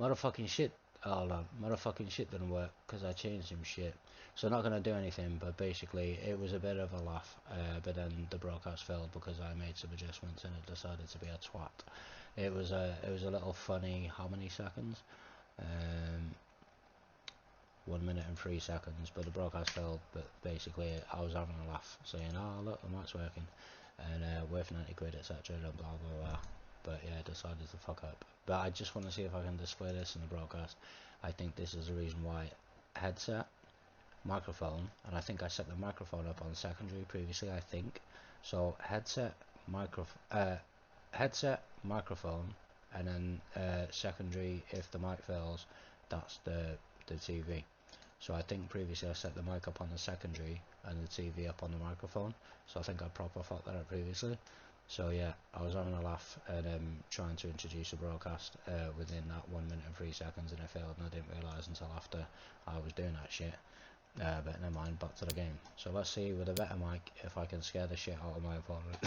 Motherfucking shit. Hold on. Motherfucking shit didn't work because I changed some shit. So not gonna do anything, but basically it was a bit of a laugh. But then the broadcast failed because I made some adjustments and it decided to be a twat. It was a little funny. How many seconds? 1 minute and 3 seconds, but the broadcast failed. But basically, I was having a laugh, saying, "Oh look, the mic's working," and worth 90 quid, etc. And blah blah blah. But yeah, I decided to fuck up. But I just want to see if I can display this in the broadcast. I think this is the reason why. Headset, microphone, and I think I set the microphone up on secondary previously. I think so. Headset, microphone, and then secondary. If the mic fails, that's the TV. So I think previously I set the mic up on the secondary and the TV up on the microphone. So I think I proper fucked that up previously. So yeah, I was having a laugh and trying to introduce a broadcast within that 1 minute and 3 seconds, and it failed, and I didn't realise until after I was doing that shit. But never mind, back to the game. So let's see with a better mic if I can scare the shit out of my opponent.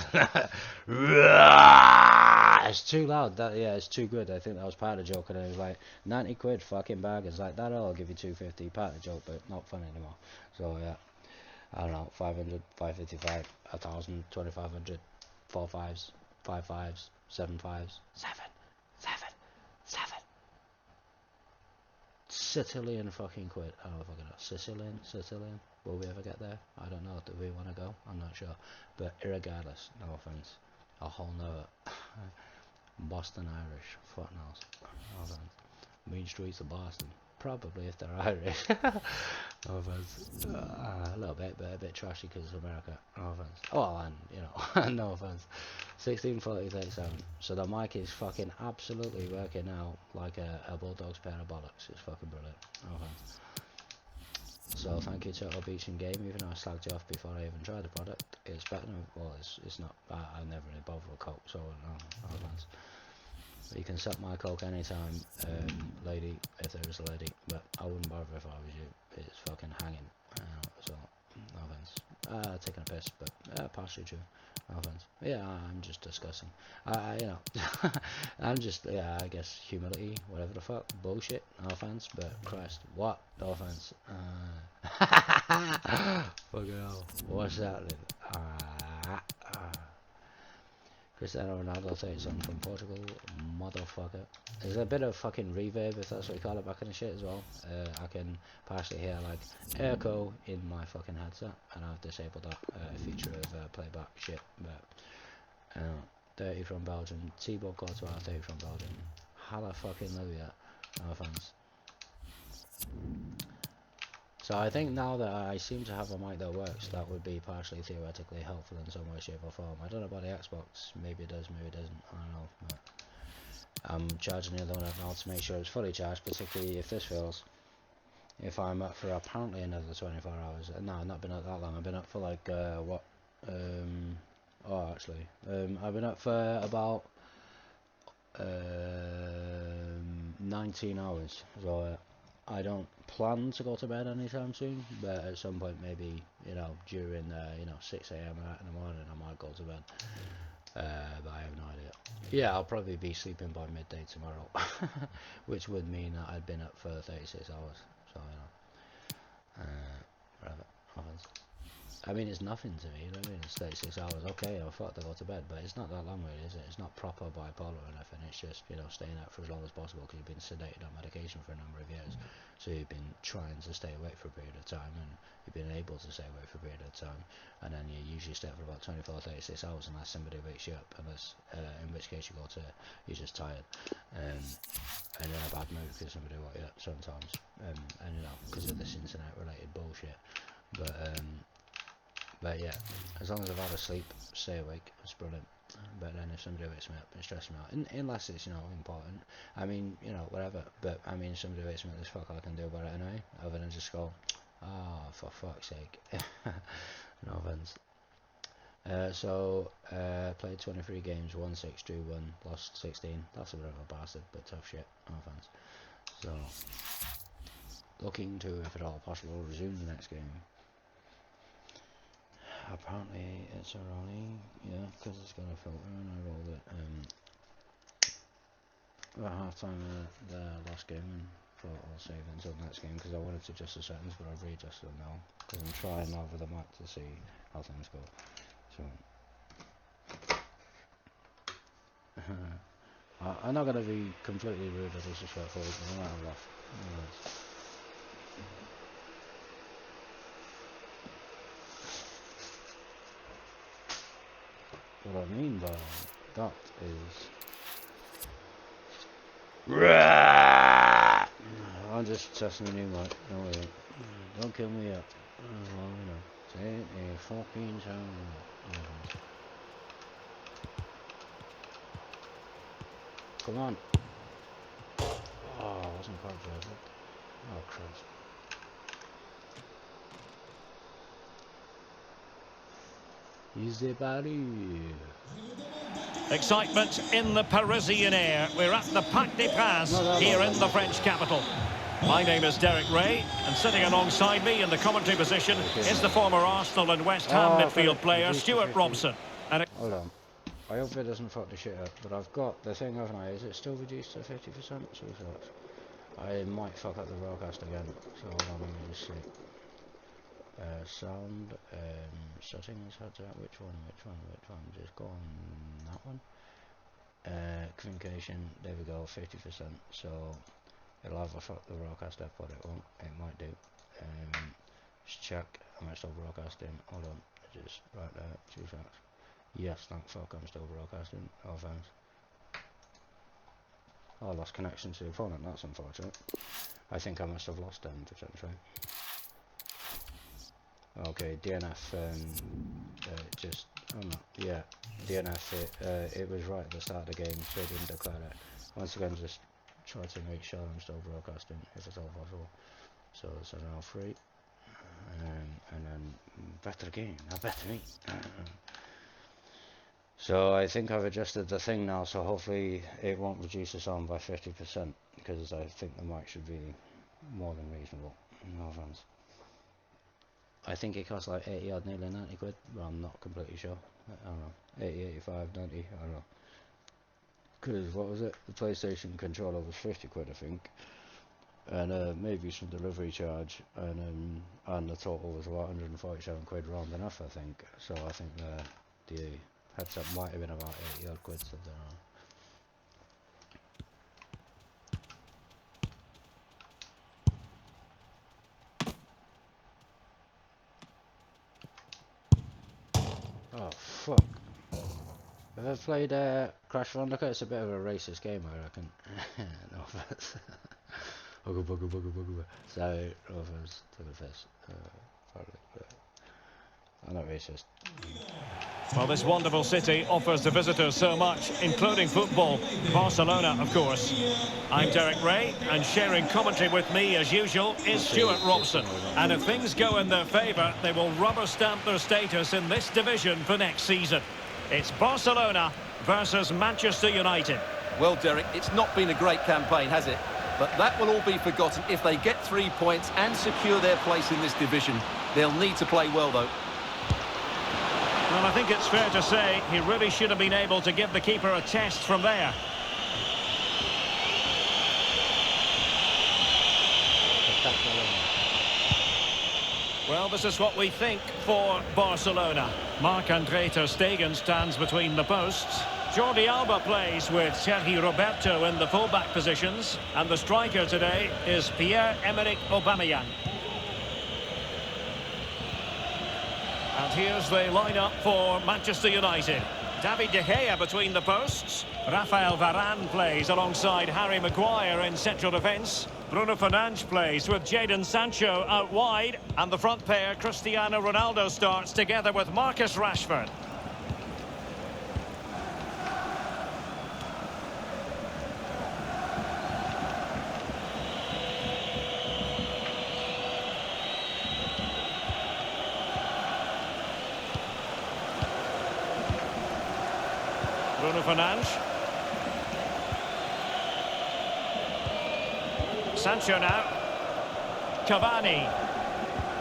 It's too loud. Yeah, it's too good. I think that was part of the joke, and it was like 90 quid fucking bag. It's like that'll give you 250. Part of the joke, but not funny anymore. So yeah, I don't know, 500, 555, 1,000, 2,500, 4 fives, 5 fives, 7 fives, 7, 7, 7. Sicilian fucking quid. I don't know if I can know. Sicilian. Will we ever get there? I don't know. Do we want to go? I'm not sure. But irregardless, no offense. A whole nother Boston Irish. Fuck knows. No offense. Mean streets of Boston. Probably if they're Irish. No offense. A little bit, but a bit trashy because it's America. No offense. Oh, and you know, no offense. 16:40:37. So the mic is fucking absolutely working out like a bulldog's pair of bollocks. It's fucking brilliant. No offense. So thank you to Turtle Beach and Game, even though I slagged you off before I even tried the product. It's better than, well, it's not. I never really bother with Coke, so no offense. You can suck my coke anytime, lady, if there is a lady, but I wouldn't bother if I was you. It's fucking hanging, so no offense. Taking a piss, but partially true. No offense. Yeah, I'm just discussing. You know, I'm just, yeah, I guess humility, whatever the fuck, bullshit. No offense, but Christ, what? No offense. Fucking hell, what's happening? Cristiano Ronaldo 37 from Portugal, motherfucker. There's a bit of fucking reverb, if that's what you call it, back in the shit as well. I can partially hear like echo in my fucking headset, and I've disabled that feature of playback shit. But 30 from Belgium, Thibaut Courtois, 30 from Belgium. Halla fucking Livia, no offense. So I think now that I seem to have a mic that works, that would be partially theoretically helpful in some way, shape or form. I don't know about the Xbox, maybe it does, maybe it doesn't, I don't know. But I'm charging the other one up now to make sure it's fully charged, particularly if this fails. If I'm up for apparently another 24 hours. No, I've not been up that long. I've been up for like, what? I've been up for about 19 hours. So I don't plan to go to bed anytime soon, but at some point maybe, you know, during 6 AM in the morning I might go to bed. But I have no idea. Yeah, I'll probably be sleeping by midday tomorrow, which would mean that I'd been up for 36 hours. So, you know, whatever. I mean, it's nothing to me. I mean, it's 36 hours. Okay, I thought to go to bed, but it's not that long, really, is it? It's not proper bipolar or anything. It's just, you know, staying out for as long as possible because you've been sedated on medication for a number of years. So you've been trying to stay awake for a period of time, and you've been able to stay awake for a period of time, and then you usually stay up for about 24, 36 hours unless somebody wakes you up, unless, in which case you're just tired, and in a bad mood because somebody woke you up sometimes, and you know, because of this internet-related bullshit. But yeah, as long as I've had a sleep, stay awake, it's brilliant. But then if somebody wakes me up, it stresses me out. Unless it's, you know, important. I mean, you know, whatever. But I mean, somebody wakes me up, there's fuck all I can do about it anyway. Other than just go, oh, for fuck's sake. No offense. Played 23 games, won 6, drew 1, lost 16. That's a bit of a bastard, but tough shit. No offense. So, looking to, if at all possible, resume the next game. Apparently it's only, yeah, because it's got a filter and I rolled it. about half time of the last game and thought I'll save it until the next game because I wanted to adjust the settings, but I've readjusted them now because I'm trying over the map to see how things go. So I'm not going to be completely rude or disrespectful, but I might have laughed. What I mean by that is... I'm just testing a new mic, don't worry. Don't kill me yet. Well, you know, take a fucking time. Come on. Oh, I wasn't quite perfect. Oh, Christ. Easy buddy. Excitement in the Parisian air. We're at the Parc des Princes here in the French capital. My name is Derek Ray, and sitting alongside me in the commentary position is the former Arsenal and West Ham midfield player Stuart Robson. And hold on. I hope it doesn't fuck the shit up, but I've got the thing, haven't I? Is it still reduced to 50%? So I might fuck up the broadcast again. So hold on, let me just see. Sound, settings, headset, which one? Just go on that one. Communication, there we go, 50%. So it'll either fuck the broadcast up or it won't. It might do. Just check. Am I still broadcasting? Hold on. Just right there. 2 seconds. Yes, thank fuck, I'm still broadcasting. Oh, thanks. Oh, I lost connection to the opponent. That's unfortunate. I think I must have lost them potentially. Okay, DNF. Just. Oh no. Yeah, DNF. It was right at the start of the game, so it didn't declare it. Once again, just try to make sure I'm still broadcasting if it's all possible. So it's now free, and then better game, a better me. So I think I've adjusted the thing now, so hopefully it won't reduce the sound by 50%, because I think the mic should be more than reasonable. No offense. I think it costs like 80 odd, nearly 90 quid, but I'm not completely sure. I don't know, 80, 85, 90, I don't know. Because, what was it? The PlayStation controller was 50 quid, I think. And maybe some delivery charge, and the total was about 147 quid round enough, I think. So I think the headset might have been about 80 odd quid, something like that. Oh fuck. Have I played Crash Bandicoot? It's a bit of a racist game, I reckon. No offense. So, no offense to the fist. Probably, but I'm not racist. well, this wonderful city offers the visitors so much, including football. Barcelona, of course. I'm Derek Ray, and sharing commentary with me, as usual, is Stuart Robson. And if things go in their favour, they will rubber stamp their status in this division for next season. It's Barcelona versus Manchester United. Well, Derek, it's not been a great campaign, has it? But that will all be forgotten if they get 3 points and secure their place in this division. They'll need to play well, though. Well, I think it's fair to say he really should have been able to give the keeper a test from there. Well, this is what we think for Barcelona. Marc-André ter Stegen stands between the posts. Jordi Alba plays with Sergi Roberto in the full-back positions. And the striker today is Pierre-Emerick Aubameyang. And here's the lineup for Manchester United. David De Gea between the posts. Rafael Varane plays alongside Harry Maguire in central defence. Bruno Fernandes plays with Jadon Sancho out wide. And the front pair, Cristiano Ronaldo, starts together with Marcus Rashford. Bruno Fernandes. Sancho now. Cavani.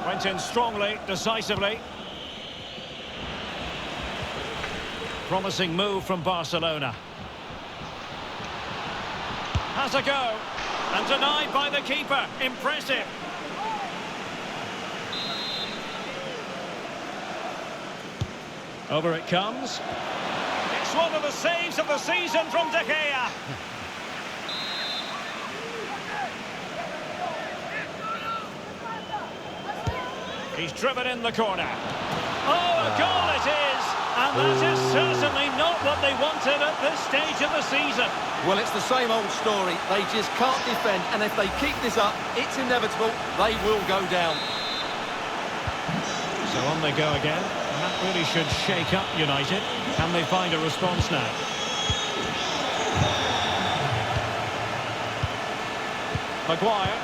Went in strongly, decisively. Promising move from Barcelona. Has a go. And denied by the keeper. Impressive. Over it comes. It's one of the saves of the season from De Gea. He's driven in the corner. Oh, a goal it is! And that is certainly not what they wanted at this stage of the season. Well, it's the same old story. They just can't defend, and if they keep this up, it's inevitable. They will go down. So on they go again. And that really should shake up United. Can they find a response now? Maguire.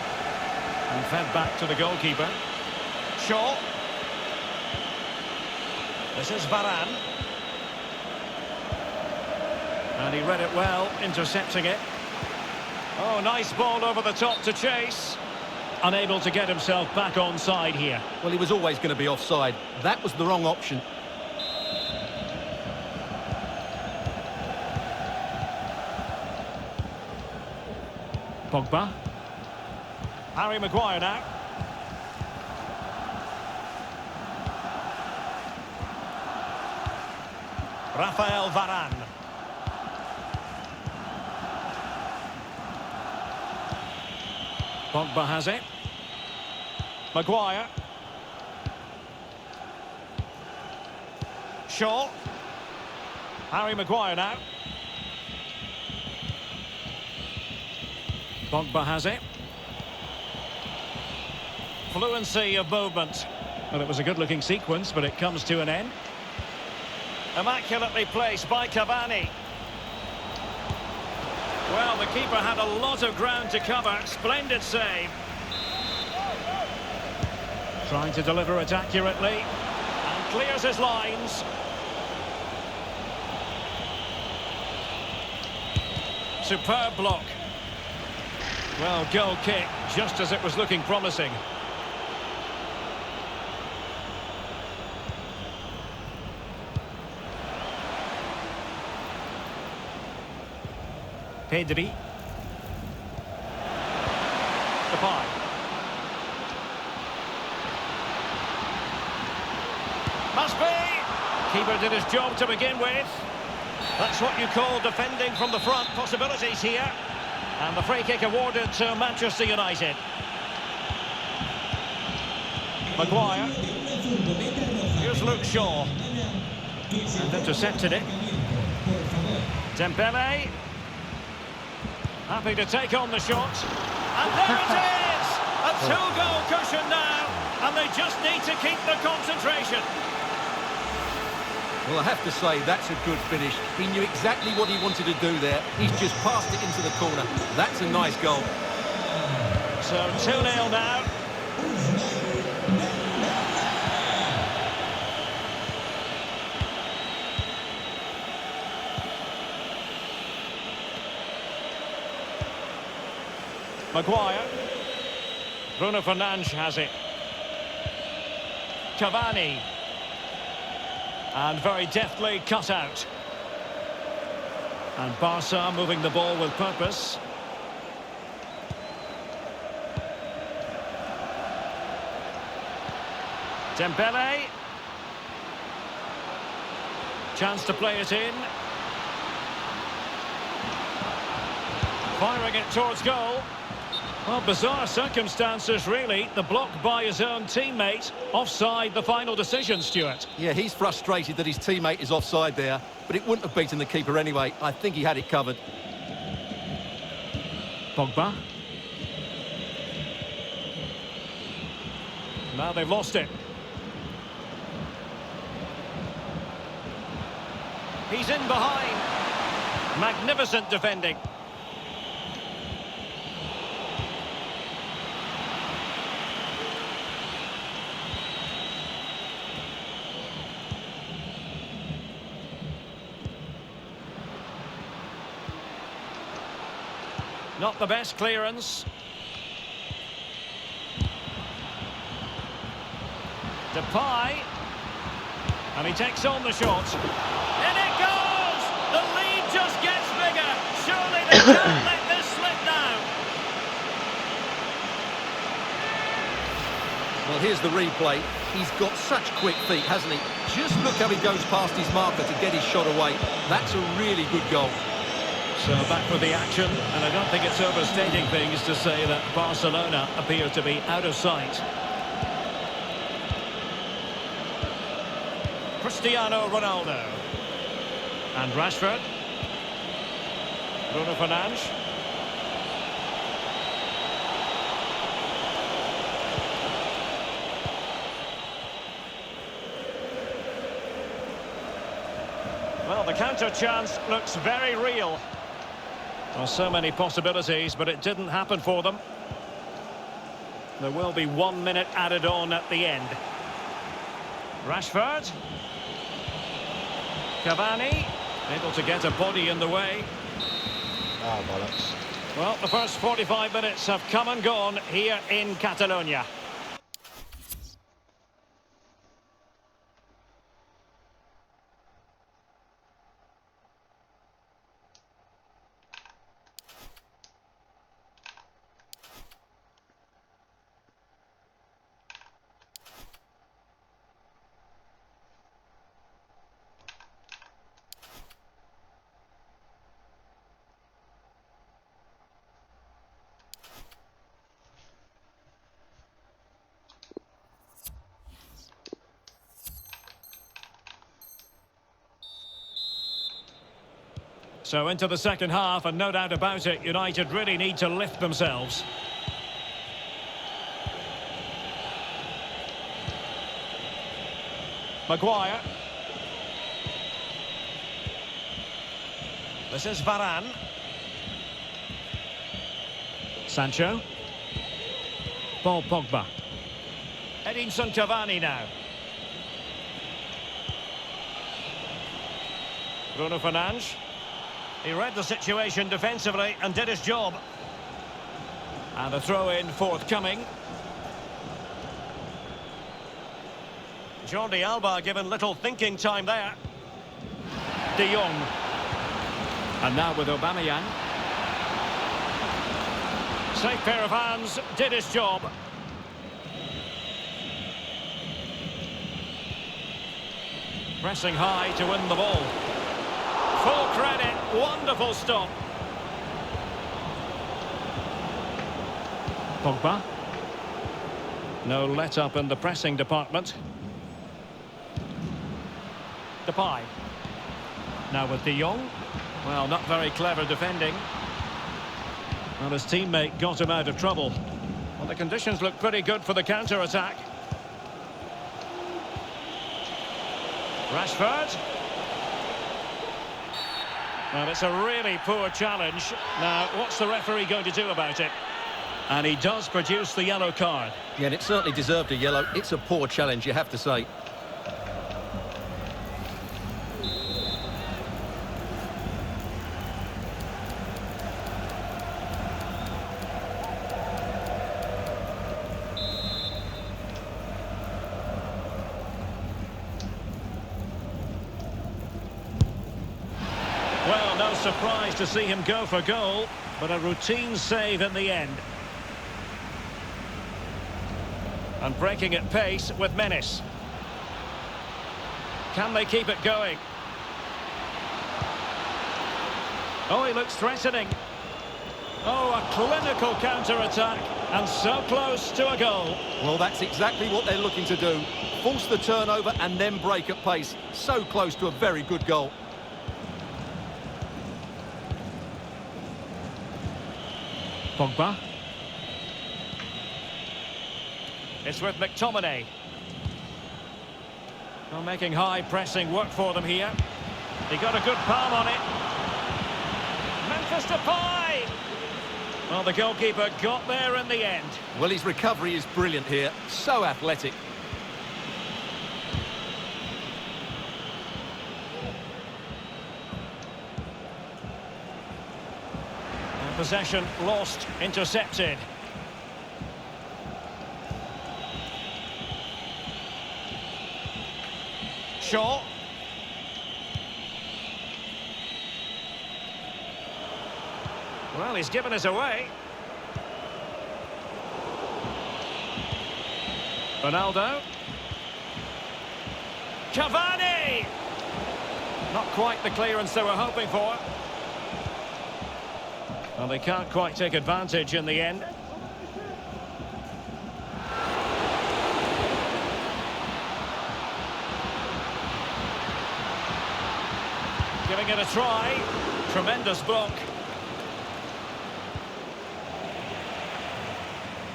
And fed back to the goalkeeper. Shaw. This is Varane. And he read it well, intercepting it. Oh, nice ball over the top to chase. Unable to get himself back onside here. Well, he was always going to be offside. That was the wrong option. Pogba. Harry Maguire now. Rafael Varane. Pogba has it. Maguire. Shaw. Harry Maguire now. Pogba has it. Fluency of movement. Well, it was a good-looking sequence, but it comes to an end. Immaculately placed by Cavani. Well, the keeper had a lot of ground to cover. Splendid save. Trying to deliver it accurately. And clears his lines. Superb block. Well, goal kick, just as it was looking promising. Pedri. Depay. Must be! Keeper did his job to begin with. That's what you call defending from the front. Possibilities here. And the free kick awarded to Manchester United. Maguire. Here's Luke Shaw. And intercepted it. Dembele. Happy to take on the shot. And there it is! A two-goal cushion now. And they just need to keep the concentration. Well, I have to say, that's a good finish. He knew exactly what he wanted to do there. He's just passed it into the corner. That's a nice goal. So 2-0 now. Maguire. Bruno Fernandes has it. Cavani. And very deftly cut out. And Barca moving the ball with purpose. Dembele. Chance to play it in. Firing it towards goal. Well, bizarre circumstances, really. The block by his own teammate. Offside, the final decision, Stuart. Yeah, he's frustrated that his teammate is offside there, but it wouldn't have beaten the keeper anyway. I think he had it covered. Pogba. Now they've lost it. He's in behind. Magnificent defending. Not the best clearance. Depay. And he takes on the shot. In it goes! The lead just gets bigger. Surely they can't let this slip now. Well, here's the replay. He's got such quick feet, hasn't he? Just look how he goes past his marker to get his shot away. That's a really good goal. So back with the action, and I don't think it's overstating things to say that Barcelona appear to be out of sight. Cristiano Ronaldo. And Rashford. Bruno Fernandes. Well, the counter chance looks very real. Well, so many possibilities, but it didn't happen for them. There will be 1 minute added on at the end. Rashford. Cavani. Able to get a body in the way. Oh, bollocks. Well, the first 45 minutes have come and gone here in Catalonia. So into the second half, and no doubt about it, United really need to lift themselves. Maguire. This is Varane. Sancho. Paul Pogba. Edinson Cavani now. Bruno Fernandes. He read the situation defensively and did his job. And a throw-in forthcoming. Jordi Alba given little thinking time there. De Jong. And now with Aubameyang. Safe pair of hands, did his job. Pressing high to win the ball. Full credit, wonderful stop. Pogba. No let-up in the pressing department. Depay. Now with De Jong. Well, not very clever defending. Well, his teammate got him out of trouble. Well, the conditions look pretty good for the counter-attack. Rashford. Well, it's a really poor challenge. Now, what's the referee going to do about it? And he does produce the yellow card. Yeah, and it certainly deserved a yellow. It's a poor challenge, you have to say. Well, no surprise to see him go for goal, but a routine save in the end. And breaking at pace with menace. Can they keep it going? Oh, he looks threatening. Oh, a clinical counter-attack, and so close to a goal. Well, that's exactly what they're looking to do. Force the turnover and then break at pace. So close to a very good goal. Pogba. It's with McTominay. Well, making high pressing work for them here. He got a good palm on it. Memphis Depay. Well, the goalkeeper got there in the end. Well, his recovery is brilliant here. So athletic. And possession lost, intercepted. Shaw. Well, he's given us away. Ronaldo. Cavani! Not quite the clearance they were hoping for. Well, they can't quite take advantage in the end. Giving it a try. Tremendous block.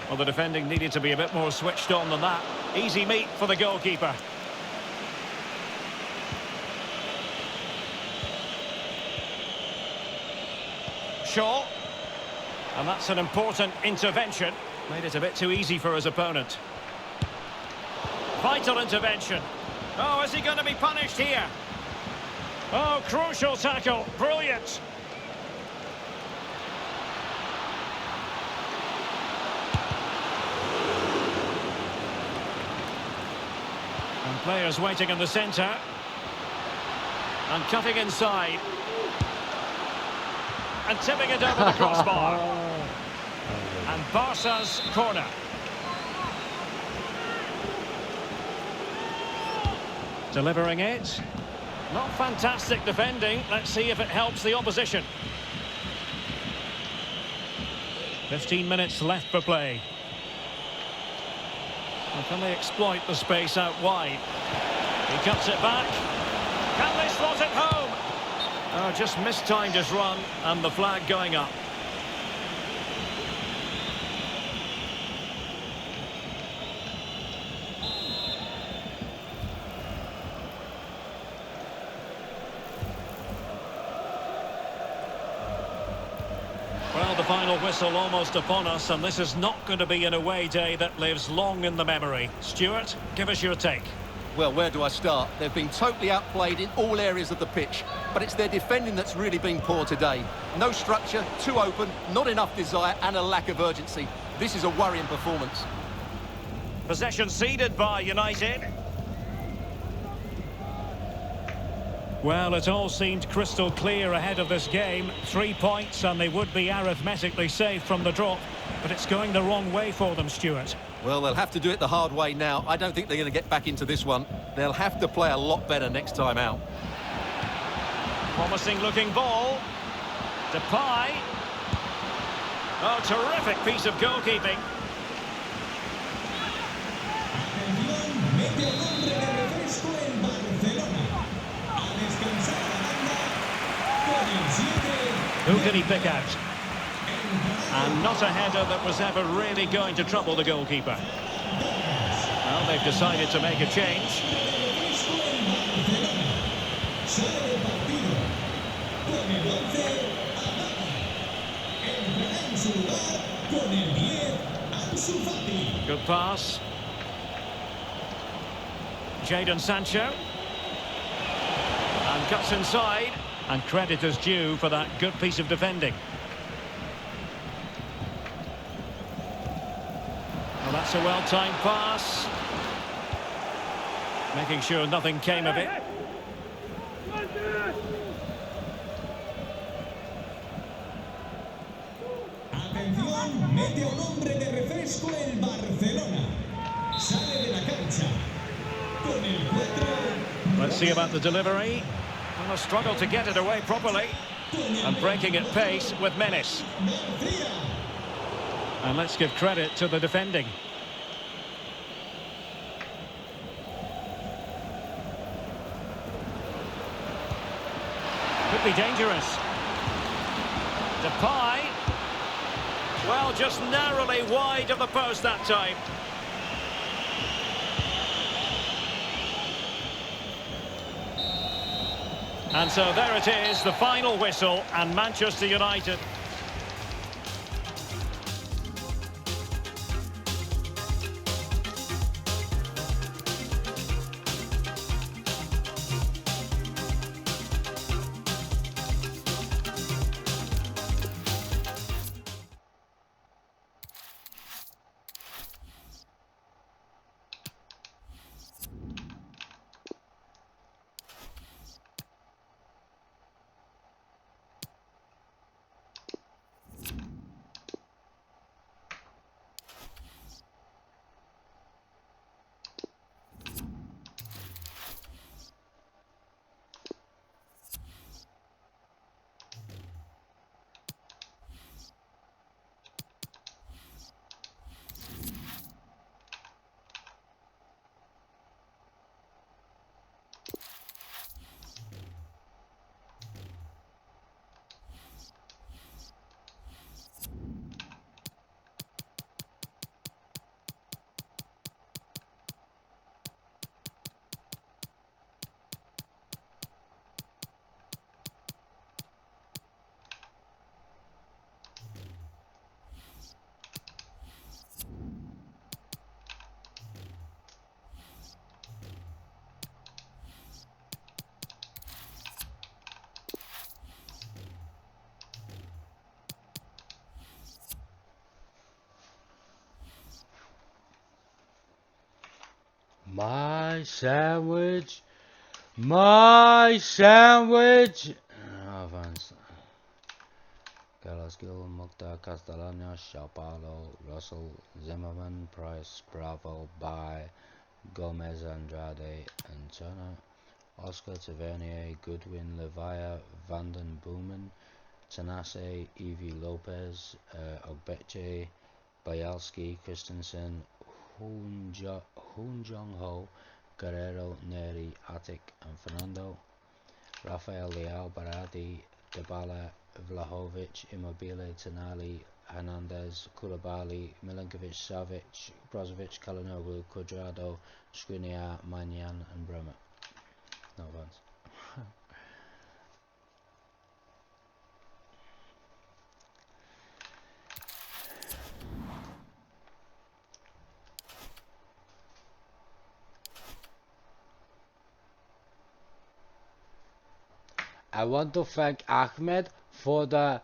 Well, the defending needed to be a bit more switched on than that. Easy meat for the goalkeeper. Shaw. And that's an important intervention. Made it a bit too easy for his opponent. Vital intervention. Oh, is he going to be punished here? Oh, crucial tackle. Brilliant. And players waiting in the centre. And cutting inside. And tipping it over the crossbar. And Barca's corner. Delivering it. Not fantastic defending. Let's see if it helps the opposition. 15 minutes left for play. And can they exploit the space out wide? He cuts it back. Can they slot it home? Oh, just mistimed his run, and the flag going up. Well, the final whistle almost upon us, and this is not going to be an away day that lives long in the memory. Stuart, give us your take. Well, where do I start? They've been totally outplayed in all areas of the pitch, but it's their defending that's really been poor today. No structure, too open, not enough desire, and a lack of urgency. This is a worrying performance. Possession ceded by United. Well, it all seemed crystal clear ahead of this game. 3 points and they would be arithmetically safe from the drop. But it's going the wrong way for them, Stuart. Well, they'll have to do it the hard way now. I don't think they're going to get back into this one. They'll have to play a lot better next time out. Promising looking ball. Depay. Oh, terrific piece of goalkeeping. Who can he pick out? And not a header that was ever really going to trouble the goalkeeper. Well, they've decided to make a change. Good pass. Jadon Sancho. And cuts inside. And credit is due for that good piece of defending. Well, that's a well-timed pass. Making sure nothing came of it. Atención, mete a un hombre de refresco el Barcelona. Sale de la cancha con el 4. Let's see about the delivery. And a struggle to get it away properly. And breaking at pace with menace. And let's give credit to the defending. Could be dangerous. Depay. Well, just narrowly wide of the post that time. And so there it is, the final whistle, and Manchester United My sandwich! My sandwich! No offense. Carlos Gil, Mukhtar, Castellano, Sao Paulo, Russell, Zimmerman, Price, Bravo, Bai, Gomez, Andrade, and Turner, Oscar, Tavernier, Goodwin, Levaya, Vanden Boomen, Tanase, Evie Lopez, Ogbeche, Bayalski, Christensen, Hoon Jong-ho, Guerrero, Neri, Attic, and Fernando, Rafael Leao, Barati, Dybala, Vlahovic, Immobile, Tonali, Hernandez, Koulibaly, Milinkovic, Savic, Brozovic, Kalinoglu, Cuadrado, Skriniar, Magnan, and Bremer. No offense. I want to thank Ahmed for the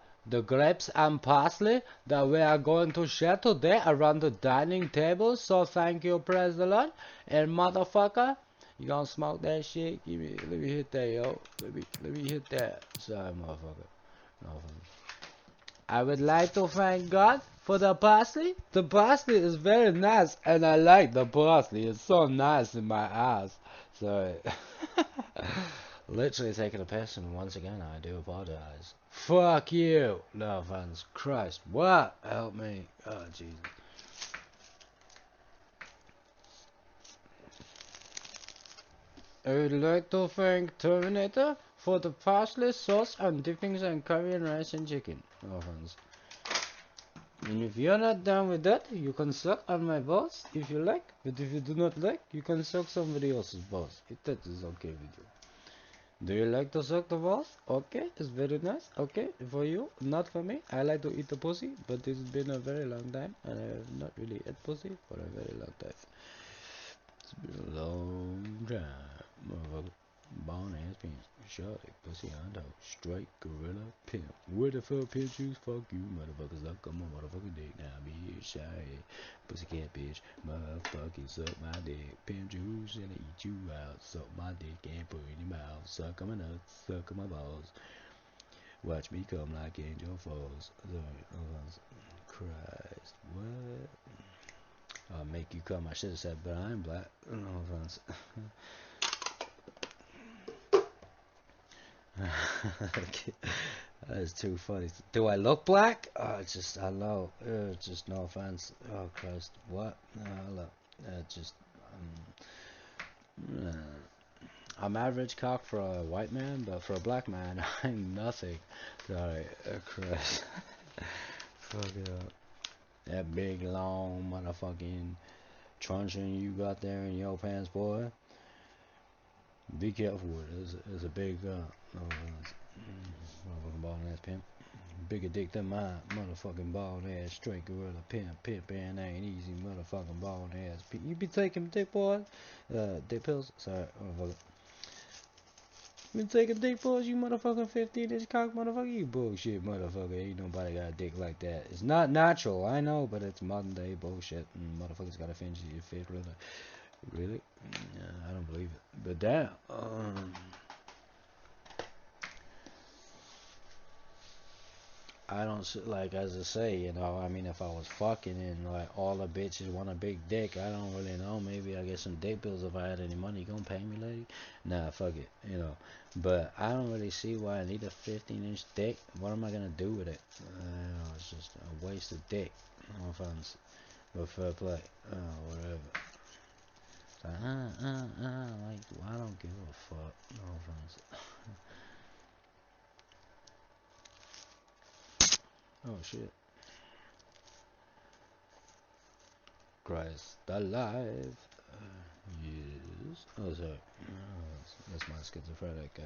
grapes and parsley that we are going to share today around the dining table. So thank you, praise the Lord. And motherfucker, you gonna smoke that shit? Let me hit that, yo. Let me hit that. Sorry, motherfucker. No, I would like to thank God for the parsley. The parsley is very nice, and I like the parsley. It's so nice in my eyes. Sorry. Literally taking a piss, and once again, I do apologize. Fuck you! No offense. Christ. What? Help me. Oh, Jesus. I would like to thank Terminator for the parsley sauce and dippings and curry and rice and chicken. No offense. And if you're not done with that, you can suck on my balls if you like. But if you do not like, you can suck somebody else's balls. If that is okay with you. Do you like to suck the balls? Okay, it's very nice. Okay, for you, not for me. I like to eat the pussy, but it's been a very long time, and I have not really ate pussy for a very long time. It's been a long time, motherfucker. Bone ass pimp, shorty, pussy on dog, straight gorilla pimp. Where the fuck pimp juice? Fuck you, motherfuckers. Suck on my motherfucking dick now, bitch. Shy, pussycat bitch. Motherfucking suck my dick. Pimp juice and eat you out. Suck my dick and put it in your mouth. Suck on my nuts, suck on my balls. Watch me come like Angel Falls. Christ, what? I'll make you come. I should have said, but I'm black. No offense. That's too funny. Do I look black? Oh, it's just, I know. Just no offense. Oh, Christ. What? Look. Just, I'm average cock for a white man, but for a black man, I'm nothing. Sorry. Christ. Fuck it up. That big, long, motherfucking truncheon you got there in your pants, boy. Be careful with it. It's a big gun. No offense. Motherfucking bald ass pimp. Bigger dick than mine. Motherfucking bald ass straight gorilla pimp. Pimp and ain't easy. Motherfucking bald ass pimp. You be taking dick, boy? Dick pills? Sorry, motherfucker. You been taking dick pills, you motherfucking 15-inch cock motherfucker? You bullshit motherfucker. Ain't nobody got a dick like that. It's not natural, I know, but it's modern day bullshit. And motherfuckers got a fancy fit, really. Really? I don't believe it. But damn. I don't, like, as I say, you know, I mean, if I was fucking and like all the bitches want a big dick, I don't really know. Maybe I get some dick pills if I had any money. You gonna pay me, lady? Nah, fuck it, you know. But I don't really see why I need a 15-inch dick. What am I gonna do with it? It's just a waste of dick. No offense, but fair play. Whatever. Like, I don't give a fuck. No offense. Oh shit. Christ alive. Yes. Oh, sorry. That's my schizophrenic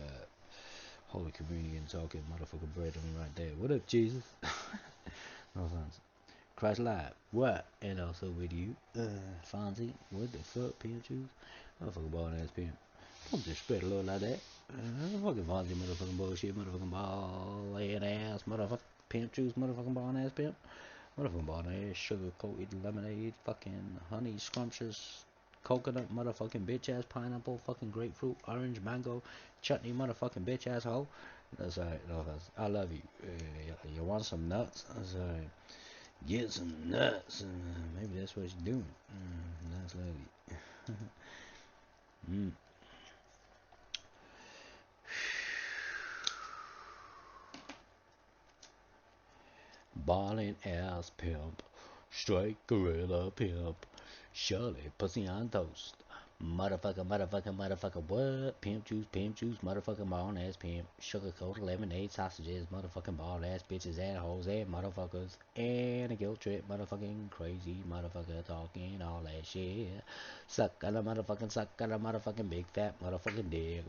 Holy Communion talking motherfucking bread on right there. What up, Jesus? No offense. Christ alive. What? And also with you, Fonzie. What the fuck, pimp juice? Motherfucking bald ass pimp. Don't disrespect a little like that. Fucking Fonzie, motherfucking bullshit, motherfucking bald ass, motherfucking pimp juice, motherfucking bald ass pimp. Motherfucking bald ass, sugar coated lemonade, fucking honey scrumptious coconut, motherfucking bitch ass, pineapple, fucking grapefruit, orange, mango, chutney, motherfucking bitch ass hoe. That's alright. No, I love you. You want some nuts? That's alright. Get some nuts. Maybe that's what you're doing. Nice lady. Ballin' ass pimp, straight gorilla pimp, Shirley pussy on toast. Motherfucker, motherfucker, motherfucker, what? Pimp juice, motherfucking ball ass pimp, sugar coated lemonade sausages, motherfucking ball ass bitches and hoes and motherfuckers, and a guilt trip, motherfucking crazy motherfucker talking all that shit. Suck on a motherfucking big fat motherfucking dick,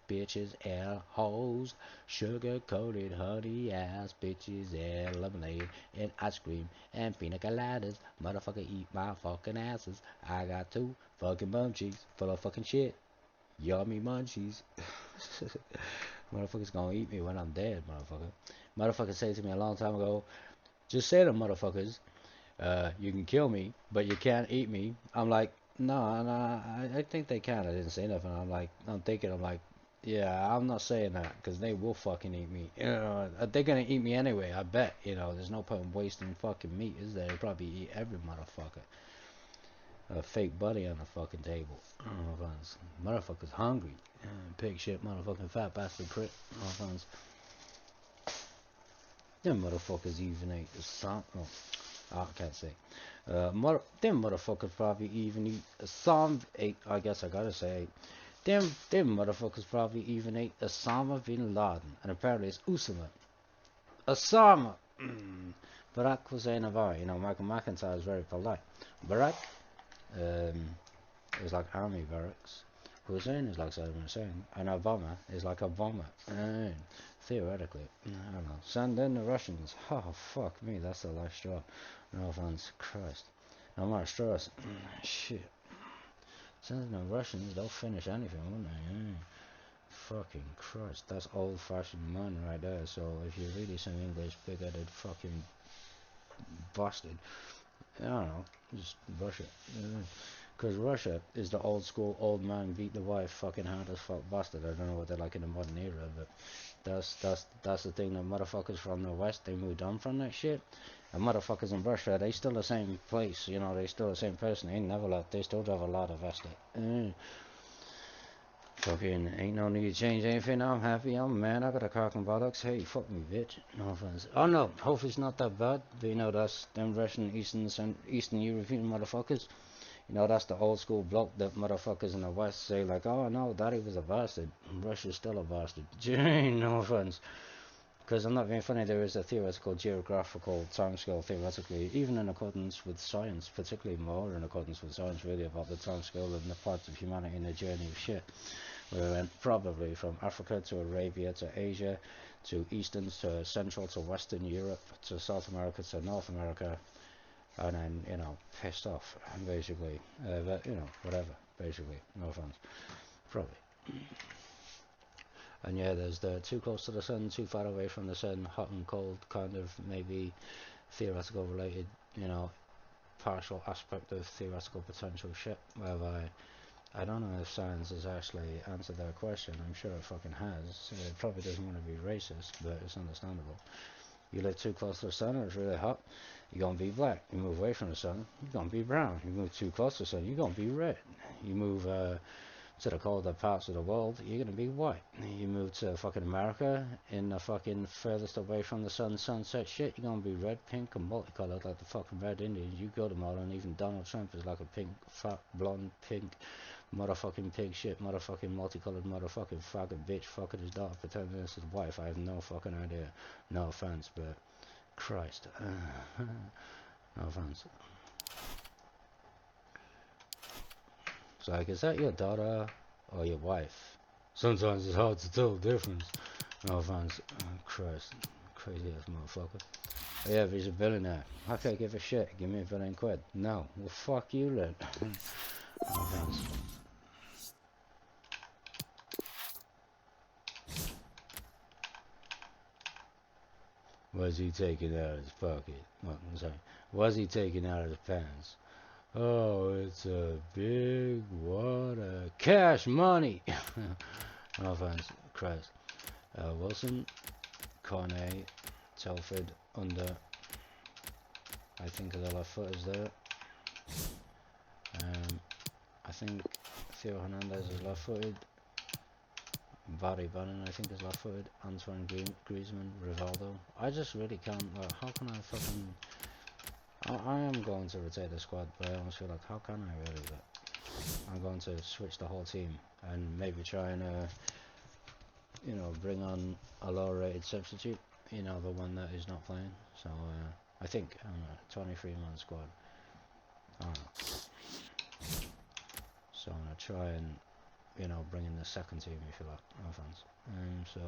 bitches and hoes, sugar coated honey ass bitches and lemonade and ice cream and pina coladas. Motherfucker eat my fucking asses. I got two fucking bum cheeks full of fucking shit. Yummy munchies. Motherfuckers gonna eat me when I'm dead, motherfucker. Motherfucker said to me a long time ago, just say to motherfuckers, you can kill me, but you can't eat me. I'm like, no, I think they can. I didn't say nothing. I'm like, yeah, I'm not saying that, because they will fucking eat me. You know, they're gonna eat me anyway, I bet. You know, there's no point in wasting fucking meat, is there? They probably eat every motherfucker. A fake buddy on the fucking table. Motherfuckers hungry. Pig shit, motherfucking fat bastard prick. Them motherfuckers even ate the some. Oh, I can't say. Them motherfuckers probably even eat some. I guess I gotta say. Them motherfuckers probably even ate Osama bin Laden, and apparently it's Usama. Osama. Barack Hussein Obama. You know, Michael McIntyre is very polite. Barack. Is like army barracks. Hussein is like Saddam Hussein, and Obama is like Obama. Theoretically, I don't know. Send in the Russians. Oh fuck me, that's the last straw. No offense, Christ. No more straws. Shit. Send in the Russians, they'll finish anything, won't they? Fucking Christ, that's old-fashioned man right there. So if you're really some English big-headed fucking bastard, I don't know, just Russia. Because Russia is the old school, old man beat the wife, fucking hard as fuck bastard. I don't know what they're like in the modern era, but that's the thing. The motherfuckers from the West, they moved on from that shit. And motherfuckers in Russia, they still the same place, you know, they still the same person. They ain't never left. They still have a lot of vested. Fucking ain't no need to change anything. I'm happy. I'm man. I got a cock and buttocks. Hey, fuck me, bitch. No offense. Oh no, hopefully it's not that bad. But you know, that's them Russian, Eastern European motherfuckers. You know, that's the old school bloke that motherfuckers in the West say like, oh no, daddy was a bastard. Russia's still a bastard. No offense. Because I'm not being funny, there is a theoretical geographical timescale theoretically, even in accordance with science, particularly more in accordance with science really, about the timescale and the parts of humanity in the journey of shit. We went probably from Africa to Arabia to Asia to Eastern to Central to Western Europe to South America to North America, and then, you know, pissed off, basically. But, you know, whatever, basically. No offense. Probably. And yeah, there's the too close to the sun, too far away from the sun, hot and cold, kind of maybe theoretical related, you know, partial aspect of theoretical potential shit, whereby I don't know if science has actually answered that question. I'm sure it fucking has. It probably doesn't want to be racist, but it's understandable. You live too close to the sun, it's really hot, you're gonna be black. You move away from the sun, you're gonna be brown. You move too close to the sun, you're gonna be red. You move to the colder parts of the world, you're gonna be white. You move to fucking America, in the fucking furthest away from the sun, sunset shit, you're gonna be red, pink, and multicolored like the fucking Red Indians. You go to them, and even Donald Trump is like a pink, fat, blonde, pink, motherfucking pig shit, motherfucking multicolored, motherfucking faggot bitch, fucking his daughter, pretending it's his wife. I have no fucking idea. No offense, but Christ. No offense. It's like, is that your daughter or your wife? Sometimes it's hard to tell the difference. No offense. Christ. Crazy ass motherfucker. Oh yeah, if he's a billionaire, how can I give a shit? Give me $1 billion. No. Well, fuck you then. No offense. Was he taking out of his pocket? Well, I'm sorry. Was he taking out of his pants? Oh, it's a big water. Cash money! No offense, Christ. Wilson, Cornet, Telford, under. I think the left foot is there. I think Theo Hernandez is left footed. Barry Bannon, I think, is left footed. Antoine Griezmann, Rivaldo. I just really can't. Like, how can I fucking. I am going to rotate the squad, but I almost feel like, how can I really? But I'm going to switch the whole team and maybe try and, you know, bring on a lower rated substitute. You know, the one that is not playing. So, I think, I don't know, 23-man squad. I don't know. So I'm going to try and, you know, bring in the second team, if you like. No offense. So.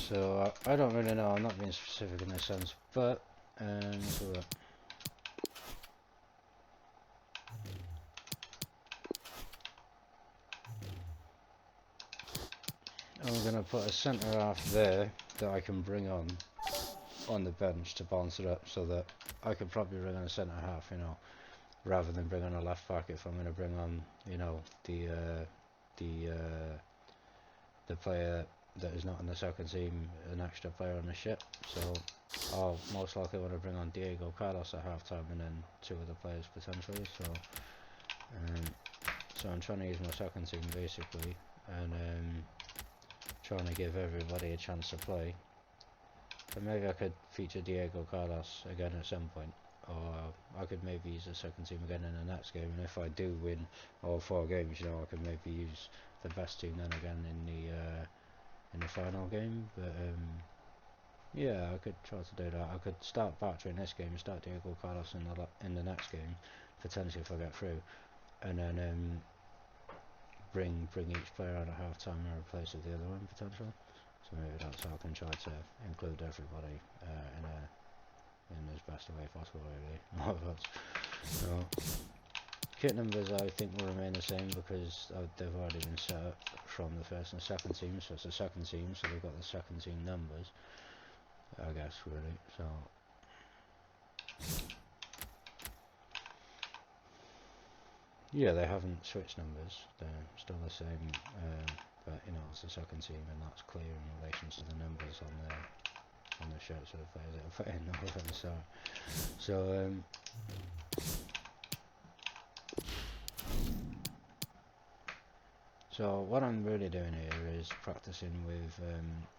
So I don't really know, I'm not being specific in this sense, but so I'm gonna put a centre half there that I can bring on the bench to balance it up, so that I could probably bring on a centre half, you know, rather than bring on a left back if I'm gonna bring on, you know, the player that is not in the second team, an extra player on the ship. So I'll most likely want to bring on Diego Carlos at half time and then two other players potentially. So I'm trying to use my second team basically, and trying to give everybody a chance to play. But maybe I could feature Diego Carlos again at some point, or I could maybe use the second team again in the next game. And if I do win all 4 games, you know, I could maybe use the best team then again in the final game. But yeah, I could try to do that. I could start Bartra in this game, start Diego Carlos in the next game, potentially if I get through, and then bring each player on at half time and replace with the other one potentially. So maybe that's how I can try to include everybody in as best a way possible, really. So kit numbers I think will remain the same because they've already been set up from the first and second team, so it's the second team, so they've got the second team numbers, I guess, really. So Yeah, they haven't switched numbers. They're still the same, but you know it's the second team, and that's clear in relation to the numbers on the shirts of the players that are playing. No offense, sorry. So so what I'm really doing here is practicing with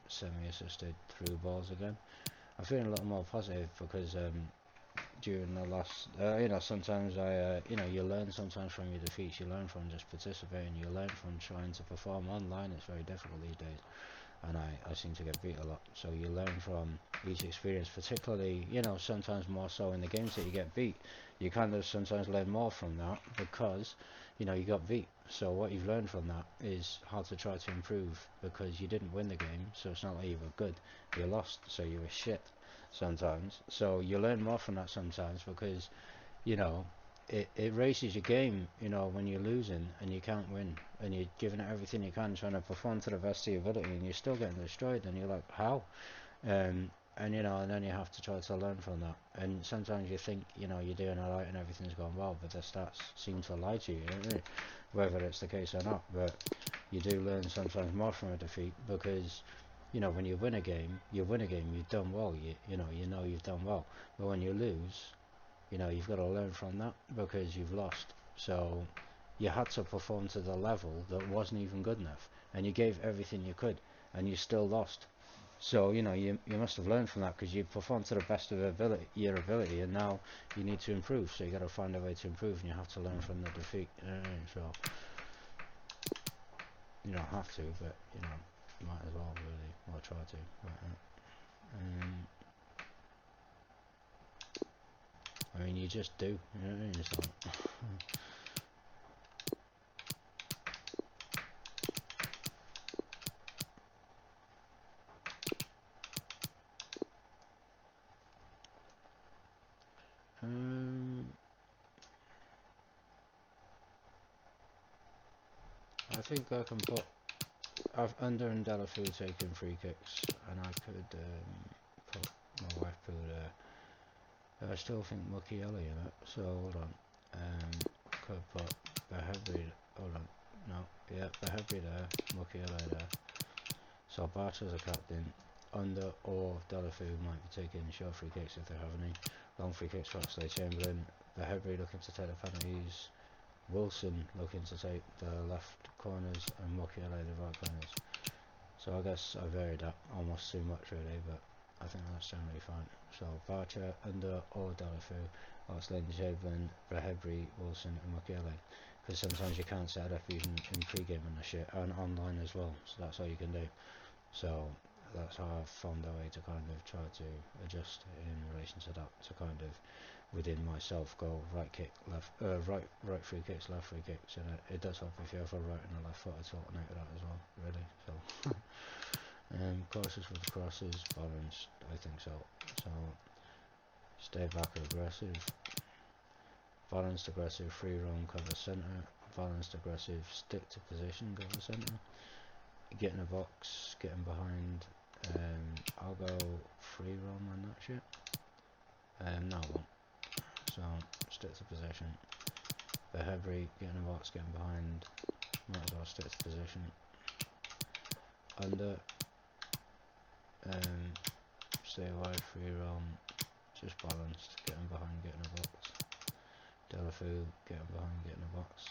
semi-assisted through balls again. I'm feeling a little more positive because during the last, you know, sometimes you know, you learn sometimes from your defeats, you learn from just participating, you learn from trying to perform online. It's very difficult these days, and I seem to get beat a lot. So you learn from each experience, particularly, you know, sometimes more so in the games that you get beat. You kind of sometimes learn more from that because, you know, you got beat. So what you've learned from that is how to try to improve, because you didn't win the game, so it's not like you were good. You lost, so you were shit sometimes. So you learn more from that sometimes because, you know, it raises your game, you know, when you're losing and you can't win and you're giving it everything you can, trying to perform to the best of your ability, and you're still getting destroyed, and you're like, how? And you know, and then you have to try to learn from that. And sometimes you think, you know, you're doing alright and everything's going well, but the stats seem to lie to you, whether it's the case or not. But you do learn sometimes more from a defeat, because, you know, when you win a game, you've done well, you know you've done well. But when you lose, you know, you've got to learn from that because you've lost. So you had to perform to the level that wasn't even good enough, and you gave everything you could, and you still lost. So, you know, you must have learned from that, because you performed to the best of your ability, and now you need to improve. So you got to find a way to improve, and you have to learn from the defeat. So you don't have to, but you know, you might as well really, or try to. But, I mean, you just do. You know what I mean? It's like, I think I can put. I've Under and Delafield taking free kicks, and I could put my wife put there. I still think Mukiele in it, so hold on. Could put Behebri. Hold on. No, yeah, Behebri there, Mukiele there. So Bartra's a captain. Under or Delafield might be taking short free kicks if they have any. Long free kicks for Oxlade Chamberlain. Behebri looking to take the penalties. Wilson looking to take the left corners, and Mukiele the right corners. So I guess I varied that almost too much really, but I think that's generally fine. So Bartra, Under or Delafield, Oxlade Chamberlain, Behebri, Wilson and Mukiele. Because sometimes you can't set it up even in pre-game and the shit, and online as well, so that's all you can do. So that's how I've found a way to kind of try to adjust in relation to that, to kind of within myself go right kick, left, right free kicks, left free kicks, and it does help if you have a right and a left foot to alternate with that as well, really. So cautious with the crosses, balanced, I think so. So stay back aggressive, balanced aggressive, free roam, cover centre, balanced aggressive, stick to position, cover centre, get in a box, getting behind. I'll go free roam on that shit. No, I won't. So stick to position. Behebri, getting a box, getting behind. Might as well stick to position. Under. Stay wide, free roam. Just balanced, getting behind, getting a box. Delafield, getting behind, getting a box.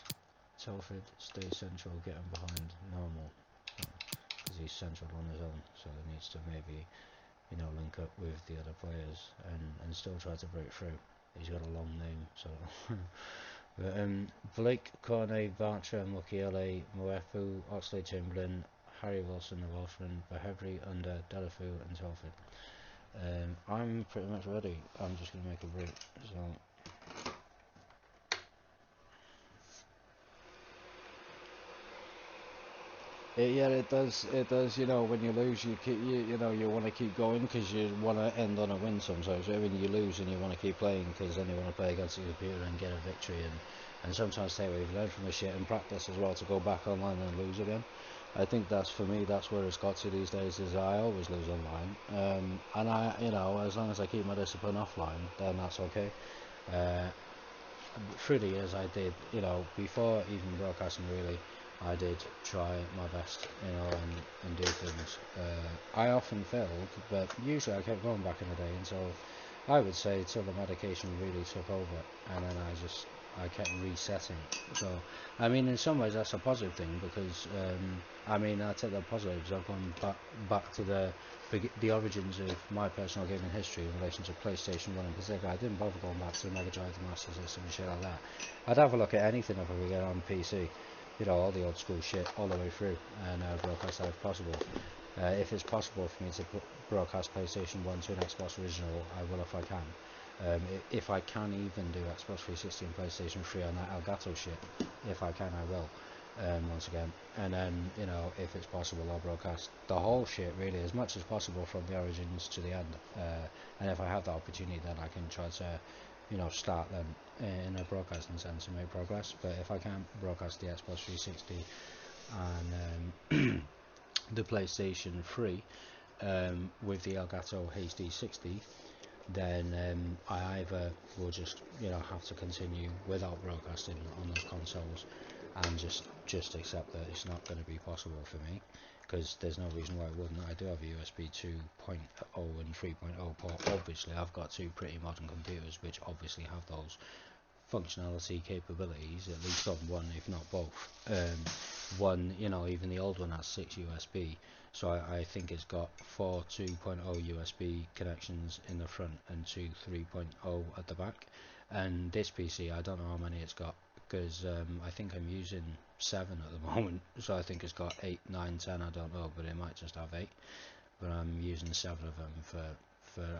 Telford, stay central, getting behind, normal. Because he's central on his own, so he needs to maybe, you know, link up with the other players and still try to break through. He's got a long name, so. But Blake, Cornet, Bartra, Mukiele, Moefu, Oxlade Chamberlain, Harry Wilson, the Welshman, Behebri, Under, Delafield and Telford. I'm pretty much ready. I'm just going to make a break. So. Yeah, it does. It does. You know, when you lose, you know, you want to keep going because you want to end on a win sometimes. When you lose, and you want to keep playing because then you want to play against the computer and get a victory, and sometimes take what you've learned from the shit and practice as well to go back online and lose again. I think that's, for me, that's where it's got to these days. Is I always lose online, and I, you know, as long as I keep my discipline offline, then that's okay. through the years I did, you know, before even broadcasting really, I did try my best, you know, and do things. I often failed, but usually I kept going back in the day until, I would say, till the medication really took over, and then I kept resetting. So, I mean, in some ways that's a positive thing, because, I mean, I take the positives. I've gone back to the origins of my personal gaming history in relation to PlayStation 1 in particular. I didn't bother going back to the Mega Drive, the Master System and shit like that. I'd have a look at anything if I could get on PC, you know, all the old school shit all the way through, and broadcast that if possible. If it's possible for me to broadcast PlayStation 1 to an Xbox original, I will if I can. If I can even do Xbox 360 and PlayStation 3 on that Elgato shit, if I can, I will. Once again, and then, you know, if it's possible, I'll broadcast the whole shit really as much as possible from the origins to the end, and if I have the opportunity, then I can try to, you know, start them in a broadcasting sense and make progress. But if I can't broadcast the Xbox 360 and the PlayStation 3 with the Elgato HD60, then I either will just, you know, have to continue without broadcasting on those consoles, and just accept that it's not going to be possible for me, because there's no reason why it wouldn't. I do have a USB 2.0 and 3.0 port. Obviously I've got two pretty modern computers which obviously have those functionality capabilities, at least on one if not both. One, you know, even the old one has 6 USB, so I think it's got 4 2.0 USB connections in the front and 2 3.0 at the back. And this PC, I don't know how many it's got, because I think I'm using 7 at the moment, so I think it's got 8, 9, 10, I don't know, but it might just have 8. But I'm using 7 of them for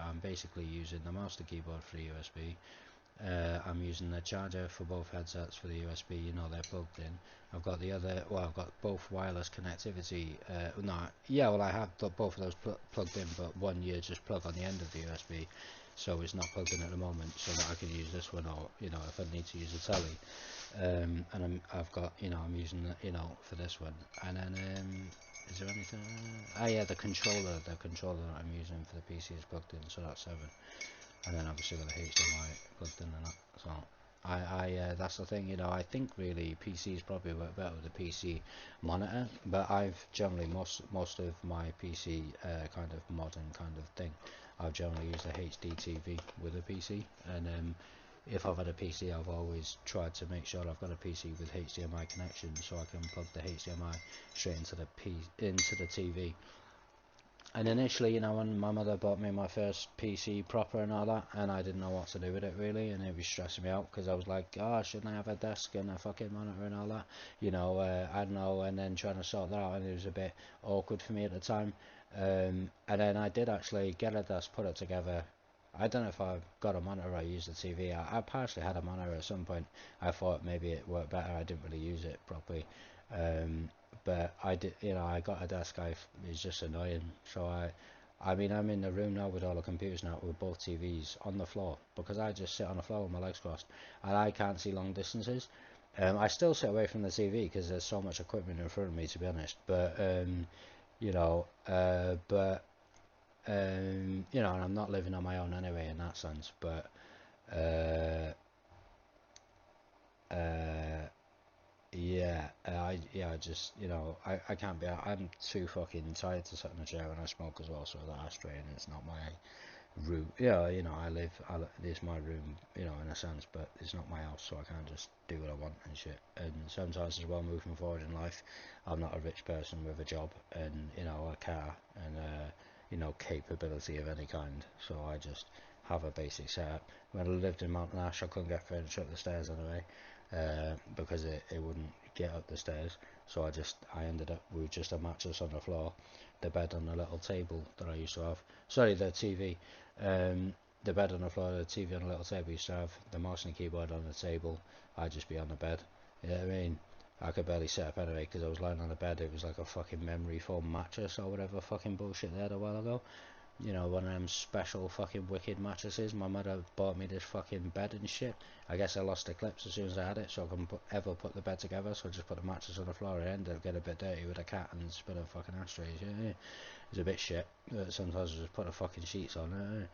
I'm basically using the mouse, the keyboard for the USB. I'm using the charger for both headsets for the USB, you know, they're plugged in. I've got the other, well, I've got both wireless connectivity, I have both of those plugged in, but one you just plug on the end of the USB, so it's not plugged in at the moment, so that I can use this one, or, you know, if I need to use a telly. And I've got, you know, I'm using the, you know, for this one. And then is there anything? Yeah, the controller that I'm using for the PC is plugged in, so that's 7. And then obviously with the HDMI plugged in and that. So that's the thing, you know, I think really PCs probably work better with a PC monitor, but I've generally most of my PC kind of modern kind of thing, I've generally used a HD TV with a PC. And if I've had a PC, I've always tried to make sure I've got a PC with HDMI connection, so I can plug the HDMI straight into the TV. And initially, you know, when my mother bought me my first PC proper and all that, and I didn't know what to do with it really, and it was stressing me out, because I was like, oh, shouldn't I have a desk and a fucking monitor and all that, you know, I don't know, and then trying to sort that out, and it was a bit awkward for me at the time. And then I did actually get a desk, put it together. I don't know if I got a monitor or I used the TV. I partially had a monitor at some point. I thought maybe it worked better. I didn't really use it properly. But I did, you know, I got a desk. It's just annoying. So I mean, I'm in the room now with all the computers now with both TVs on the floor, because I just sit on the floor with my legs crossed, and I can't see long distances. I still sit away from the TV because there's so much equipment in front of me, to be honest. But you know, you know, and I'm not living on my own anyway in that sense. But I just, you know, I can't be. I'm too fucking tired to sit in a chair, and I smoke as well, so that ashtray, and it's not my room. Yeah, you know, it's my room, you know, in a sense, but it's not my house, so I can't just do what I want and shit. And sometimes as well, moving forward in life, I'm not a rich person with a job and, you know, a car and you know, capability of any kind, so I just have a basic setup. When I lived in Mountain Ash, I couldn't get furniture up the stairs anyway, because it wouldn't get up the stairs, so I ended up with just a mattress on the floor, the bed on the little table that I used to have, sorry, the TV, the bed on the floor, the TV on a little table. I used to have the mouse and keyboard on the table. I'd just be on the bed, you know what I mean? I could barely sit up anyway, because I was lying on the bed. It was like a fucking memory foam mattress or whatever fucking bullshit they had a while ago. You know, one of them special fucking wicked mattresses. My mother bought me this fucking bed and shit. I guess I lost the clips as soon as I had it, so I couldn't ever put the bed together, so I just put the mattress on the floor. It ended up getting a bit dirty with a cat and spilling fucking ashtrays. Yeah, it's a bit shit, but sometimes I just put the fucking sheets on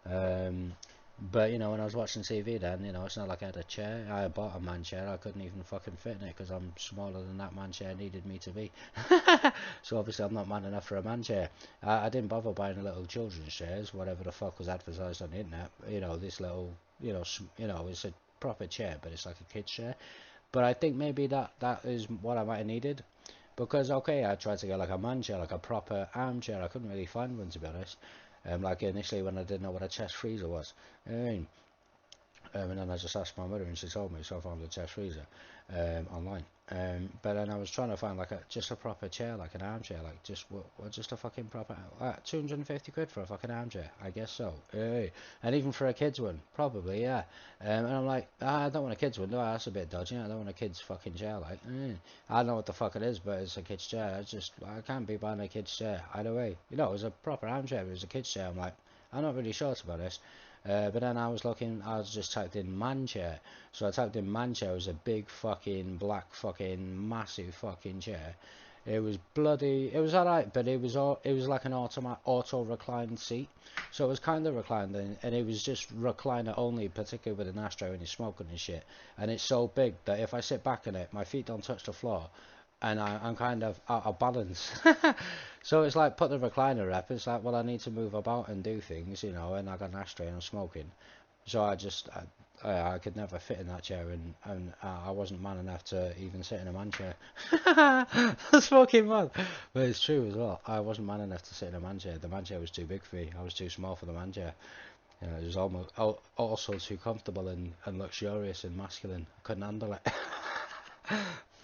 it. But, you know, when I was watching TV then, you know, it's not like I had a chair. I bought a man chair. I couldn't even fucking fit in it because I'm smaller than that man chair needed me to be. So obviously I'm not man enough for a man chair. I didn't bother buying little children's chairs, whatever the fuck was advertised on the internet. You know, this little, you know, it's a proper chair, but it's like a kid's chair. But I think maybe that is what I might have needed. Because, okay, I tried to get like a man chair, like a proper armchair. I couldn't really find one, to be honest. Like initially when I didn't know what a chest freezer was. And then I just asked my mother and she told me, so I found a chest freezer online. But then I was trying to find like just a proper chair, like an armchair, like just a fucking proper 250 quid for a fucking armchair, I guess so. And even for a kid's one, probably, yeah. And I'm like, I don't want a kid's one, no, that's a bit dodgy. I don't want a kid's fucking chair, like. I don't know what the fuck it is, but it's a kid's chair. I can't be buying a kid's chair either way. You know, it was a proper armchair, but it was a kid's chair. I'm like, I'm not really sure about this. But then I was just typed in man chair. So I typed in man chair. It was a big fucking black fucking massive fucking chair. It was it was alright, but it was like an auto reclined seat. So it was kind of reclined, and it was just recliner only, particularly with an ashtray when you're smoking and shit. And it's so big that if I sit back in it, my feet don't touch the floor. And I'm kind of out of balance. So it's like, put the recliner up, it's like, well, I need to move about and do things, you know, and I got an ashtray and I'm smoking. So I could never fit in that chair, and I wasn't man enough to even sit in a man chair. That's fucking mad. But it's true as well. I wasn't man enough to sit in a man chair. The man chair was too big for me. I was too small for the man chair. You know, it was also too comfortable and luxurious and masculine. I couldn't handle it.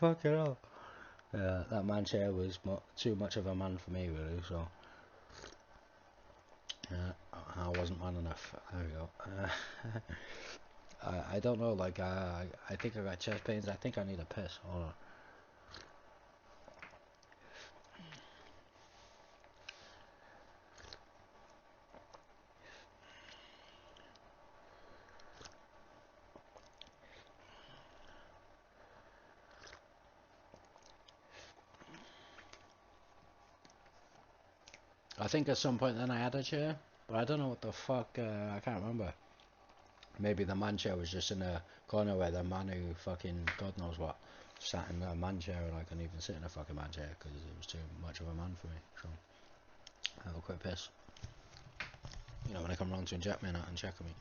Fucking hell. That man chair was too much of a man for me, really, so I wasn't man enough. There we go. I don't know, like, I think I got chest pains. I think I need a piss. Hold on. I think at some point then I had a chair, but I don't know what the fuck, I can't remember. Maybe the man chair was just in a corner where the man who fucking God knows what sat in a man chair, and I couldn't even sit in a fucking man chair because it was too much of a man for me. So I have a quick piss. You know, when I come round to inject me and check on me.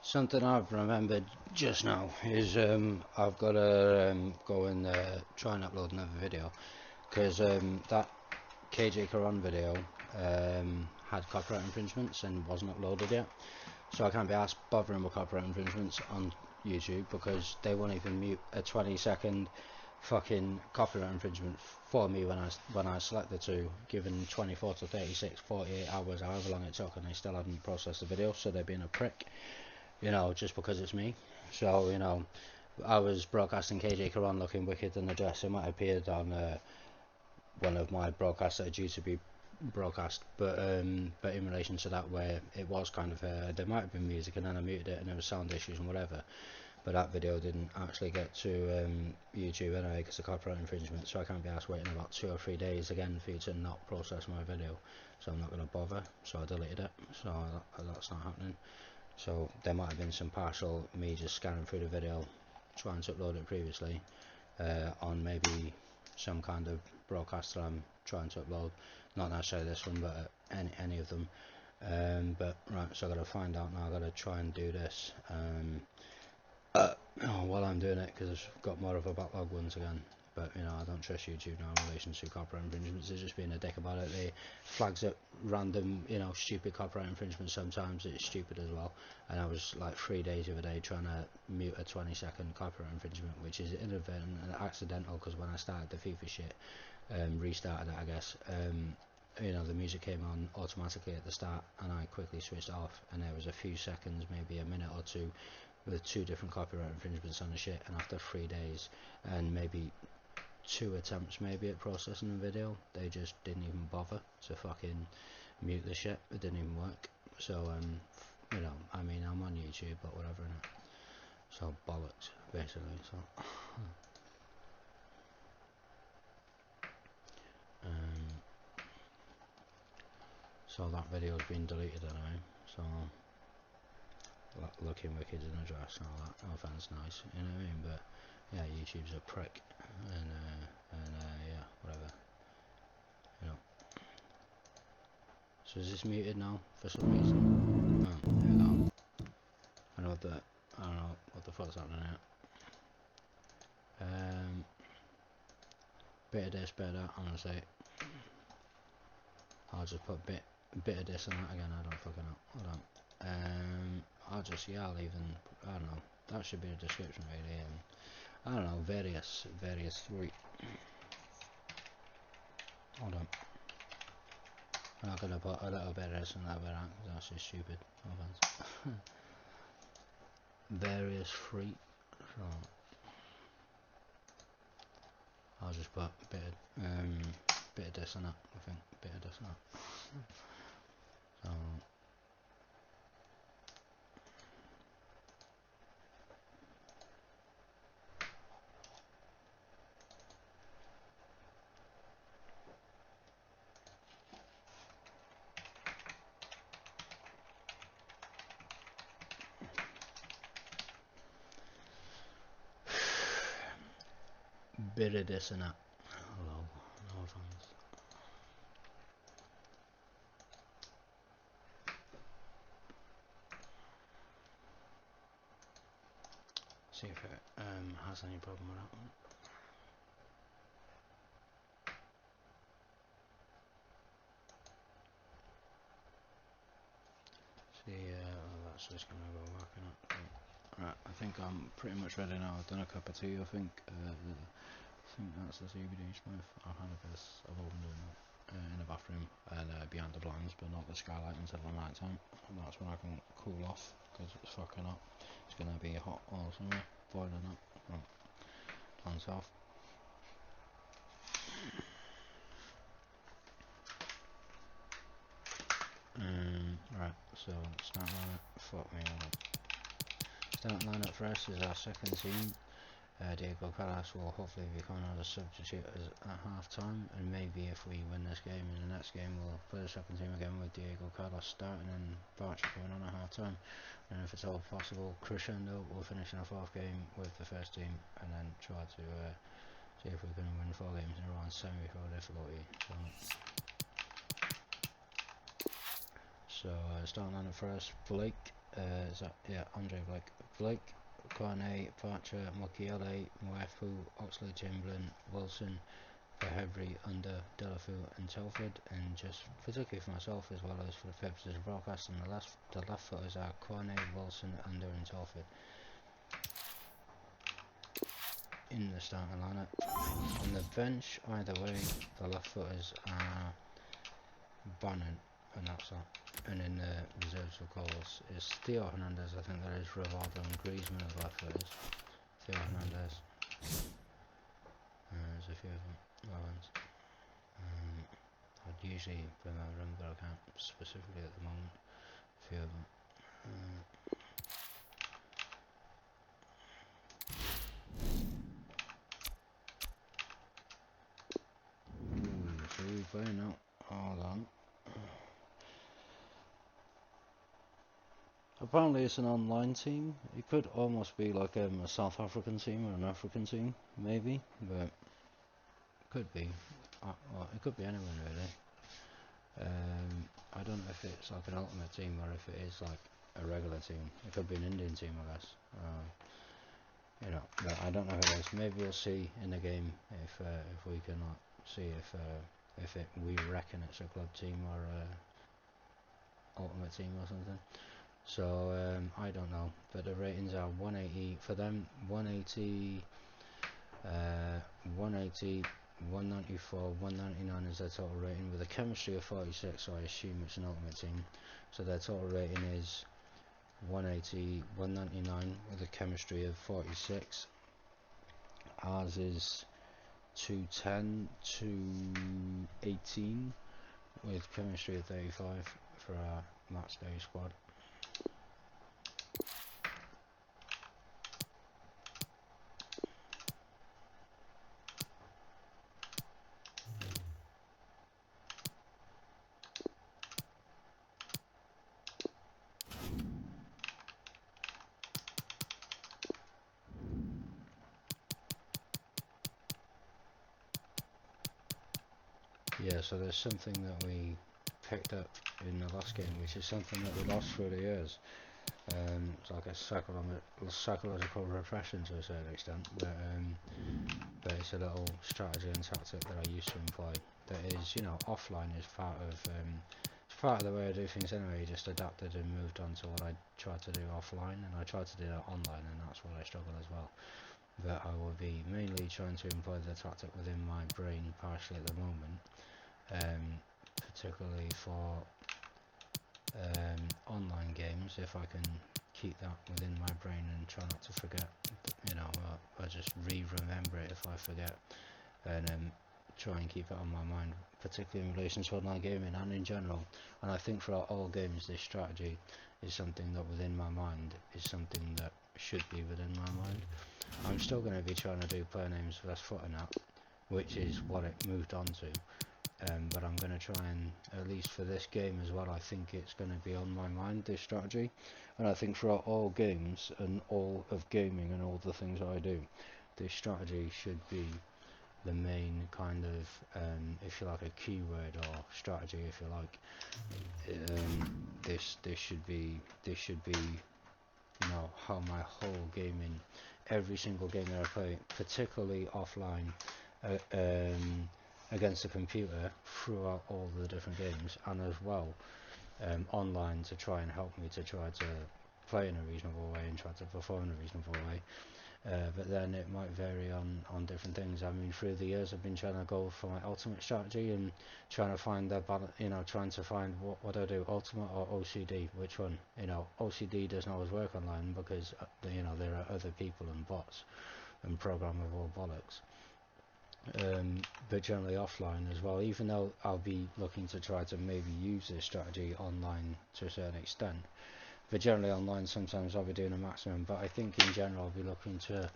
Something I've remembered just now is I've got to go and try and upload another video, because that KJ Karan video had copyright infringements and wasn't uploaded yet, so I can't be asked bothering with copyright infringements on YouTube because they won't even mute a 20-second fucking copyright infringement for me when I select the two, given 24 to 36, 48 hours, however long it took, and they still hadn't processed the video, so they're being a prick, you know, just because it's me. So, you know, I was broadcasting KJ Karan looking wicked in the dress. It might have appeared on one of my broadcasts that are due to be broadcast, but in relation to that, where it was kind of there might have been music and then I muted it and there was sound issues and whatever, but that video didn't actually get to YouTube anyway because of copyright infringement, so I can't be asked waiting about 2 or 3 days again for you to not process my video, so I'm not going to bother, so I deleted it, so that's not happening. So there might have been some partial me just scanning through the video trying to upload it previously on maybe some kind of broadcast that I'm trying to upload, not necessarily this one, but any of them. But right, so I've got to find out now. I've got to try and do this while I'm doing it, because I've got more of a backlog once again. But you know, I don't trust YouTube now in relation to copyright infringements. They're just being a dick about it. They flags up random, you know, stupid copyright infringements. Sometimes it's stupid as well. And I was like 3 days the other day trying to mute a 20-second copyright infringement, which is inadvertent and accidental, because when I started the FIFA shit, restarted it, I guess, you know, the music came on automatically at the start, and I quickly switched it off, and there was a few seconds, maybe a minute or two, with 2 different copyright infringements on the shit. And after 3 days and maybe 2 attempts maybe at processing the video, they just didn't even bother to fucking mute the shit. It didn't even work. So you know, I mean, I'm on YouTube, but whatever, innit? So bollocks, basically. So that video's been deleted anyway, so looking wicked in a dress and all that. No offense, nice, you know what I mean? But yeah, YouTube's a prick, and yeah, whatever, you know. So is this muted now for some reason? Oh, there we go. I don't know what the fuck's happening here. Bit of this, bit of that, I'm gonna say. I'll just put bit of this and that again, I don't fucking know. Hold on. I'll even, I don't know, that should be a description really, and I don't know, various 3. Hold on. I'm not gonna put a little bit of this and that bit out, because that's just stupid. No offense. Various 3. So I'll just put a bit of this and that, I think. Bit of this and that. So bit of this and that. Hello, no offense. See if it has any problem with that one. See, that's just gonna go working up. Right, I think I'm pretty much ready now. I've done a cup of tea, I think. I think that's the CBD Smith. I've had a piss. I've opened it in the bathroom and behind the blinds, but not the skylight until the night time. And that's when I can cool off, because it's fucking hot. It's gonna be hot all summer, boiling up. Right, plants off. Right, so start lineup. Fuck me all up. Start lineup for us is our second team. Diego Carlos will hopefully become another substitute at half time, and maybe if we win this game, in the next game we'll play the second team again with Diego Carlos starting and Bartra going on at half time. And if it's all possible, crescendo, we'll finish in our 4th game with the first team, and then try to see if we can win 4 games in a row on semi-pro difficulty. So starting on it for us, Blake, Andre Blake, Cornet, Parcher, Mokiele, Mwefu, Oxley, Chamberlain, Wilson, Verhebry, Under, Delafou and Telford, and just particularly for myself as well as for the purposes of broadcasting, the left footers are Cornet, Wilson, Under and Telford. in the starting lineup. On the bench, either way, the left footers are Bannon and that's that. And in the reserves, of course, is Theo Hernandez. I think that is Rivaldo and Griezmann as left footers. Theo Hernandez. There's a few of them. I'd usually remember them, but I can't specifically at the moment. A few of them. So we're playing now. Hold on. Apparently it's an online team. It could almost be like a South African team or an African team, maybe, but it could be. Well, it could be anyone really. I don't know if it's like an ultimate team or if it is like a regular team. It could be an Indian team, I guess. You know, but I don't know who it is. Maybe we'll see in the game if we can see if we reckon it's a club team or a ultimate team or something. So I don't know, but the ratings are 180 for them, 180, 194, 199 is their total rating with a chemistry of 46, so I assume it's an ultimate team. So their total rating is 180, 199 with a chemistry of 46. Ours is 210, 218 with chemistry of 35 for our match day squad. Yeah, so there's something that we picked up in the last game, which is something that we lost through the years. It's like a psychological repression to a certain extent, but it's a little strategy and tactic that I used to employ. That is, you know, offline is part of the way I do things anyway. Just adapted and moved on to what I tried to do offline, and I tried to do that online, and that's where I struggle as well. But I will be mainly trying to employ the tactic within my brain partially at the moment, particularly for online games. If I can keep that within my brain and try not to forget, you know, I just remember it if I forget, and try and keep it on my mind, particularly in relation to online gaming and in general. And I think for all games, this strategy is something that within my mind is something that should be within my mind. I'm still going to be trying to do player names versus footer now, which is what it moved on to. But I'm going to try and, at least for this game as well, I think it's going to be on my mind, this strategy. And I think for all games and all of gaming and all the things that I do, this strategy should be the main kind of, if you like, a keyword or strategy, if you like. This should be, you know, how my whole gaming, every single game that I play, particularly offline, against the computer throughout all the different games, and as well online to try and help me to try to play in a reasonable way and try to perform in a reasonable way. But then it might vary on different things. I mean, through the years I've been trying to go for my ultimate strategy and trying to find the balance, you know, trying to find what do I do, ultimate or OCD, which one. You know, OCD doesn't always work online because you know, there are other people and bots and programmable bollocks. But generally offline as well, even though I'll be looking to try to maybe use this strategy online to a certain extent. But generally online, sometimes I'll be doing a maximum, but I think in general I'll be looking to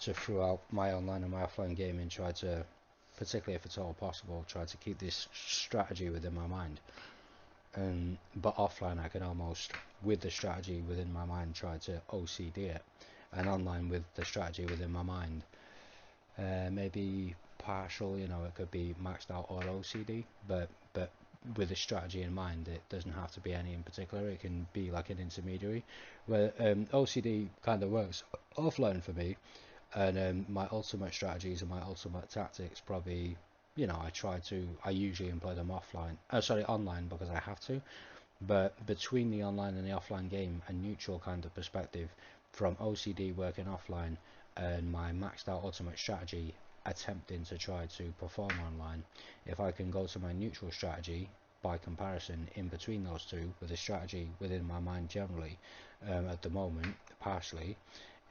throughout my online and my offline gaming, try to, particularly if it's all possible, try to keep this strategy within my mind. But offline I can almost, with the strategy within my mind, try to OCD it, and online with the strategy within my mind, maybe partial, you know, it could be maxed out all OCD, but with a strategy in mind. It doesn't have to be any in particular, it can be like an intermediary where OCD kind of works offline for me, and my ultimate strategies and my ultimate tactics probably, you know, I usually employ them online because I have to. But between the online and the offline game, a neutral kind of perspective from OCD working offline and my maxed out ultimate strategy attempting to try to perform online, if I can go to my neutral strategy by comparison in between those two with a strategy within my mind generally at the moment partially,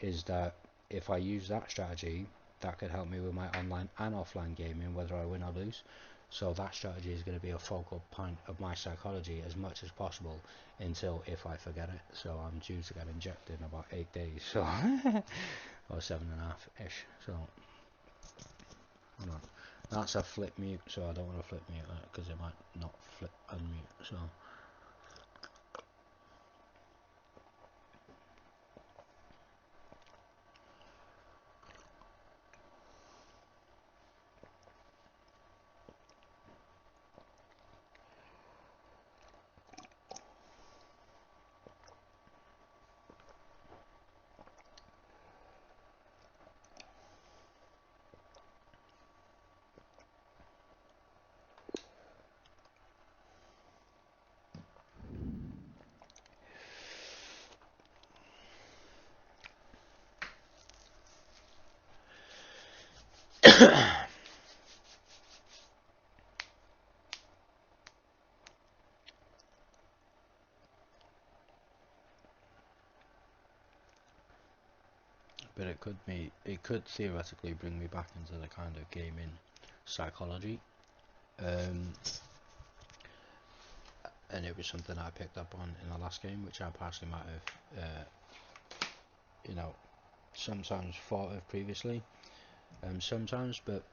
is that if I use that strategy, that could help me with my online and offline gaming whether I win or lose. So that strategy is going to be a focal point of my psychology as much as possible until if I forget it. So I'm due to get injected in about 8 days, so or 7.5-ish. So hold on. That's a flip mute, so I don't want to flip mute because it might not flip unmute. So but it could theoretically bring me back into the kind of gaming psychology, and it was something I picked up on in the last game, which I partially might have sometimes thought of previously, sometimes, but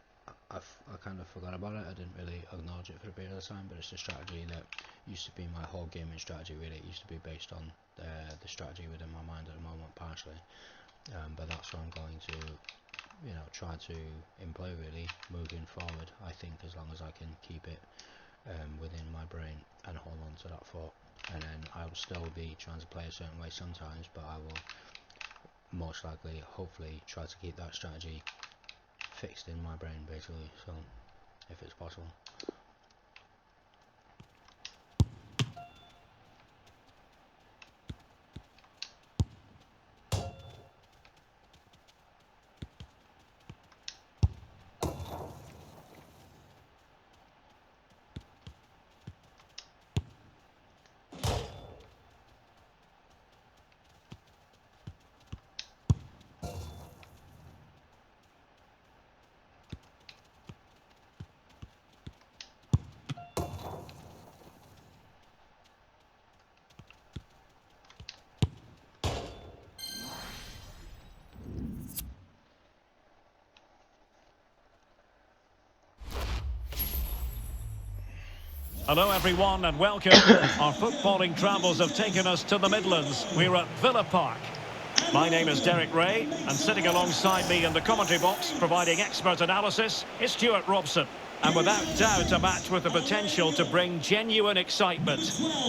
I kind of forgot about it. I didn't really acknowledge it for a period of time, but it's a strategy that used to be my whole gaming strategy really. It used to be based on the strategy within my mind at the moment partially, but that's what I'm going to try to employ really moving forward. I think as long as I can keep it within my brain and hold on to that thought, and then I'll still be trying to play a certain way sometimes, but I will most likely hopefully try to keep that strategy fixed in my brain basically, so if it's possible. Hello everyone and welcome. Our footballing travels have taken us to the Midlands. We're at Villa Park. My name is Derek Ray, and sitting alongside me in the commentary box, providing expert analysis, is Stuart Robson. And without doubt, a match with the potential to bring genuine excitement.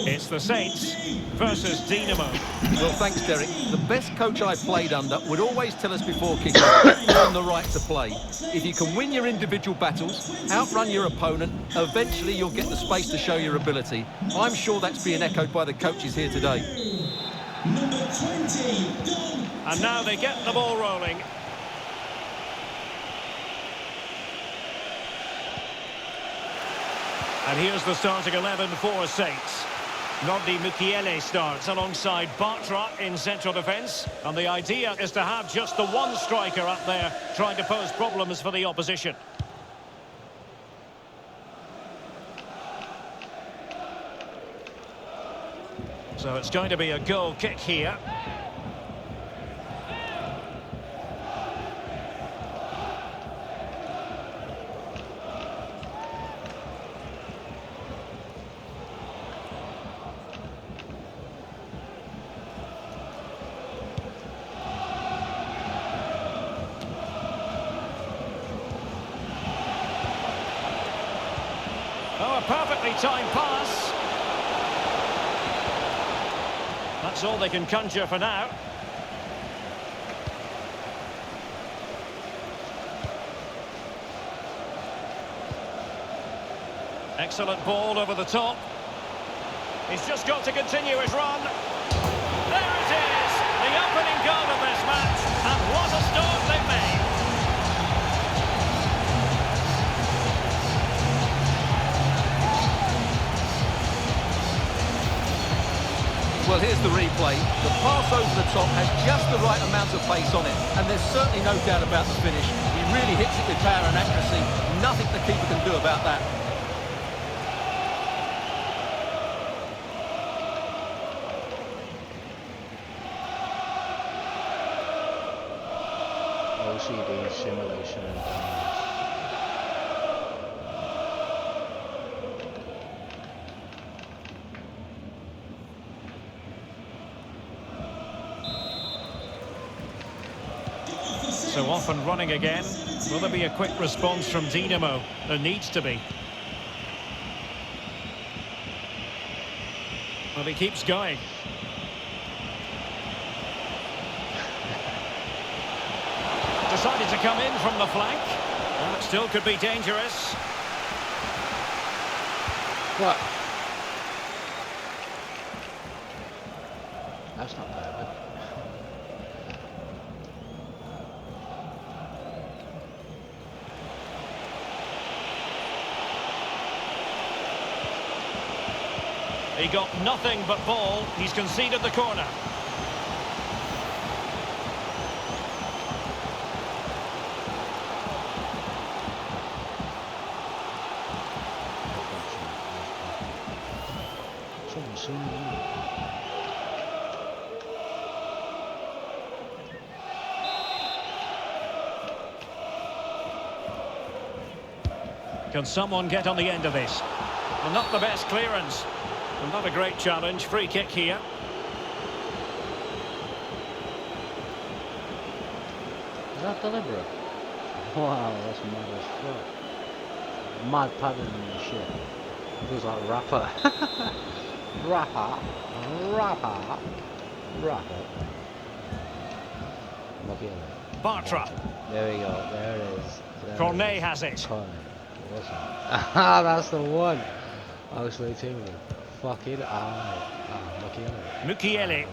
It's the Saints versus Dinamo. Well, thanks, Derek. The best coach I've played under would always tell us before kickoff, earn the right to play. If you can win your individual battles, outrun your opponent, eventually you'll get the space to show your ability. I'm sure that's being echoed by the coaches here today. Number 20, And now they get the ball rolling. And here's the starting 11 for Saints. Nordi Mukiele starts alongside Bartra in central defence. And the idea is to have just the one striker up there trying to pose problems for the opposition. So it's going to be a goal kick here. Oh, a perfectly timed pass. That's all they can conjure for now. Excellent ball over the top. He's just got to continue his run. There it is, the opening goal of this match. And what a start they Well, here's the replay. The pass over the top has just the right amount of pace on it, and there's certainly no doubt about the finish. He really hits it with power and accuracy. Nothing the keeper can do about that. OCD simulation and dominance. So off and running again. Will there be a quick response from Dinamo? There needs to be. Well, he keeps going. Decided to come in from the flank. Well, it still could be dangerous. What? That's not bad. He got nothing but ball. He's conceded the corner. Can someone get on the end of this? Well, not the best clearance. Well, not a great challenge. Free kick here. Is that deliberate? Wow, that's mad as fuck. Mad padding and shit. It was like rapper. Rapper. Look at it. Bartra. There we go. There it is. Cornet has it. Ah, that's the one. Actually, too. Fucking look at it. Mukiele.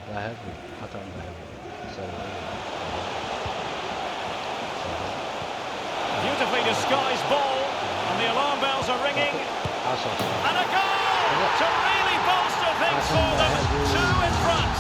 Beautifully disguised ball. And the alarm bells are ringing. And a goal to really bolster things for them. 2 in front.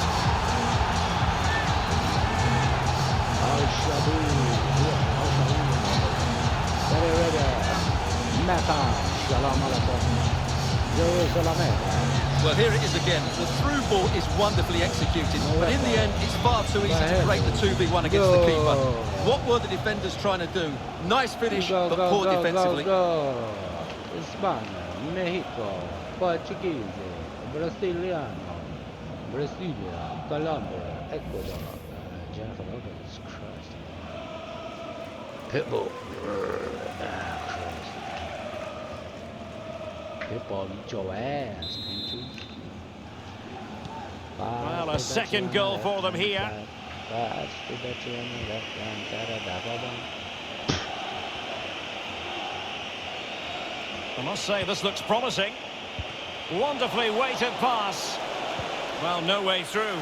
Well, here it is again. The through ball is wonderfully executed, but in the end, it's far too easy to create the 2v1 against the keeper. What were the defenders trying to do? Nice finish, but poor defensively. Spagna, Mexico, Portuguese, Brasiliano, Brasilia, Colombia, Ecuador, Jennifer Lopez, Christ. Pitbull. Pitbull, eat your ass, peaches. Well, a second goal for them here. I must say, this looks promising. Wonderfully weighted pass. Well, no way through.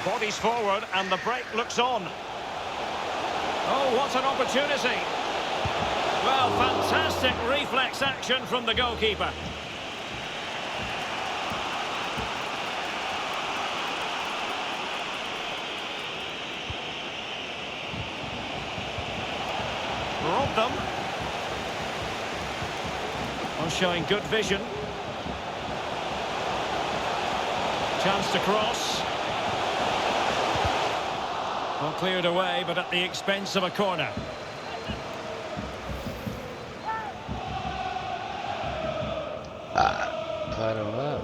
Bodies forward, and the break looks on. Oh, what an opportunity. Well, fantastic reflex action from the goalkeeper. Robbed them. Well, showing good vision. Chance to cross. Well, cleared away, but at the expense of a corner. I don't know.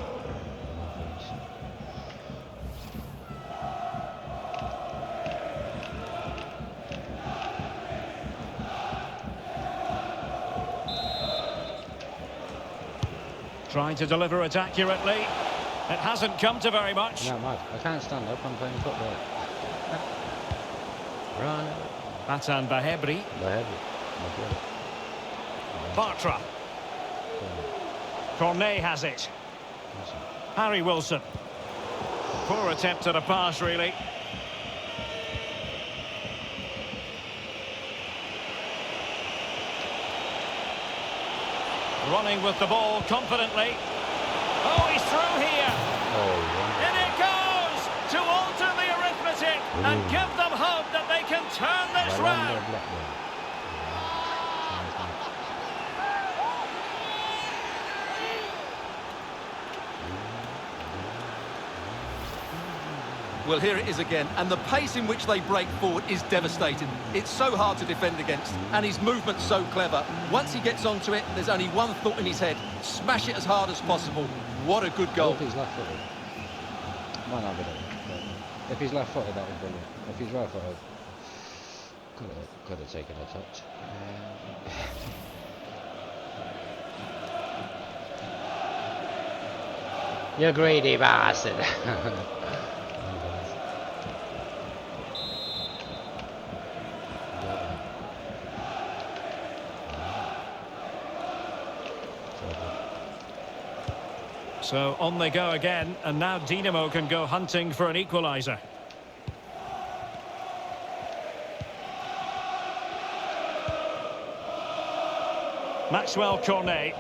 Trying to deliver it accurately. It hasn't come to very much. No, Mike, I can't stand up. I'm playing football. Run. Matan Bahebri. Bartra. Cornet has it. Harry Wilson. Poor attempt at a pass, really. Running with the ball confidently. Oh, he's through here. Oh, In it goes to alter the arithmetic and give them hope that they can turn this round. Well, here it is again, and the pace in which they break forward is devastating. It's so hard to defend against, and his movement's so clever. Once he gets onto it, there's only one thought in his head: smash it as hard as possible. What a good goal. If he's left-footed, might not be that, but if he's left-footed, that was brilliant. If he's right-footed, could have taken a touch. You greedy bastard. So on they go again, and now Dinamo can go hunting for an equaliser. Maxwell Cornet.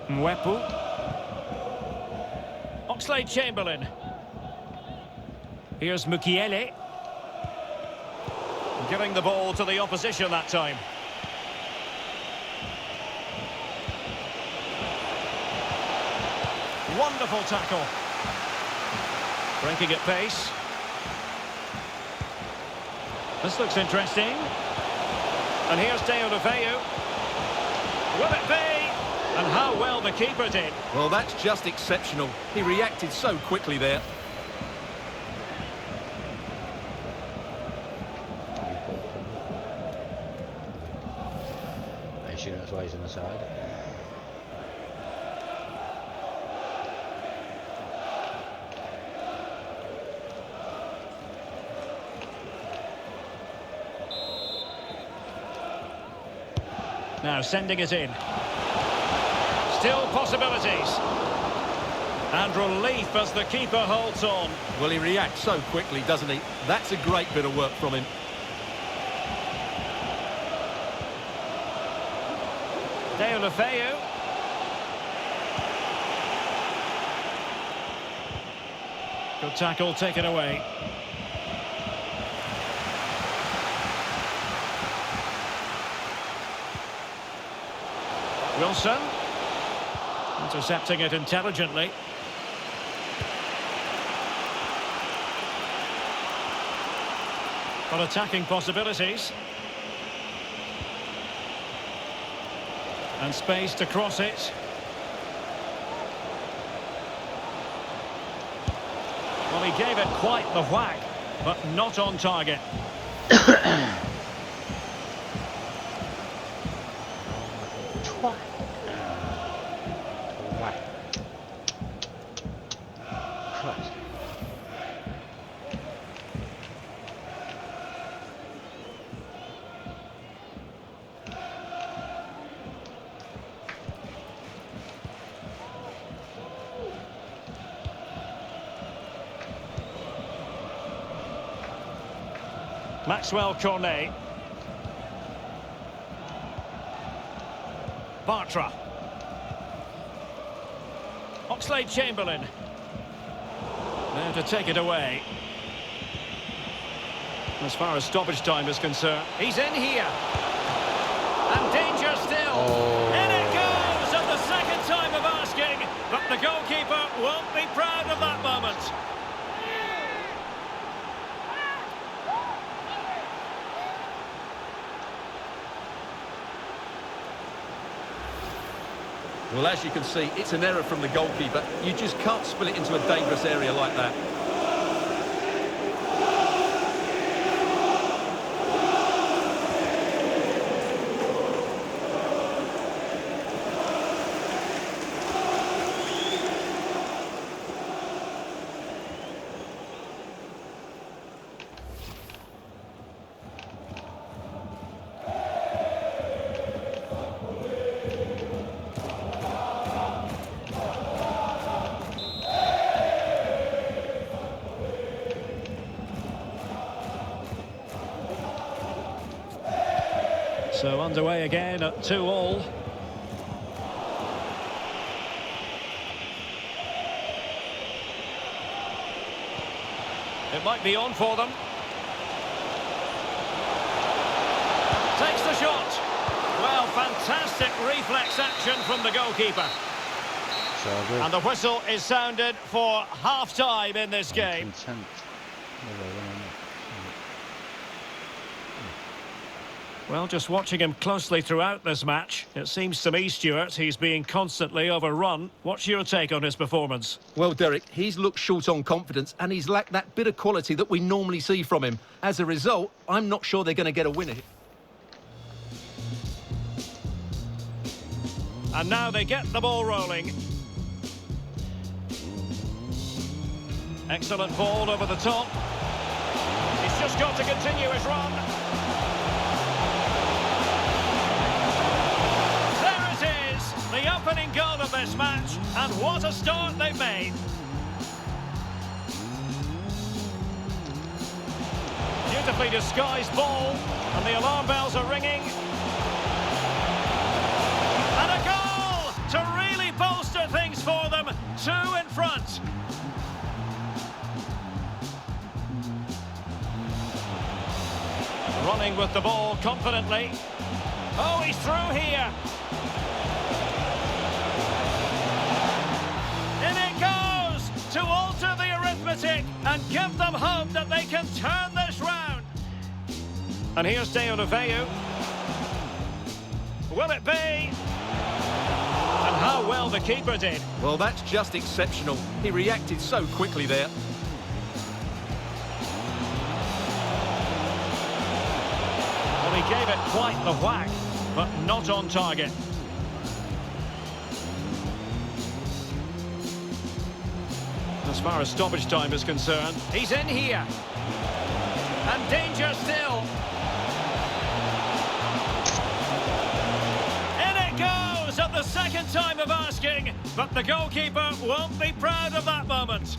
Mwepu. Oxlade-Chamberlain. Here's Mukiele. Giving the ball to the opposition that time. Wonderful tackle. Breaking at pace. This looks interesting. And here's GeNeRuLyFiFa. Will it be? And how well the keeper did. Well, that's just exceptional. He reacted so quickly there. I assume that's why he's on the side. Now sending it in. Still possibilities. And relief as the keeper holds on. Well, he reacts so quickly, doesn't he? That's a great bit of work from him. GeNeRuLyFiFa. Good tackle taken away. Wilson. Intercepting it intelligently. Got attacking possibilities. And space to cross it. Well, he gave it quite the whack, but not on target. Maxwell Cornet. Bartra. Oxlade-Chamberlain. There to take it away. As far as stoppage time is concerned, he's in here. And danger still. In it goes at the second time of asking. But the goalkeeper won't be proud of that moment. Well, as you can see, it's an error from the goalkeeper. You just can't spill it into a dangerous area like that. So underway again at 2-2. It might be on for them. Takes the shot. Well, fantastic reflex action from the goalkeeper. So good. And the whistle is sounded for half-time in this game. Content. Well, just watching him closely throughout this match, it seems to me, Stuart, he's being constantly overrun. What's your take on his performance? Well, Derek, he's looked short on confidence and he's lacked that bit of quality that we normally see from him. As a result, I'm not sure they're going to get a winner. And now they get the ball rolling. Excellent ball over the top. He's just got to continue his run. The opening goal of this match, and what a start they've made. Beautifully disguised ball, and the alarm bells are ringing. And a goal to really bolster things for them. 2 in front. Running with the ball confidently. Oh, he's through here. To alter the arithmetic and give them hope that they can turn this round. And here's GeNeRuLyFiFa. Will it be? And how well the keeper did. Well, that's just exceptional. He reacted so quickly there. Well, he gave it quite the whack, but not on target. As far as stoppage time is concerned, he's in here. And danger still. In it goes at the second time of asking, but the goalkeeper won't be proud of that moment.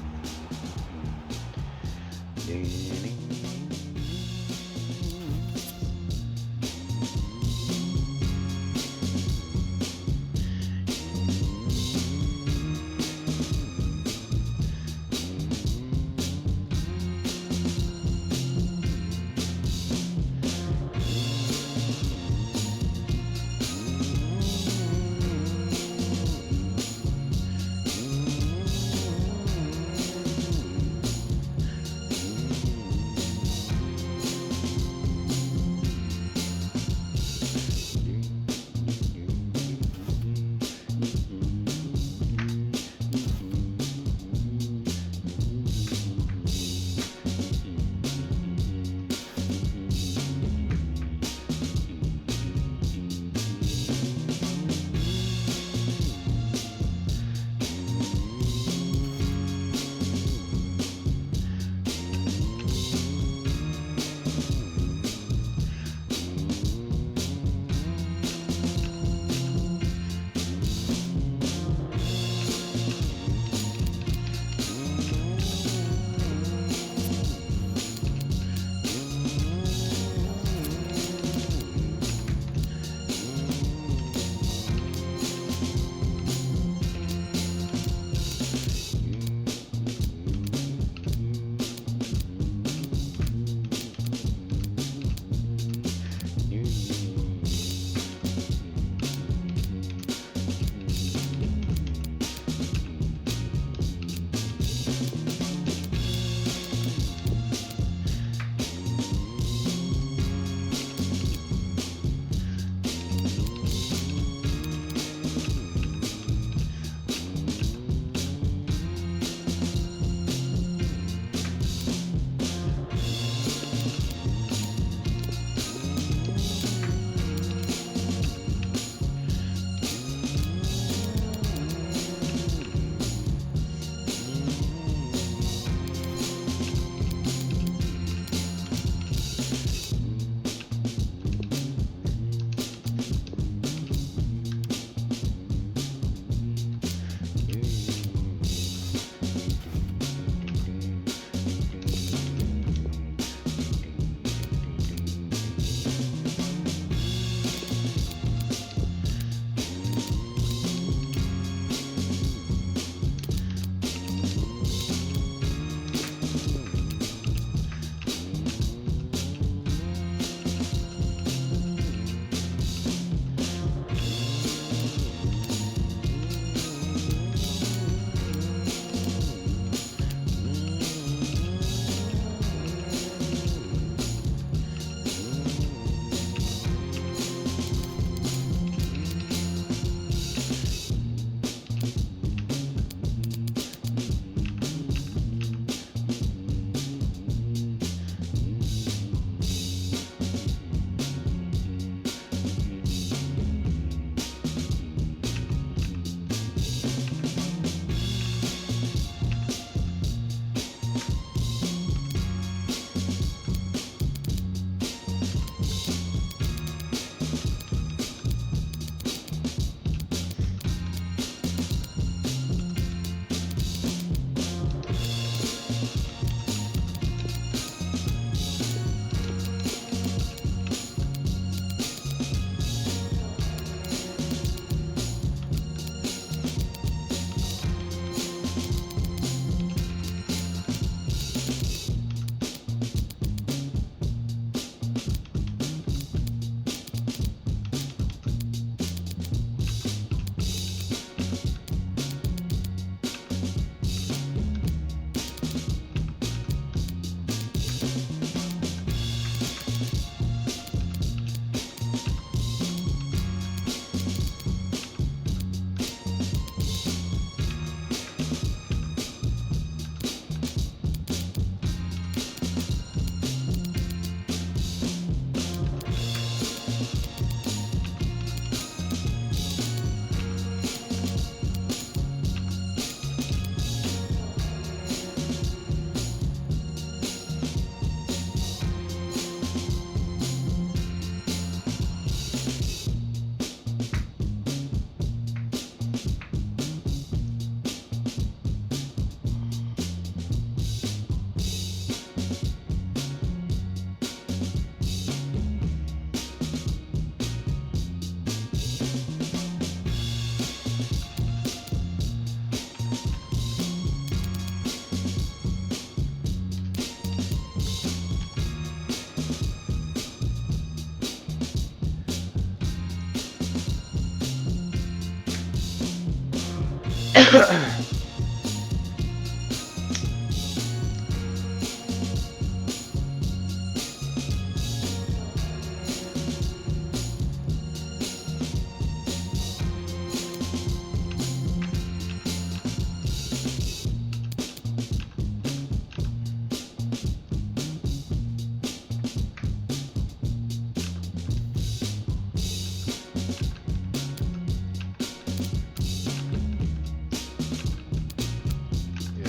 Yeah,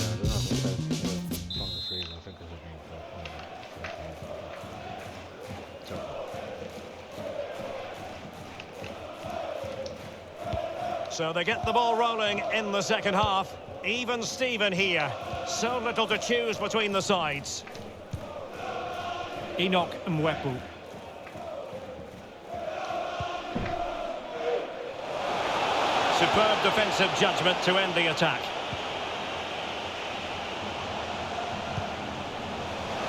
I don't know if it's from the freezer. I think it's a green So they get the ball rolling in the second half. Even Steven here. So little to choose between the sides. Enoch Mwepu. Superb defensive judgment to end the attack.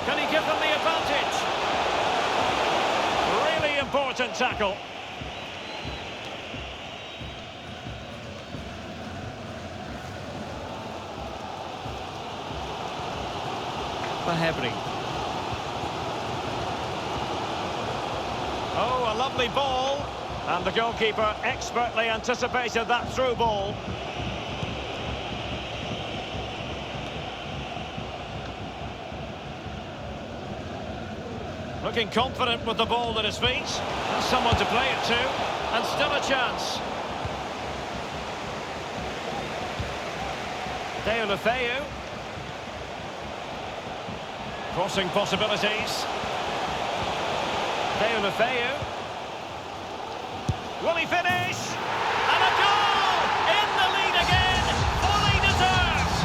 Can he give them the advantage? Really important tackle. Bahebri. Oh, a lovely ball. And the goalkeeper expertly anticipated that through ball. Looking confident with the ball at his feet. And someone to play it to. And still a chance. Deulofeu. Crossing possibilities. Deulofeu. Will he finish? And a goal! In the lead again! Fully deserved!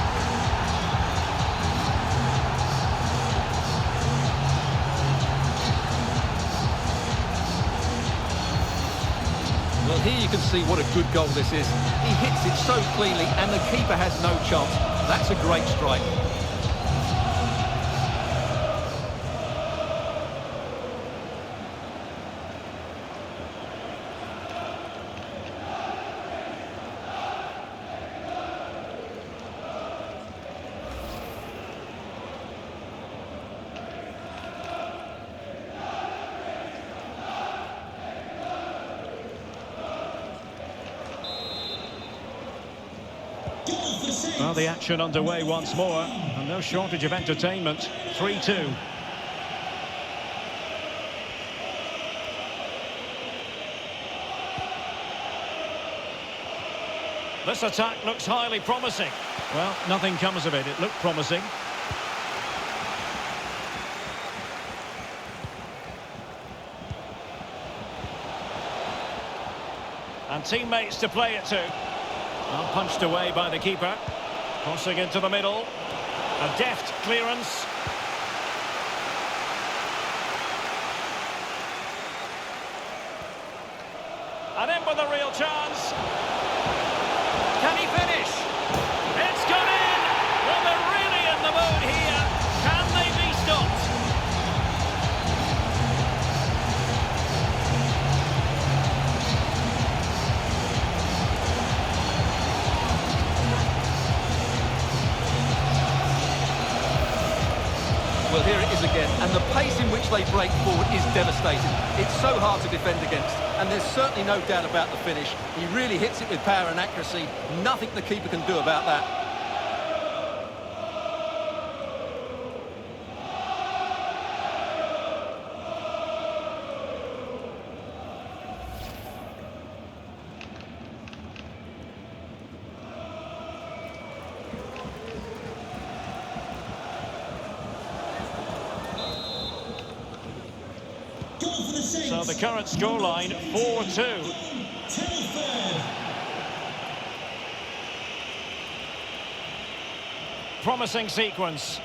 Well, here you can see what a good goal this is. He hits it so cleanly and the keeper has no chance. That's a great strike. Well, the action underway once more, and no shortage of entertainment. 3-2. This attack looks highly promising. Well, nothing comes of it. It looked promising. And teammates to play it to. Well, punched away by the keeper. Crossing into the middle. A deft clearance. And in with a real chance. Can he finish? It's gone in! Well, they're really in the mood here. Can they be stopped? Well, here it is again, and the pace in which they break forward is devastating. It's so hard to defend against, and there's certainly no doubt about the finish. He really hits it with power and accuracy. Nothing the keeper can do about that. So the current scoreline, 4-2. Promising sequence.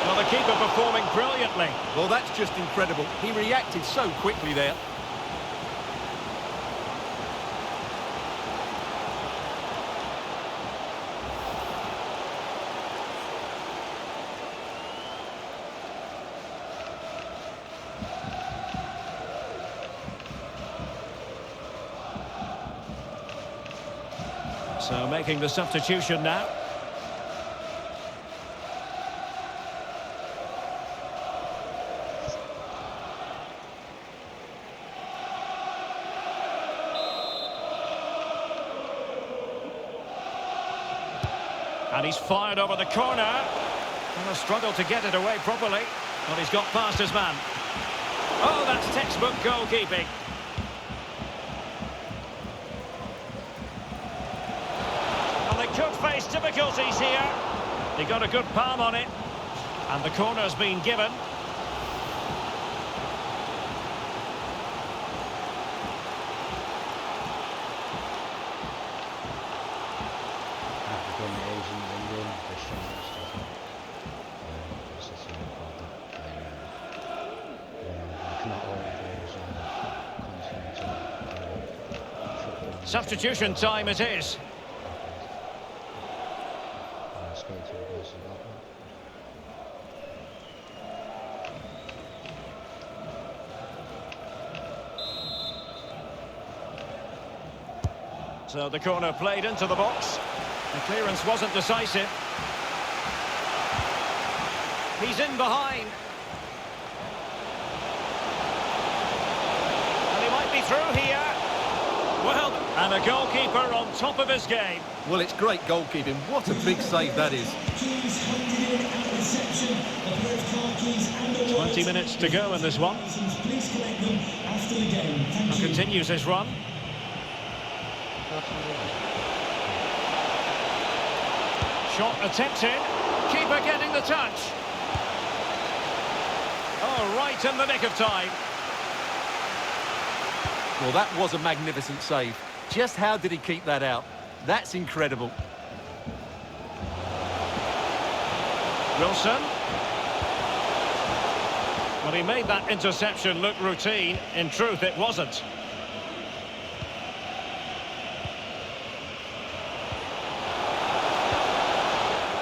Well, the keeper performing brilliantly. Well, that's just incredible. He reacted so quickly there. So making the substitution now. And he's fired over the corner. And a struggle to get it away properly. Well, he's got past his man. Oh, that's textbook goalkeeping. And they could face difficulties here. They got a good palm on it. And the corner's been given. African, Asian, Indian, Christian, stuff. It's the same problem. Not all of those continental football. Substitution time it is. I spoke to the boys about that. So the corner played into the box. The clearance wasn't decisive. He's in behind. And he might be through here. Well, and a goalkeeper on top of his game. Well, it's great goalkeeping. What a big save that is. 20 minutes to go in this one. And continues his run. Shot attempted. Keeper getting the touch. Oh, right in the nick of time. Well, that was a magnificent save. Just how did he keep that out? That's incredible. Wilson. Well, he made that interception look routine. In truth, it wasn't.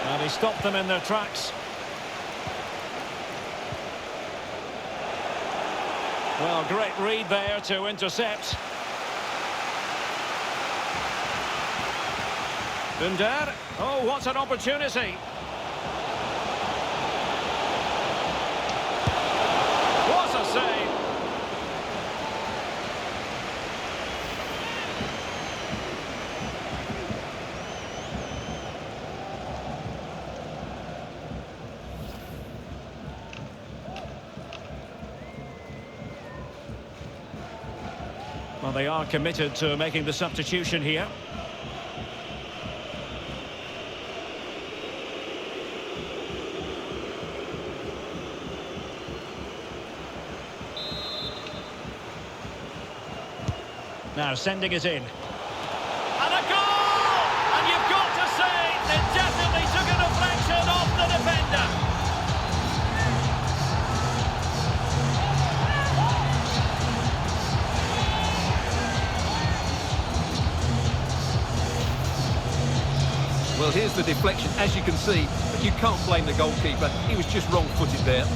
And he stopped them in their tracks. Well, great read there to intercept. Dündar. Oh, what an opportunity. What a save. Well, they are committed to making the substitution here. Now sending it in. And a goal! And you've got to say, it definitely took a deflection off the defender. Well, here's the deflection, as you can see, but you can't blame the goalkeeper. He was just wrong-footed there.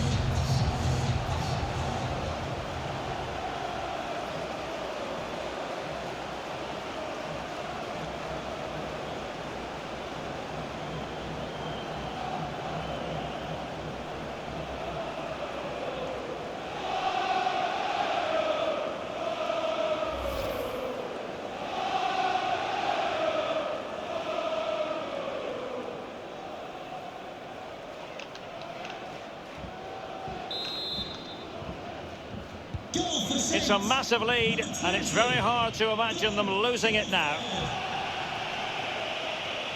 It's a massive lead, and it's very hard to imagine them losing it now.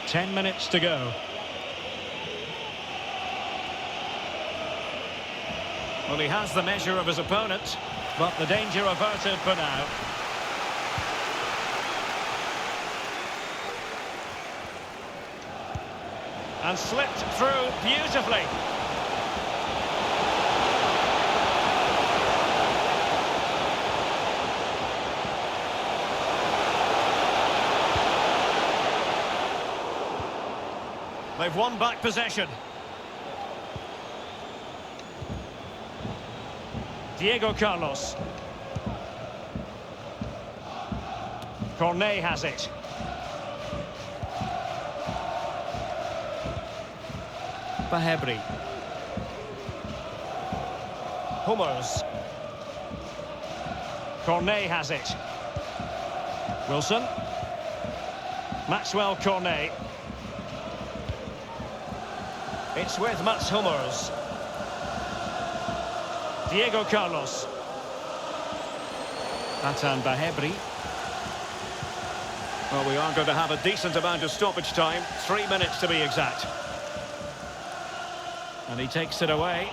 10 minutes to go. Well, he has the measure of his opponent, but the danger averted for now. And slipped through beautifully. They've won back possession. Diego Carlos. Cornet has it. Bahebri. Hummers. Cornet has it. Wilson. Maxwell Cornet. It's with Mats Hummers. Diego Carlos. Atan Bahebri. Well, we are going to have a decent amount of stoppage time. 3 minutes to be exact. And he takes it away.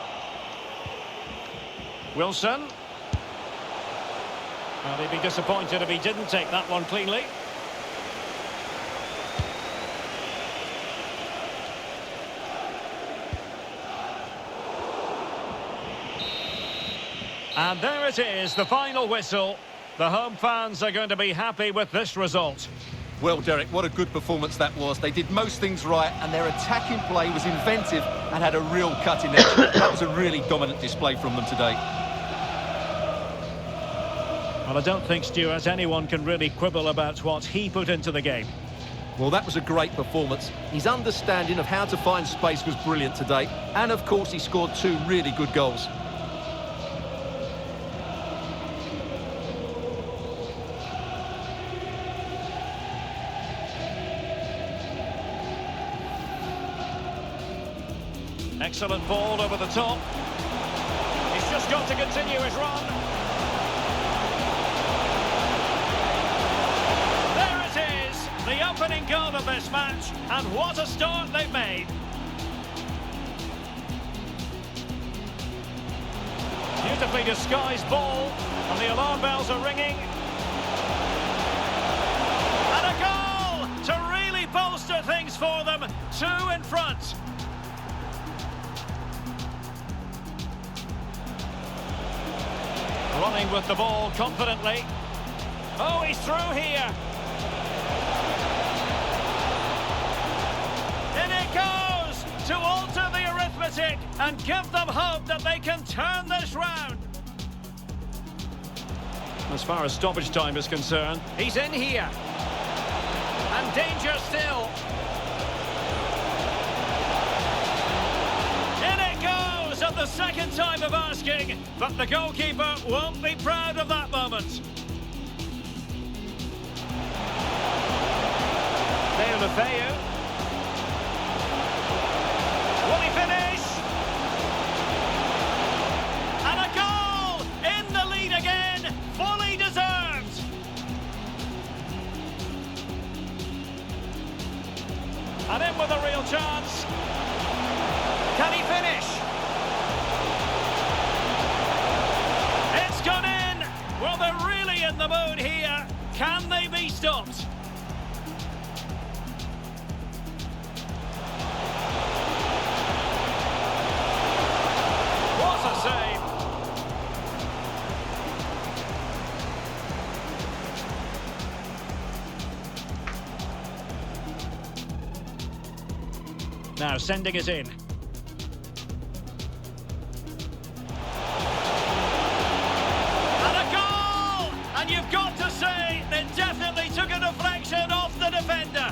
Wilson. Well, he'd be disappointed if he didn't take that one cleanly. And there it is, the final whistle. The home fans are going to be happy with this result. Well, Derek, what a good performance that was. They did most things right, and their attacking play was inventive and had a real cutting edge. That was a really dominant display from them today. Well, I don't think, Stuart, anyone can really quibble about what he put into the game. Well, that was a great performance. His understanding of how to find space was brilliant today. And, of course, he scored 2 really good goals. Excellent ball over the top. He's just got to continue his run. There it is, the opening goal of this match, and what a start they've made. Beautifully disguised ball, and the alarm bells are ringing. And a goal to really bolster things for them. 2 in front. Running with the ball confidently. Oh, he's through here. In it goes to alter the arithmetic and give them hope that they can turn this round. As far as stoppage time is concerned, he's in here. And danger still. At the second time of asking, but the goalkeeper won't be proud of that moment. GeNeRuLyFiFa. Will he finish? And a goal! In the lead again, fully deserved. And in with a real chance. Can he finish? Gone in! Well, they're really in the mood here. Can they be stopped? What a save! Now sending it in. And you've got to say, they definitely took a deflection off the defender.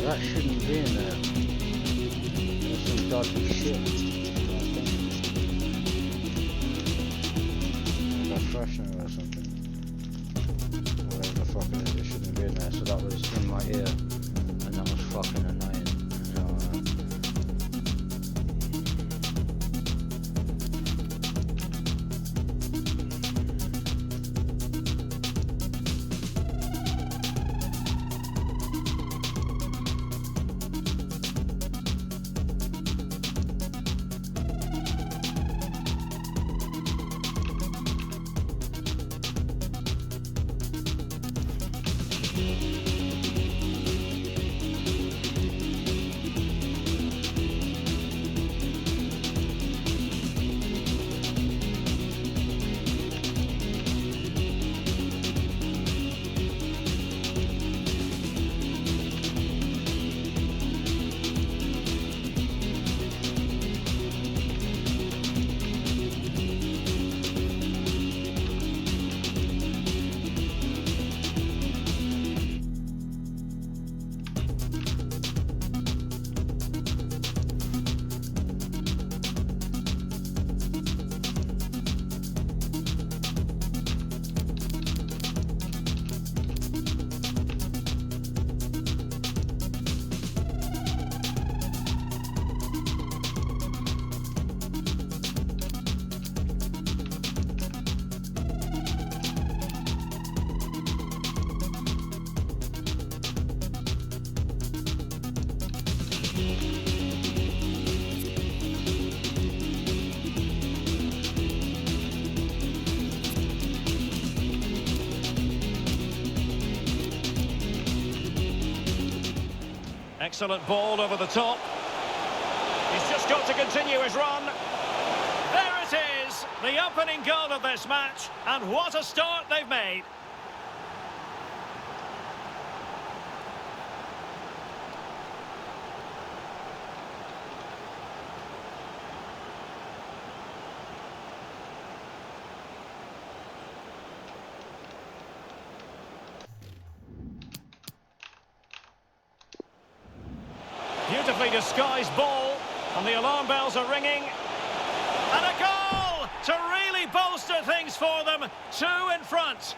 That shouldn't be in there. There's some dodgy shit. Like a freshener or something. Whatever the fuck it is, it shouldn't be in there. So that was in my ear. And that was fucking annoying. You know, Excellent ball over the top. He's just got to continue his run. There it is, the opening goal of this match, and what a start they've made. Beautifully disguised ball, and the alarm bells are ringing. And a goal to really bolster things for them. 2 in front.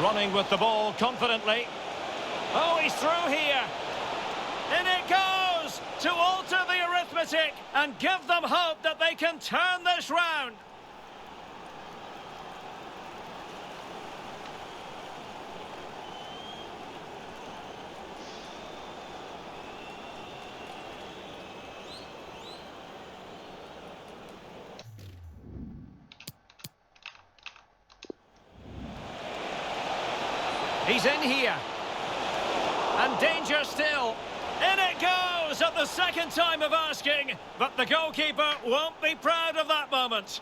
Running with the ball confidently. Oh, he's through here. In it goes to alter the arithmetic and give them hope that they can turn this round. He's in here. And danger still. In it goes at the second time of asking, but the goalkeeper won't be proud of that moment.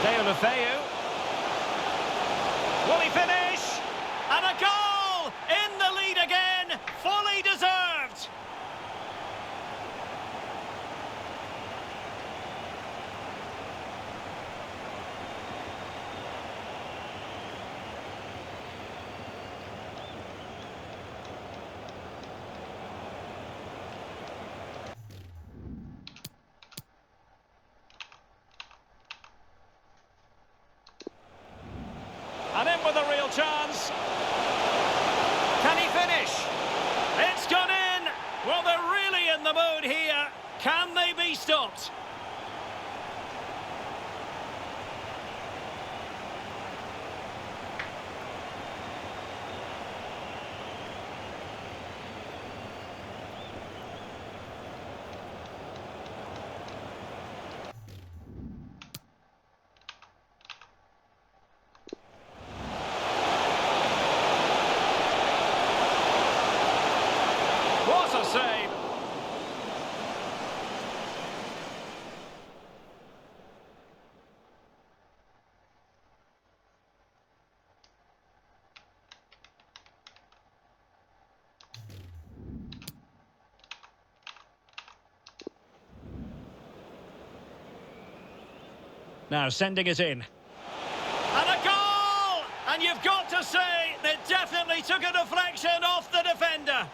GeNeRuLyFiFa. Will he finish? And a goal! In the lead again! Fully deserved! And in with a real chance. Can he finish? It's gone in. Well, they're really in the mood here. Can they be stopped? What a save! Now sending it in. And a goal! And you've got to say, it definitely took a deflection off the defender.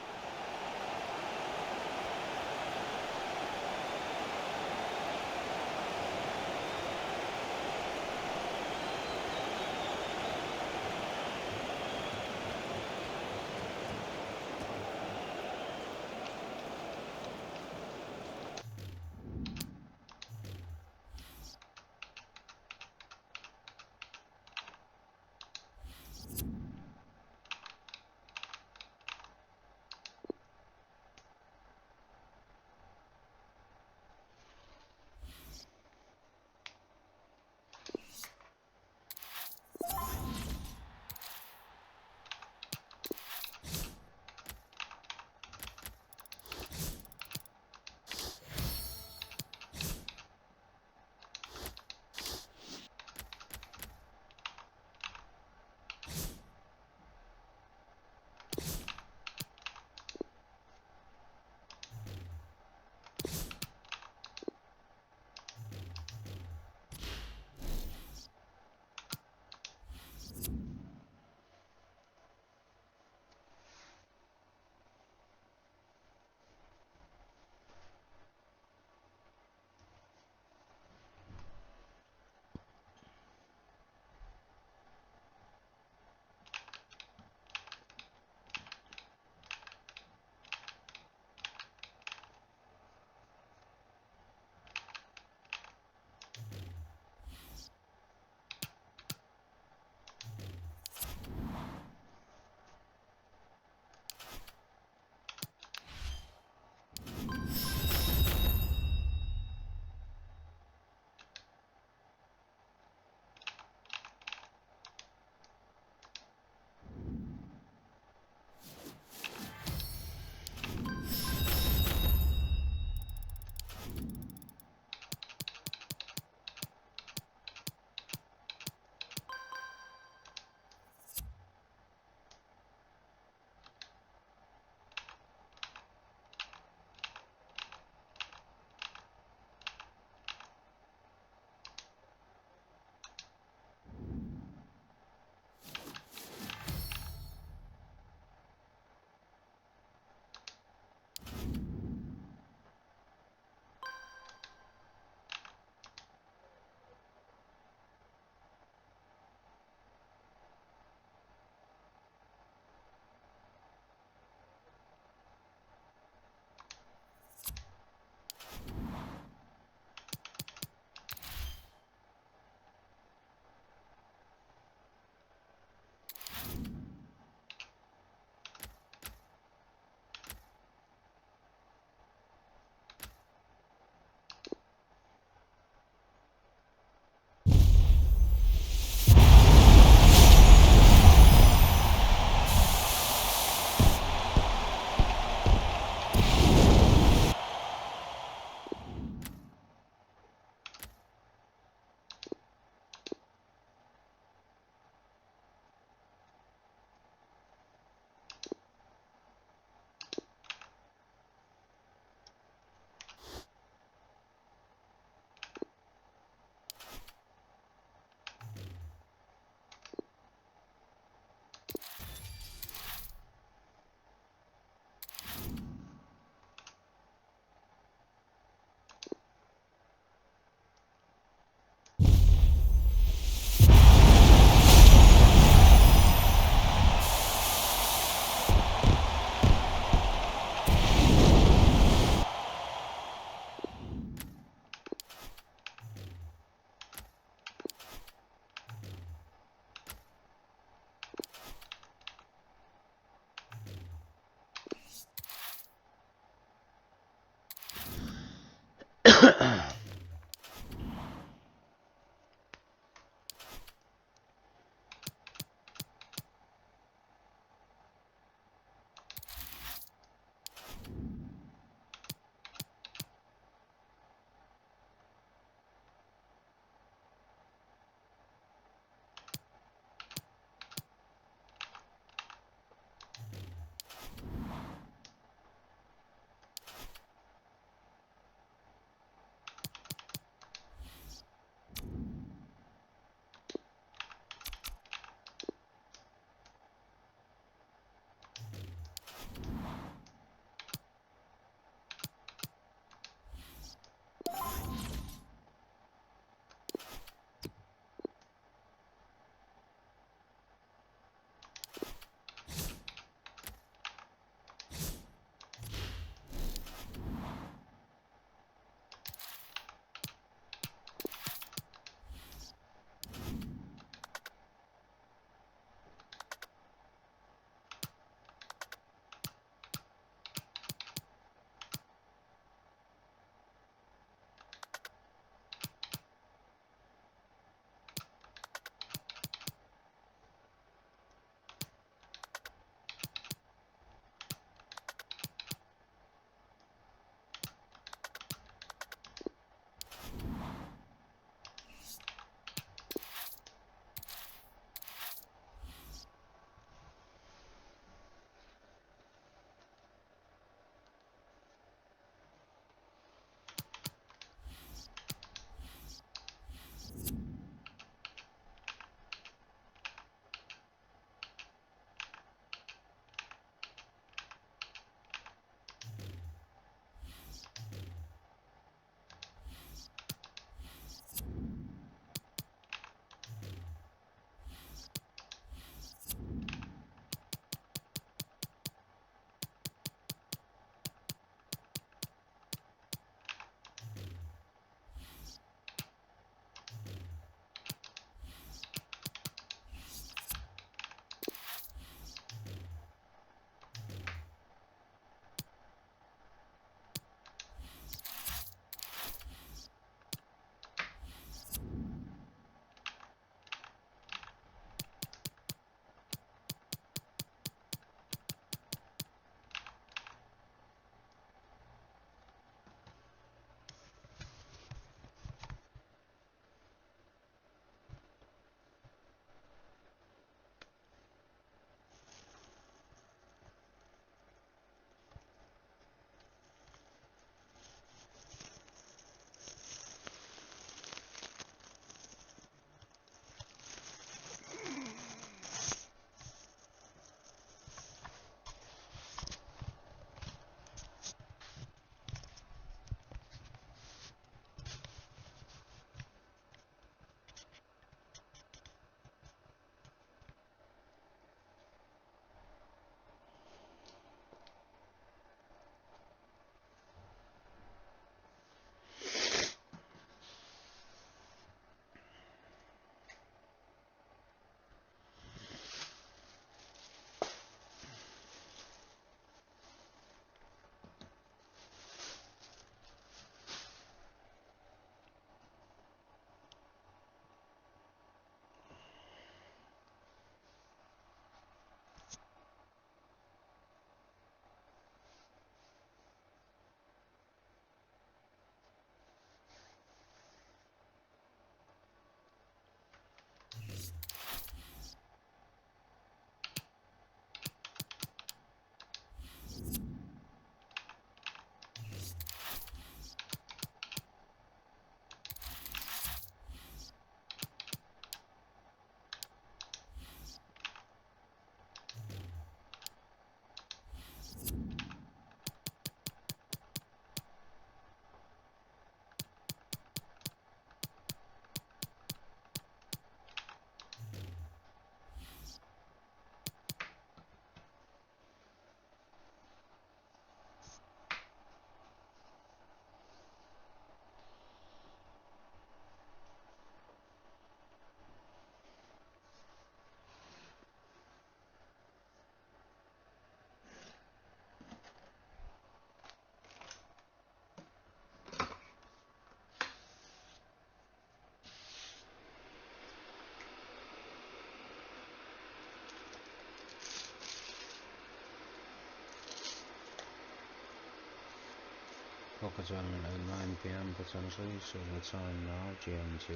poker tournament at 9 PM potentially, so the time now, GMT,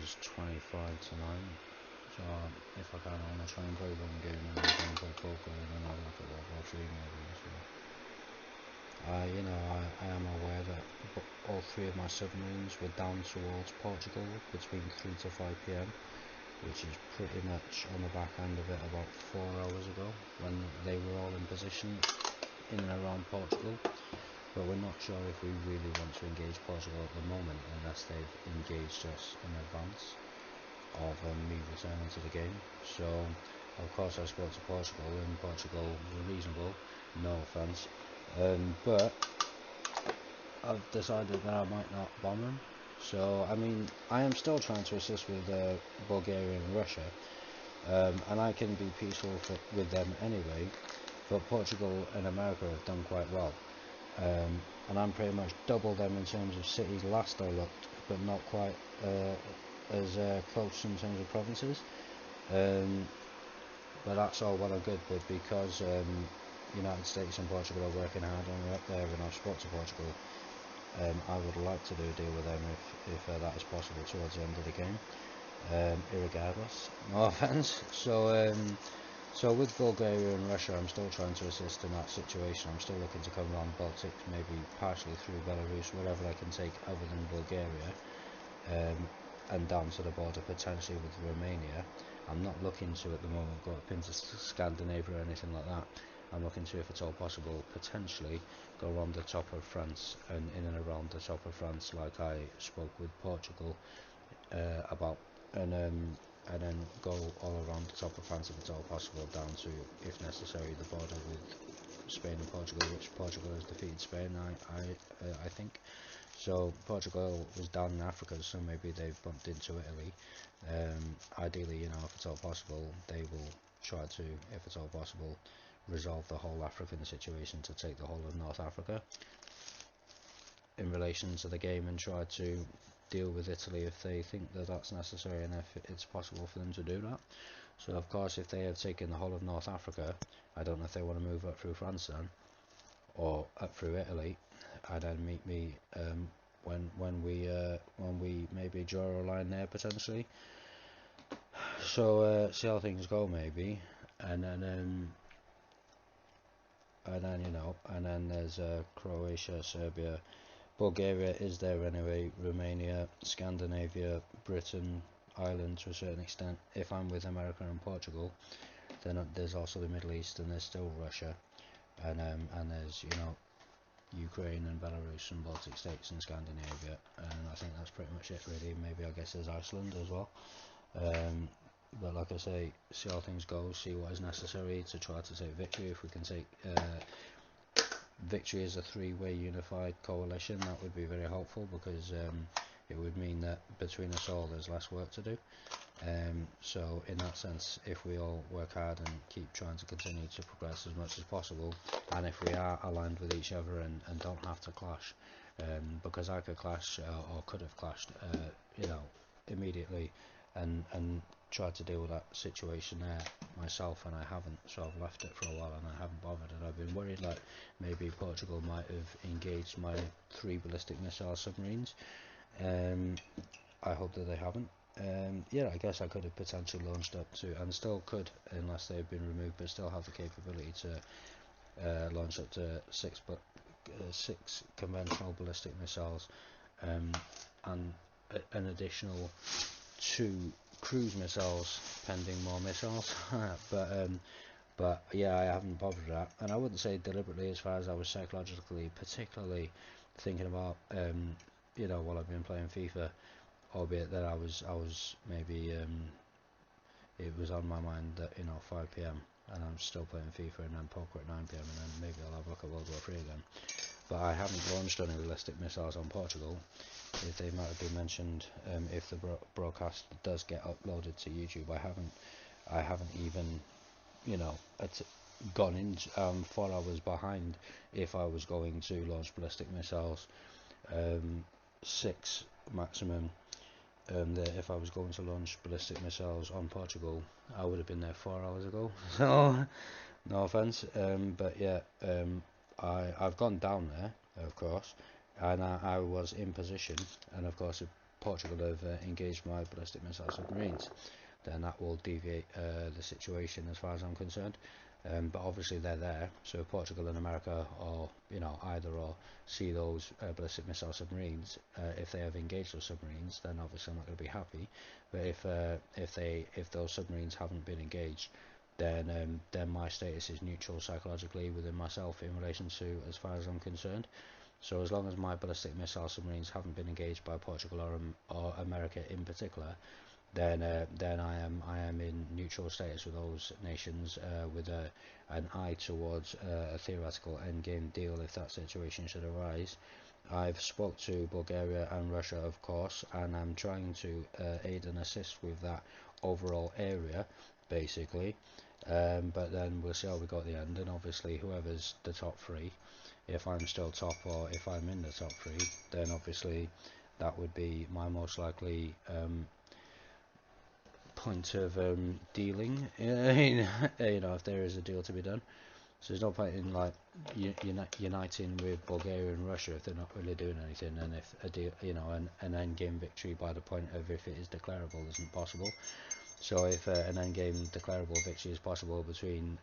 is 25 to 9. So if I can, I want to try and play one game and then try and play poker and then I'll look at World War 3 maybe. So I am aware that all three of my submarines were down towards Portugal between 3 to 5 PM, which is pretty much on the back end of it about 4 hours ago when they were all in position in and around Portugal. But we're not sure if we really want to engage Portugal at the moment unless they've engaged us in advance of me returning to the game. So of course I spoke to Portugal and Portugal were reasonable, no offence, but I've decided that I might not bomb them. So I mean, I am still trying to assist with Bulgaria and Russia, and I can be peaceful with them anyway, but Portugal and America have done quite well, and I'm pretty much double them in terms of cities last I looked, but not quite as close in terms of provinces, but that's all well and good. But because United States and Portugal are working hard and we're up there and I've spoke to Portugal, I would like to do a deal with them if that is possible towards the end of the game, irregardless, no offence. So with Bulgaria and Russia, I'm still trying to assist in that situation. I'm still looking to come around Baltics, maybe partially through Belarus, wherever I can take other than Bulgaria, and down to the border potentially with Romania. I'm not looking to at the moment go up into Scandinavia or anything like that. I'm looking to, if it's all possible, potentially go around the top of France and in and around the top of France, like I spoke with Portugal about, and then go all around the top of France if it's all possible, down to, if necessary, the border with Spain and Portugal, which Portugal has defeated Spain, I think. So Portugal was down in Africa, so maybe they've bumped into Italy. Ideally, if it's all possible, they will try to, if it's all possible, resolve the whole African situation to take the whole of North Africa in relation to the game, and try to deal with Italy if they think that that's necessary and if it's possible for them to do that. So of course, if they have taken the whole of North Africa, I don't know if they want to move up through France then, or up through Italy, and then meet me when we maybe draw a line there potentially. So see how things go maybe, and then there's Croatia, Serbia, Bulgaria is there anyway, Romania, Scandinavia, Britain, Ireland to a certain extent. If I'm with America and Portugal, then there's also the Middle East, and there's still Russia, and there's Ukraine and Belarus and Baltic states and Scandinavia, and I think that's pretty much it really. Maybe I guess there's Iceland as well. But like I say, see how things go, see what is necessary to try to take victory. If we can take victory as a three-way unified coalition, that would be very helpful, because it would mean that between us all there's less work to do. So in that sense, if we all work hard and keep trying to continue to progress as much as possible, and if we are aligned with each other and don't have to clash, because I could clash or could have clashed immediately and tried to deal with that situation there myself, and I haven't, so I've left it for a while and I haven't bothered, and I've been worried like maybe Portugal might have engaged my 3 ballistic missile submarines. I hope that they haven't. Yeah, I guess I could have potentially launched up to, and still could, unless they've been removed, but still have the capability to launch up to 6 conventional ballistic missiles, and an additional 2 cruise missiles, pending more missiles. but yeah, I haven't bothered that, and I wouldn't say deliberately, as far as I was psychologically particularly thinking about while I've been playing FIFA, albeit that I was maybe it was on my mind that 5 PM and I'm still playing FIFA, and then poker at 9 PM, and then maybe I'll have a look at World War 3 again. But I haven't launched any ballistic missiles on Portugal. If they might have been mentioned, if the broadcast does get uploaded to YouTube, I haven't even gone in 4 hours behind if I was going to launch ballistic missiles, 6 maximum. If I was going to launch ballistic missiles on Portugal, I would have been there 4 hours ago. So no offense, but yeah, I've gone down there. of course, and I was in position, and of course if Portugal have engaged my ballistic missile submarines, then that will deviate the situation as far as I'm concerned. But obviously they're there, so if Portugal and America, or either or, see those ballistic missile submarines, if they have engaged those submarines, then obviously I'm not going to be happy. But if those submarines haven't been engaged, then my status is neutral psychologically within myself in relation to as far as I'm concerned. So as long as my ballistic missile submarines haven't been engaged by Portugal or America in particular, then I am in neutral status with those nations, with an eye towards a theoretical endgame deal if that situation should arise. I've spoke to Bulgaria and Russia, of course, and I'm trying to aid and assist with that overall area, basically. But then we'll see how we go at the end, and obviously whoever's the top three, if I'm still top or if I'm in the top three, then obviously that would be my most likely point of dealing, if there is a deal to be done. So there's no point in like uniting with Bulgaria and Russia if they're not really doing anything, and if a deal, an end game victory by the point of if it is declarable isn't possible. So if an end game declarable victory is possible between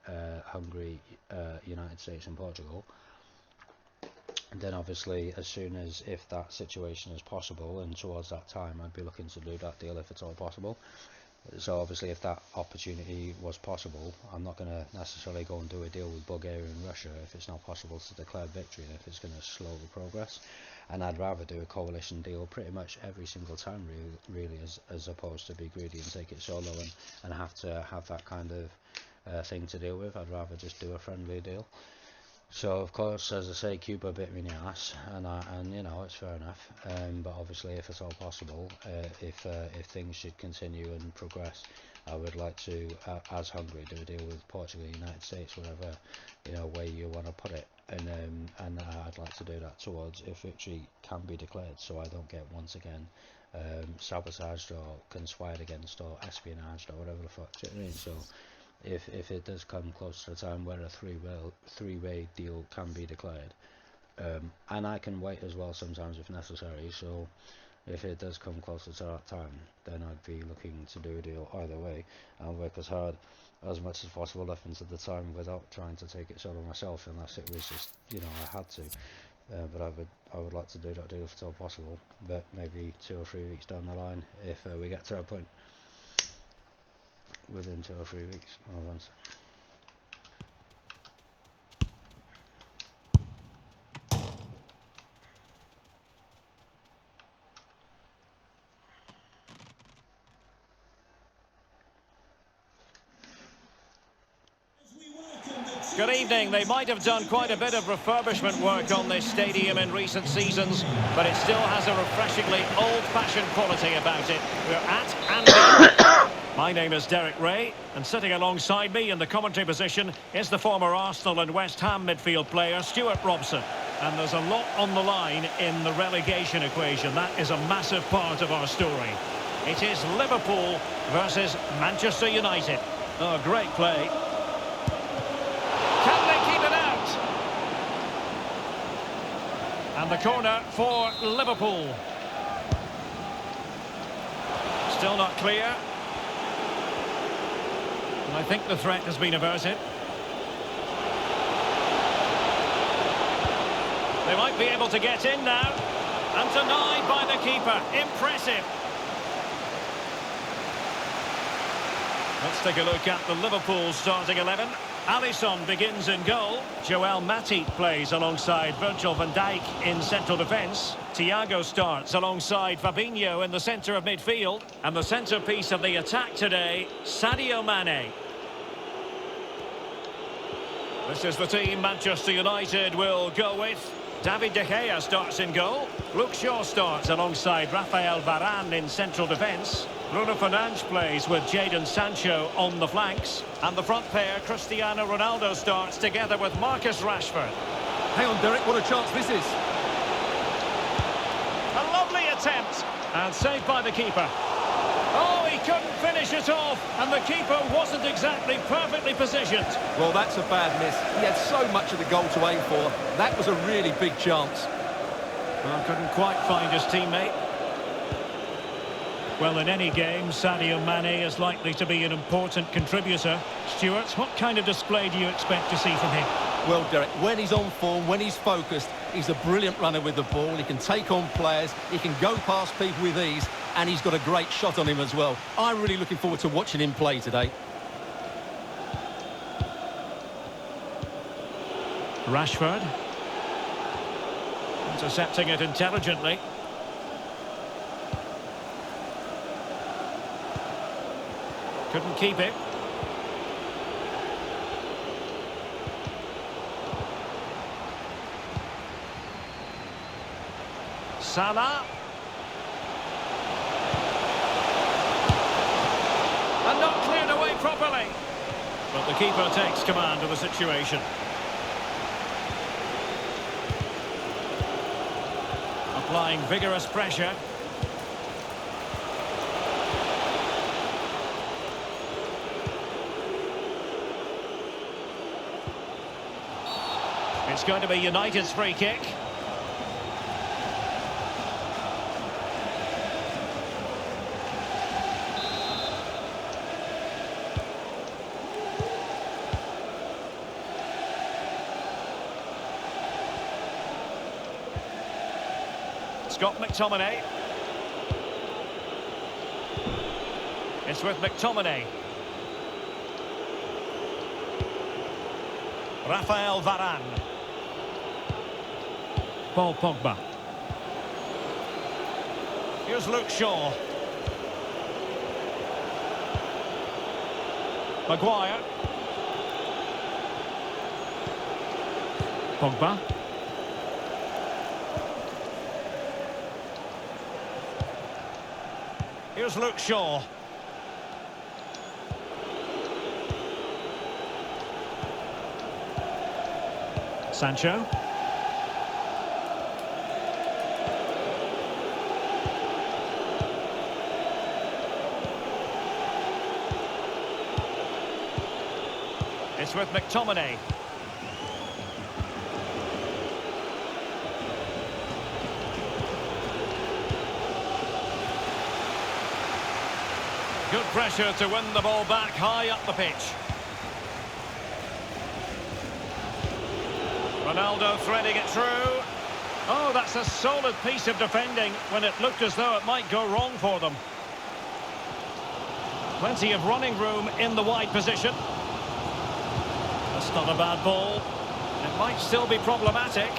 Hungary, United States and Portugal, then obviously as soon as if that situation is possible, and towards that time I'd be looking to do that deal if it's all possible. So obviously if that opportunity was possible, I'm not going to necessarily go and do a deal with Bulgaria and Russia if it's not possible to declare victory, and if it's going to slow the progress. And I'd rather do a coalition deal pretty much every single time, really, as opposed to be greedy and take it solo and have to have that kind of thing to deal with. I'd rather just do a friendly deal. So of course, as I say, Cuba bit me in the ass, and it's fair enough. But obviously, if it's all possible, if things should continue and progress, I would like to, as Hungary, do a deal with Portugal, United States, whatever way you want to put it, and I'd like to do that towards if victory can be declared, so I don't get once again sabotaged or conspired against or espionaged or whatever the fuck. Do you know what I mean? So if it does come close to the time where a three-way deal can be declared, and I can wait as well sometimes if necessary, so if it does come closer to that time, then I'd be looking to do a deal either way and work as hard as much as possible up until the time without trying to take it solo myself, unless it was just I had to. But I would like to do that deal if it's all possible, but maybe 2 or 3 weeks down the line if we get to a point. Within 2 or 3 weeks. Once. Good evening. They might have done quite a bit of refurbishment work on this stadium in recent seasons, but it still has a refreshingly old-fashioned quality about it. We're at Anfield. My name is Derek Ray, and sitting alongside me in the commentary position is the former Arsenal and West Ham midfield player Stuart Robson. And there's a lot on the line in the relegation equation. That is a massive part of our story. It is Liverpool versus Manchester United. Oh, great play. Can they keep it out? And the corner for Liverpool. Still not clear. I think the threat has been averted. They might be able to get in now. And denied by the keeper. Impressive. Let's take a look at the Liverpool starting 11. Alisson begins in goal. Joel Matip plays alongside Virgil van Dijk in central defence. Thiago starts alongside Fabinho in the centre of midfield. And the centrepiece of the attack today, Sadio Mane. This is the team Manchester United will go with. David De Gea starts in goal. Luke Shaw starts alongside Rafael Varane in central defence. Bruno Fernandes plays with Jadon Sancho on the flanks. And the front pair, Cristiano Ronaldo, starts together with Marcus Rashford. Hang on, Derek, what a chance this is. A lovely attempt. And saved by the keeper. Oh, he couldn't finish it off, and the keeper wasn't exactly perfectly positioned. Well, that's a bad miss. He had so much of the goal to aim for. That was a really big chance. Well, couldn't quite find his teammate. Well, in any game, Sadio Mane is likely to be an important contributor. Stuart, what kind of display do you expect to see from him? Well, Derek, when he's on form, when he's focused, he's a brilliant runner with the ball. He can take on players, he can go past people with ease, and he's got a great shot on him as well. I'm really looking forward to watching him play today. Rashford. Intercepting it intelligently. Couldn't keep it. Salah. And not cleared away properly. But the keeper takes command of the situation. Applying vigorous pressure. It's going to be United's free kick. Scott McTominay. It's with McTominay. Rafael Varane. Paul Pogba. Here's Luke Shaw. Maguire. Pogba. Here's Luke Shaw. Sancho. It's with McTominay. Good pressure to win the ball back high up the pitch. Ronaldo threading it through. Oh, that's a solid piece of defending when it looked as though it might go wrong for them. Plenty of running room in the wide position. That's not a bad ball. It might still be problematic.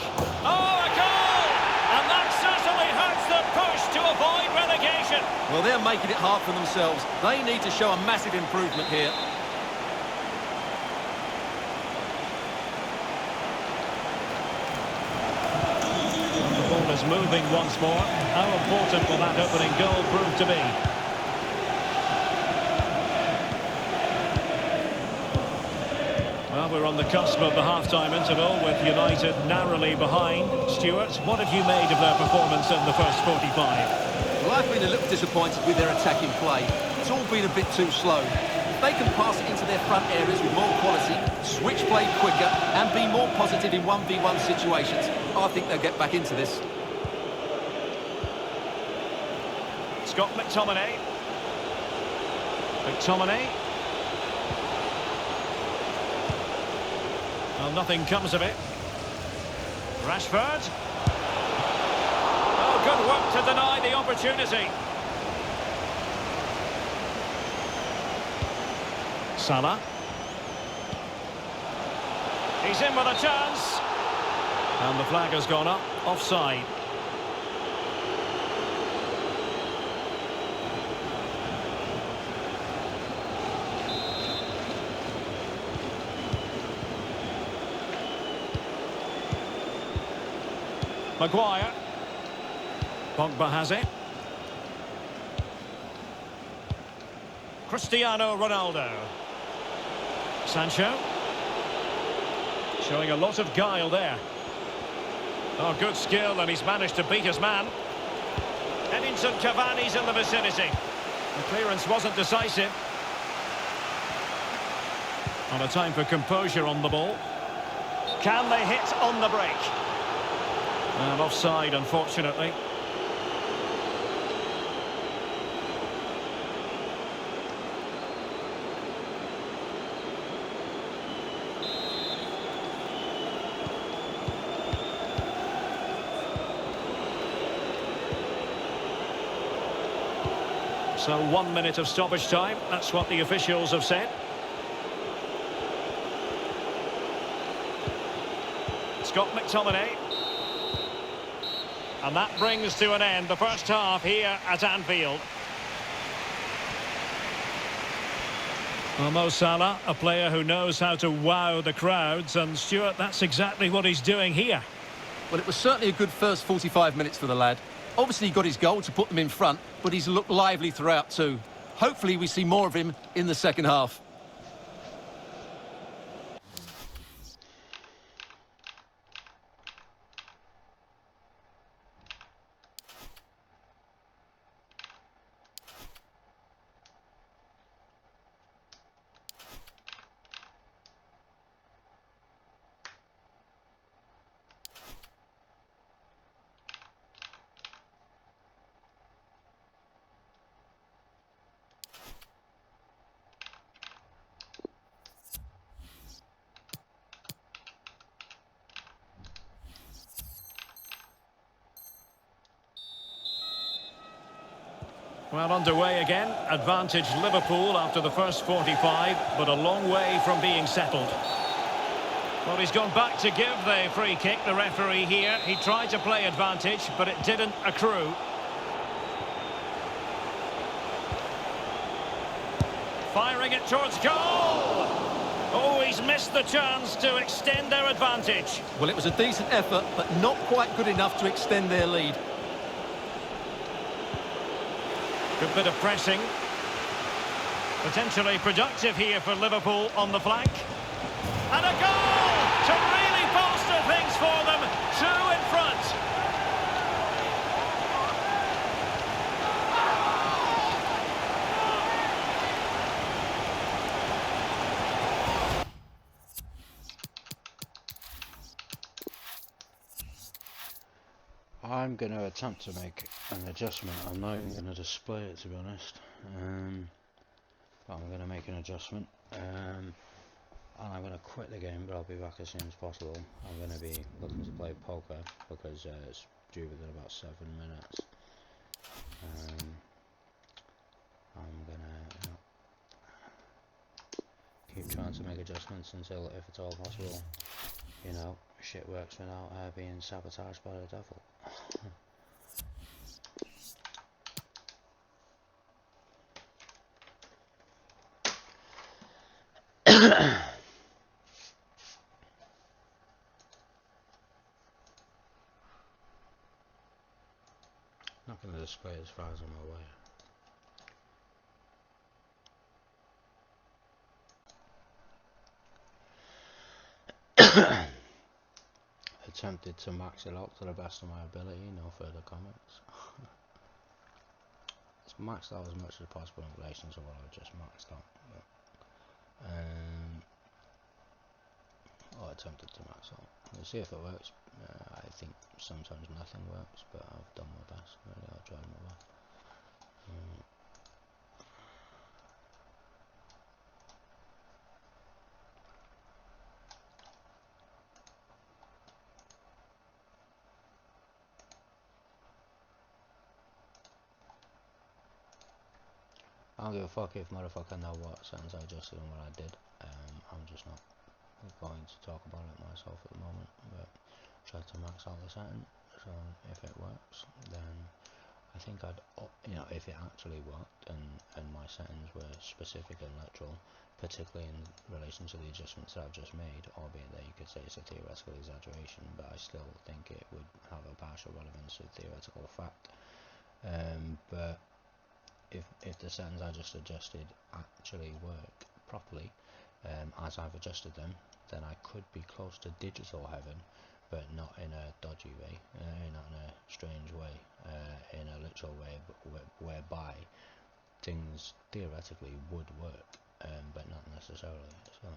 Oh, a goal! And that certainly hurts the push to avoid relegation. Well, they're making it hard for themselves. They need to show a massive improvement here. The ball is moving once more. How important will that opening goal prove to be? Well, we're on the cusp of the half-time interval with United narrowly behind. Stuart, what have you made of their performance in the first 45? Well, I've been a little disappointed with their attacking play. It's all been a bit too slow. If they can pass it into their front areas with more quality, switch play quicker, and be more positive in 1v1 situations, I think they'll get back into this. Scott McTominay. McTominay. Well, nothing comes of it. Rashford. Oh, good work to deny the opportunity. Salah. He's in with a chance. And the flag has gone up. Offside. Maguire. Pogba has it. Cristiano Ronaldo. Sancho. Showing a lot of guile there. Oh, good skill, and he's managed to beat his man. Edinson Cavani's in the vicinity. The clearance wasn't decisive. And a time for composure on the ball. Can they hit on the break? And offside, unfortunately. So 1 minute of stoppage time. That's what the officials have said. Scott McTominay. And that brings to an end the first half here at Anfield. Well, Mo Salah, a player who knows how to wow the crowds, and Stuart, that's exactly what he's doing here. Well, it was certainly a good first 45 minutes for the lad. Obviously, he got his goal to put them in front, but he's looked lively throughout too. Hopefully, we see more of him in the second half. Well, underway again. Advantage Liverpool after the first 45, but a long way from being settled. Well, he's gone back to give the free kick, the referee here. He tried to play advantage, but it didn't accrue. Firing it towards goal! Oh, he's missed the chance to extend their advantage. Well, it was a decent effort, but not quite good enough to extend their lead. Good bit of pressing. Potentially productive here for Liverpool on the flank. And a goal to really bolster things for them. 2 in front. I'm going to attempt to make an adjustment. I'm not even going to display it, to be honest. But I'm going to make an adjustment. And I'm going to quit the game, but I'll be back as soon as possible. I'm going to be looking to play poker because it's due within about 7 minutes. I'm going to keep trying to make adjustments until, if it's all possible, you know, shit works without being sabotaged by the devil. Not going to display as far as I'm aware. Attempted to max it out to the best of my ability, no further comments. It's maxed out as much as possible in relation to what I've just maxed out. Or attempted to max out. We'll see if it works. I think sometimes nothing works, but I've done my best. Really, I've tried my best. I don't give a fuck if motherfucker know what settings I adjusted and what I did. I'm just not going to talk about it myself at the moment, but try to max out the setting. So if it works, then I think I'd, you know, if it actually worked and my settings were specific and literal, particularly in relation to the adjustments that I've just made, albeit that you could say it's a theoretical exaggeration, but I still think it would have a partial relevance to theoretical fact. But if the settings I just adjusted actually work properly, as I've adjusted them, then I could be close to digital heaven, but not in a dodgy way, not in a strange way, in a literal way, but whereby things theoretically would work, but not necessarily. So,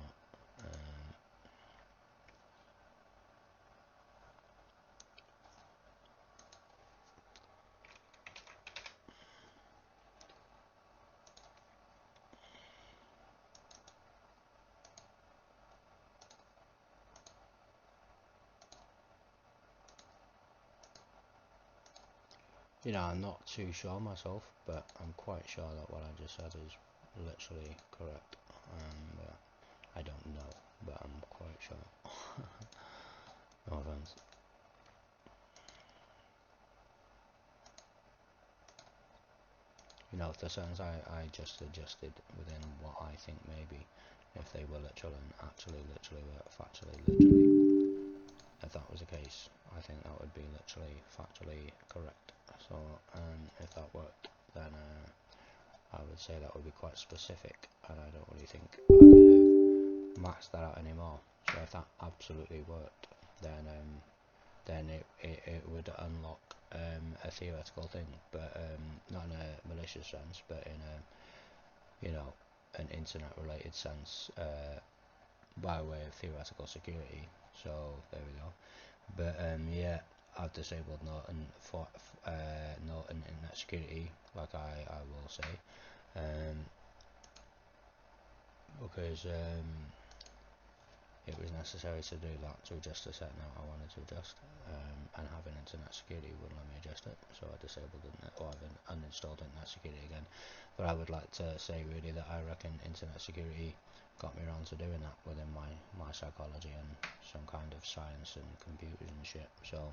you know, I'm not too sure myself, but I'm quite sure that what I just said is literally correct. I don't know, but I'm quite sure. No offense. You know, the sentence I just suggested within what I think maybe, if they were literal and actually literally were factually literally, if that was the case, I think that would be literally factually correct. So, if that worked, then I would say that would be quite specific, and I don't really think I could have maxed that out anymore. So if that absolutely worked, then it would unlock a theoretical thing, but not in a malicious sense, but in a, you know, an internet related sense, by way of theoretical security. So there we go. But yeah, I've disabled Norton for Norton internet security, like I will say, because it was necessary to do that to adjust a setting out I wanted to adjust, and having internet security wouldn't let me adjust it, so I disabled it, or I've uninstalled internet security again. But I would like to say really that I reckon internet security got me around to doing that within my psychology and some kind of science and computers and shit. So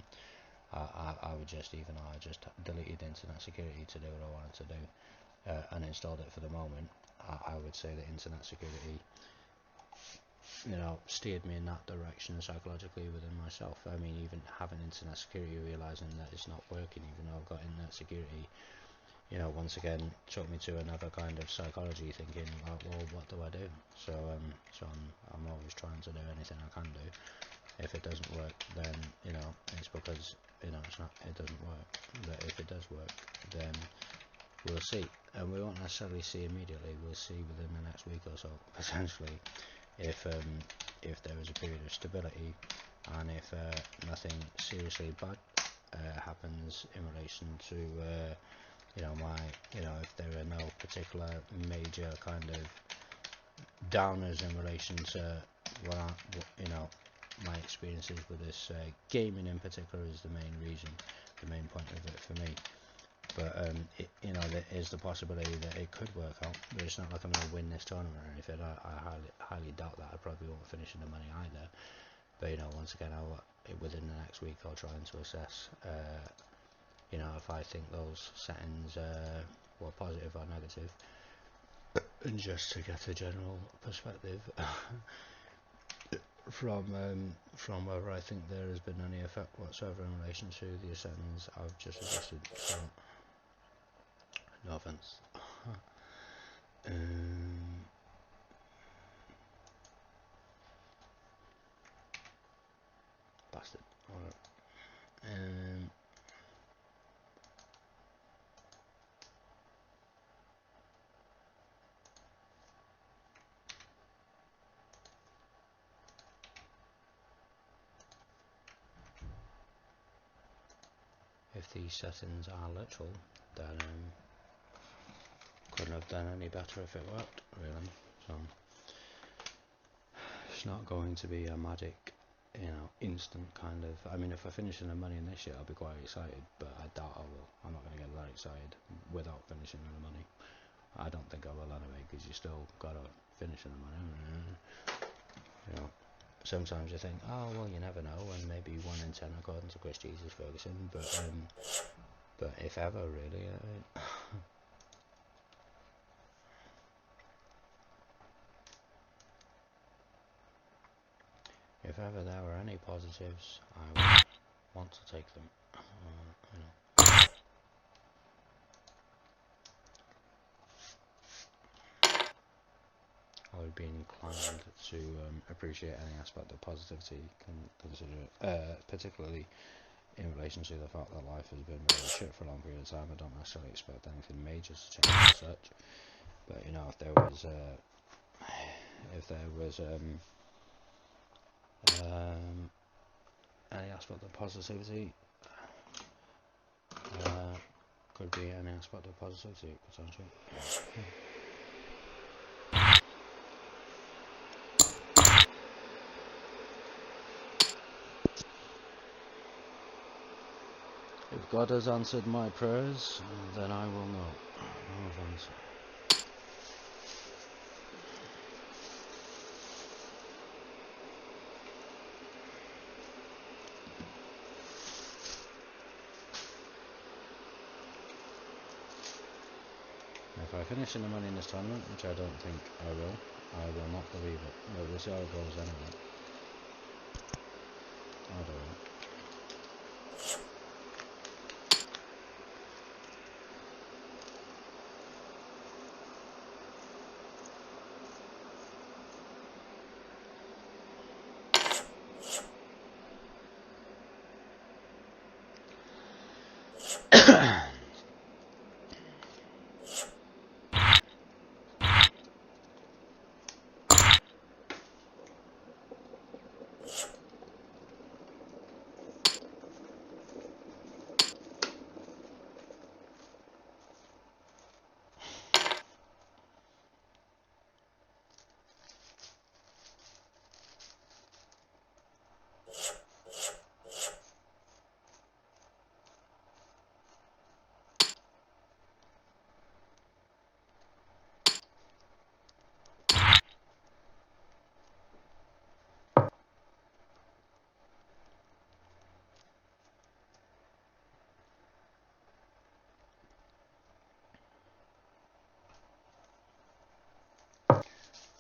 I would just, even though I just deleted internet security to do what I wanted to do, and installed it for the moment, I would say that internet security, you know, steered me in that direction psychologically within myself. I mean, even having internet security, realizing that it's not working, even though I've got internet security, you know, once again took me to another kind of psychology, thinking like, well, what do I do? So I'm always trying to do anything I can do. If it doesn't work, then, you know, it's because, you know, it doesn't work. But if it does work, then we'll see, and we won't necessarily see immediately. We'll see within the next week or so, potentially, if there is a period of stability, and if nothing seriously bad happens in relation to you know, if there are no particular major kind of downers in relation to you know, my experiences with this gaming in particular is the main point of it for me. But you know, there is the possibility that it could work out, but it's not like I'm going to win this tournament or anything. I highly doubt that. I probably won't finish in the money either. But, you know, once again, within the next week I'll try to assess, you know, if I think those settings were positive or negative, and just to get a general perspective from whether I think there has been any effect whatsoever in relation to the settings I've just adjusted. So, no offense. Bastard. Alright. If these settings are literal, then couldn't have done any better if it worked, really. So it's not going to be a magic, you know, instant kind of. I mean, if I finish in the money in this year, I'll be quite excited, but I doubt I will. I'm not going to get that excited without finishing in the money. I don't think I will anyway, because you still gotta finish in the money. You know, sometimes you think, oh well, you never know, and maybe 1 in 10 according to Chris Jesus Ferguson, but if ever, really. If ever there were any positives, I would want to take them. You know. I would be inclined to appreciate any aspect of positivity, particularly in relation to the fact that life has been really shit for a long period of time, I don't necessarily expect anything major to change as such. But you know, if there was any aspect of positivity, could be any aspect of positivity potentially. If God has answered my prayers, then I will know. No offense. If I finish in the money in this tournament, which I don't think I will not believe it. But we'll see how it goes anyway. I don't know.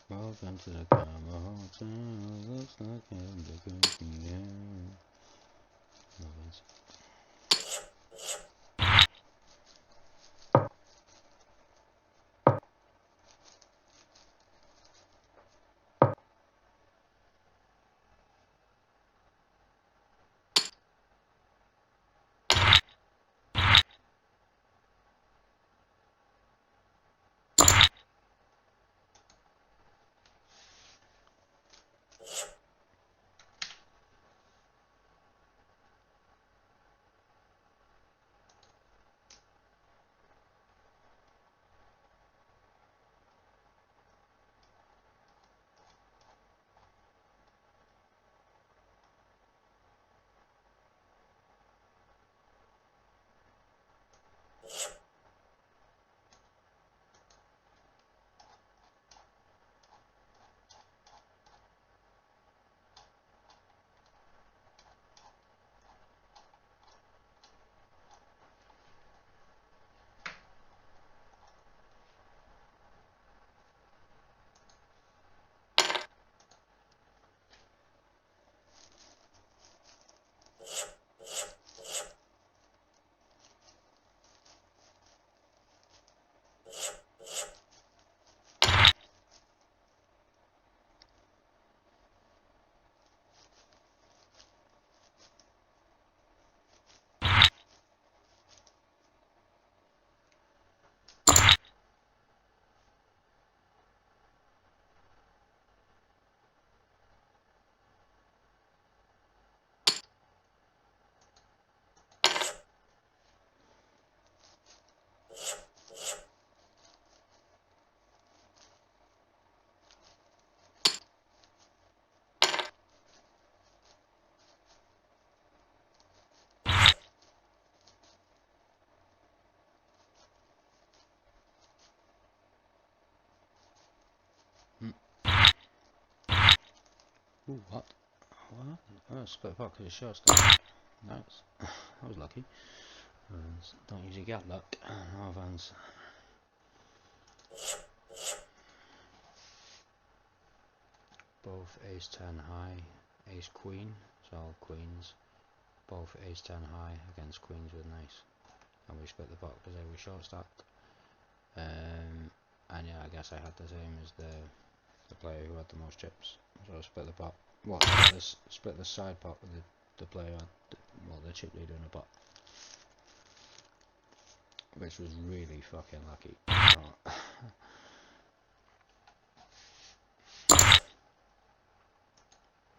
Welcome to the Karma Hotel. Looks like I'm the good man. No offense. Ooh, what? What? Oh, split back because short start. Nice. That was lucky. Don't usually get luck. No offense. Both ace 10 high, ace queen, so queens. Both ace 10 high against queens with an ace. And we split the pot because they were short stacked. And yeah, I guess I had the same as the player who had the most chips. So I split the pot. What? Split the side pot with the the player, well, the chip leader in the pot, which was really fucking lucky.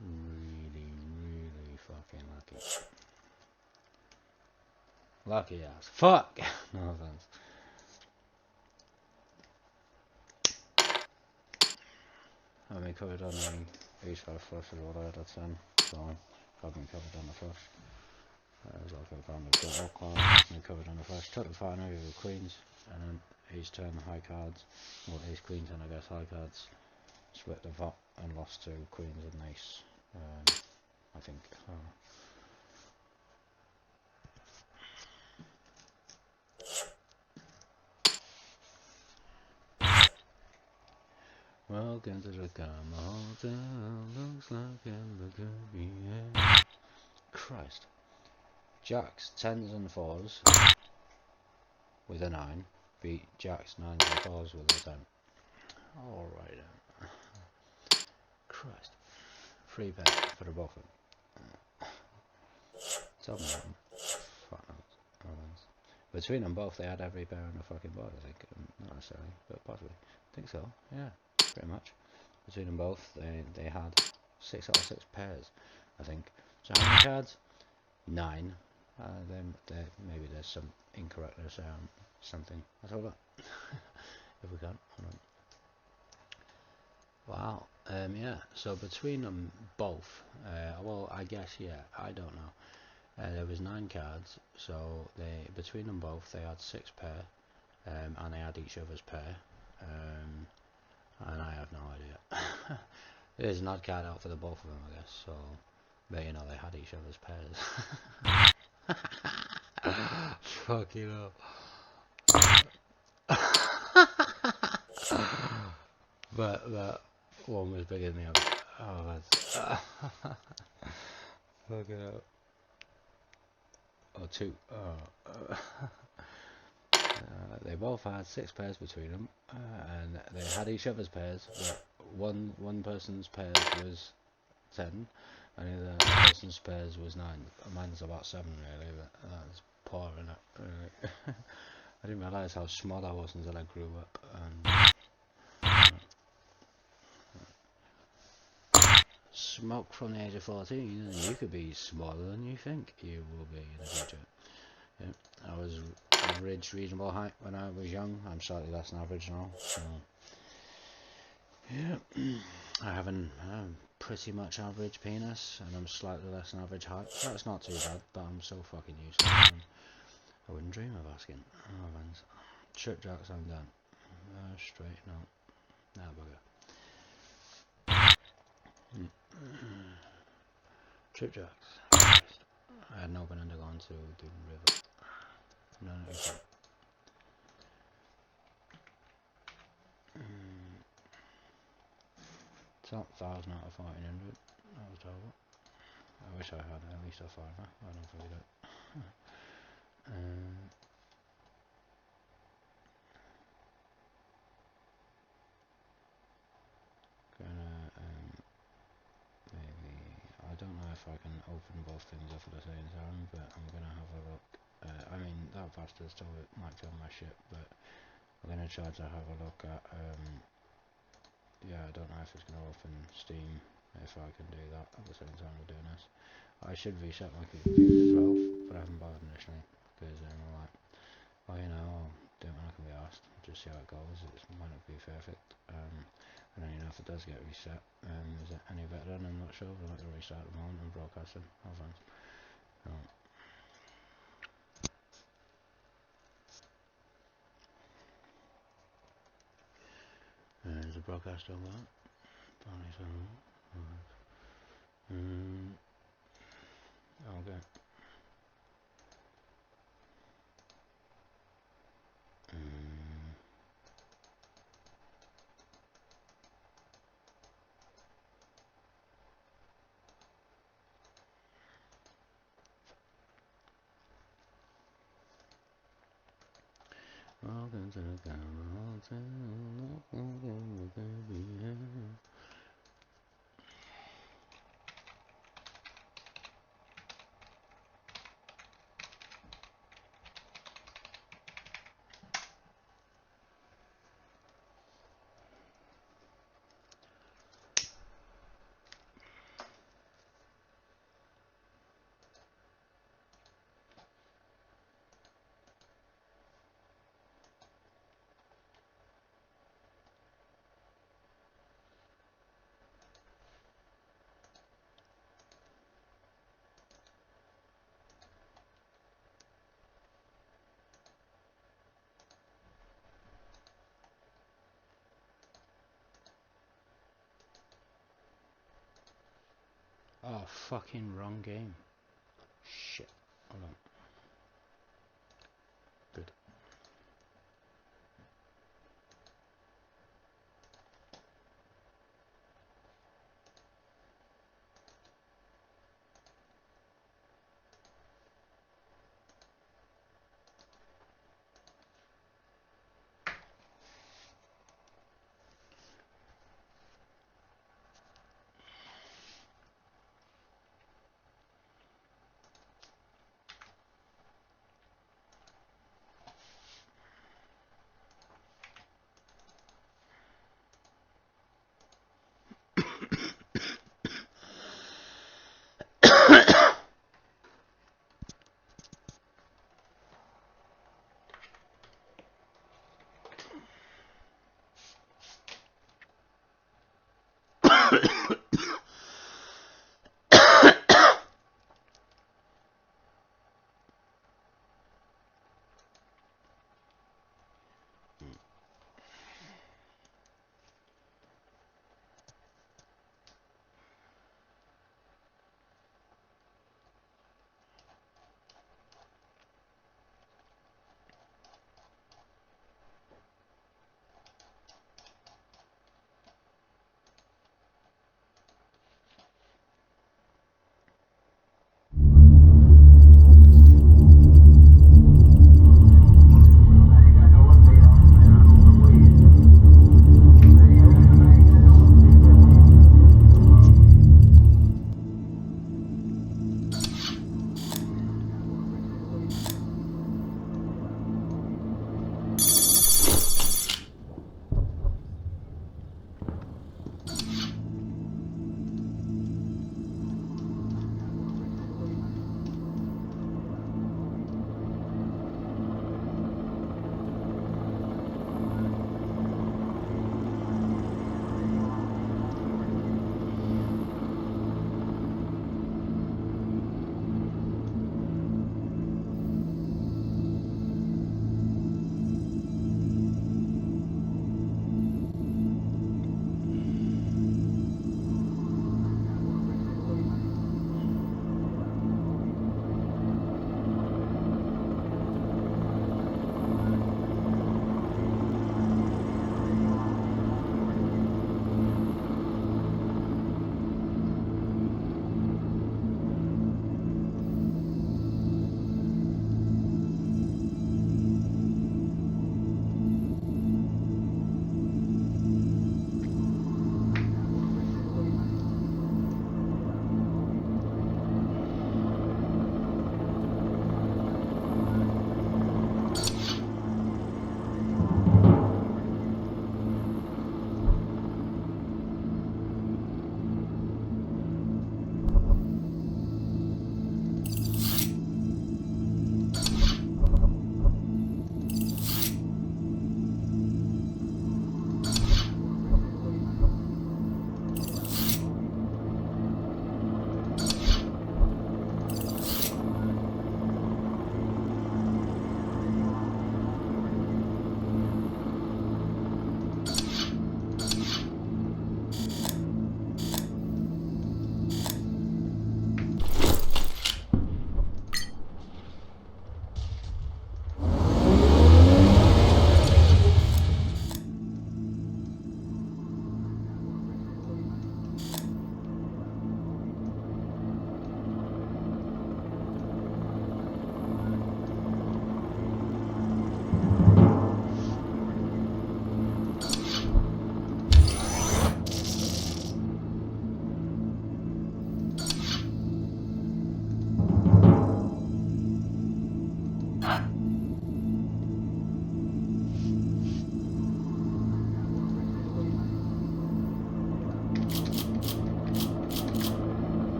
Really fucking lucky. Lucky ass. Fuck! No offense. I've been covered on the East 5 flush as well, that's so I've been covered on the flush. As like I've gone with the rock card, I've been covered on the flush. Took the final over with queens, and then ace 10 high cards, well ace queens and I guess high cards. Split the pot and lost to queens and ace, I think. Welcome to the Gamma Hotel, looks like in the good. Christ. Jacks, 10s and 4s with a 9 beat Jacks, 9s and 4s with a 10. Alright then. Christ. Free bet for the both of them. Tell me that. Fuck knows. Between them both, they had every pair on the fucking board, I think. Not necessarily, but possibly. I think so, yeah. Pretty much. Between them both, they had 6 out of 6 pairs, I think. So how many cards? 9. Then maybe there's some incorrectness, something. Let's have a look. If we can. Hold on. Wow. Yeah. So between them both, well, I guess yeah. I don't know. There was 9 cards. So between them both, they had 6 pair, and they had each other's pair. And I have no idea. There's an odd card out for the both of them, I guess. So, but you know, they had each other's pairs. Fucking hell. But that one was bigger than the other. Oh, that's fucking hell. Or 2. They both had 6 pairs between them, and they had each other's pairs, but one person's pairs was 10, and the other person's pairs was 9. Mine's about 7 really, but that's poor, innit? Really. I didn't realise how small I was until I grew up. Smoke from the age of 14, and you could be smaller than you think you will be in the future. Yeah, I was average, reasonable height when I was young. I'm slightly less than average now. So yeah, I have a pretty much average penis, and I'm slightly less than average height. That's not too bad, but I'm so fucking useless. I wouldn't dream of asking. Oh, man. Trip jacks, I'm done. Straight, no. Nah, bugger. Trip jacks. I had no been undergone to the river. No, exactly. Top 1,000 out of 1,400. That was terrible. I wish I had at least a 5. I don't feel it. Maybe I don't know if I can open both things up at the same time, but I'm gonna have a look. I mean that bastard still might kill my shit, but I'm gonna try to have a look at. Yeah, I don't know if it's gonna open Steam if I can do that at the same time we're doing this. I should reset my computer as well, but I haven't bothered initially because I'm like, well, you know, I'll do it when I can be asked. Just see how it goes. It might not be perfect. And then, you know, if it does get reset, is it any better? I'm not sure. We'll have to restart at the moment and broadcasting. Hold on. Is the broadcast over? Apparently so. Okay. Welcome to the Gamma Hotel. Oh, fucking wrong game. Shit. Hold on.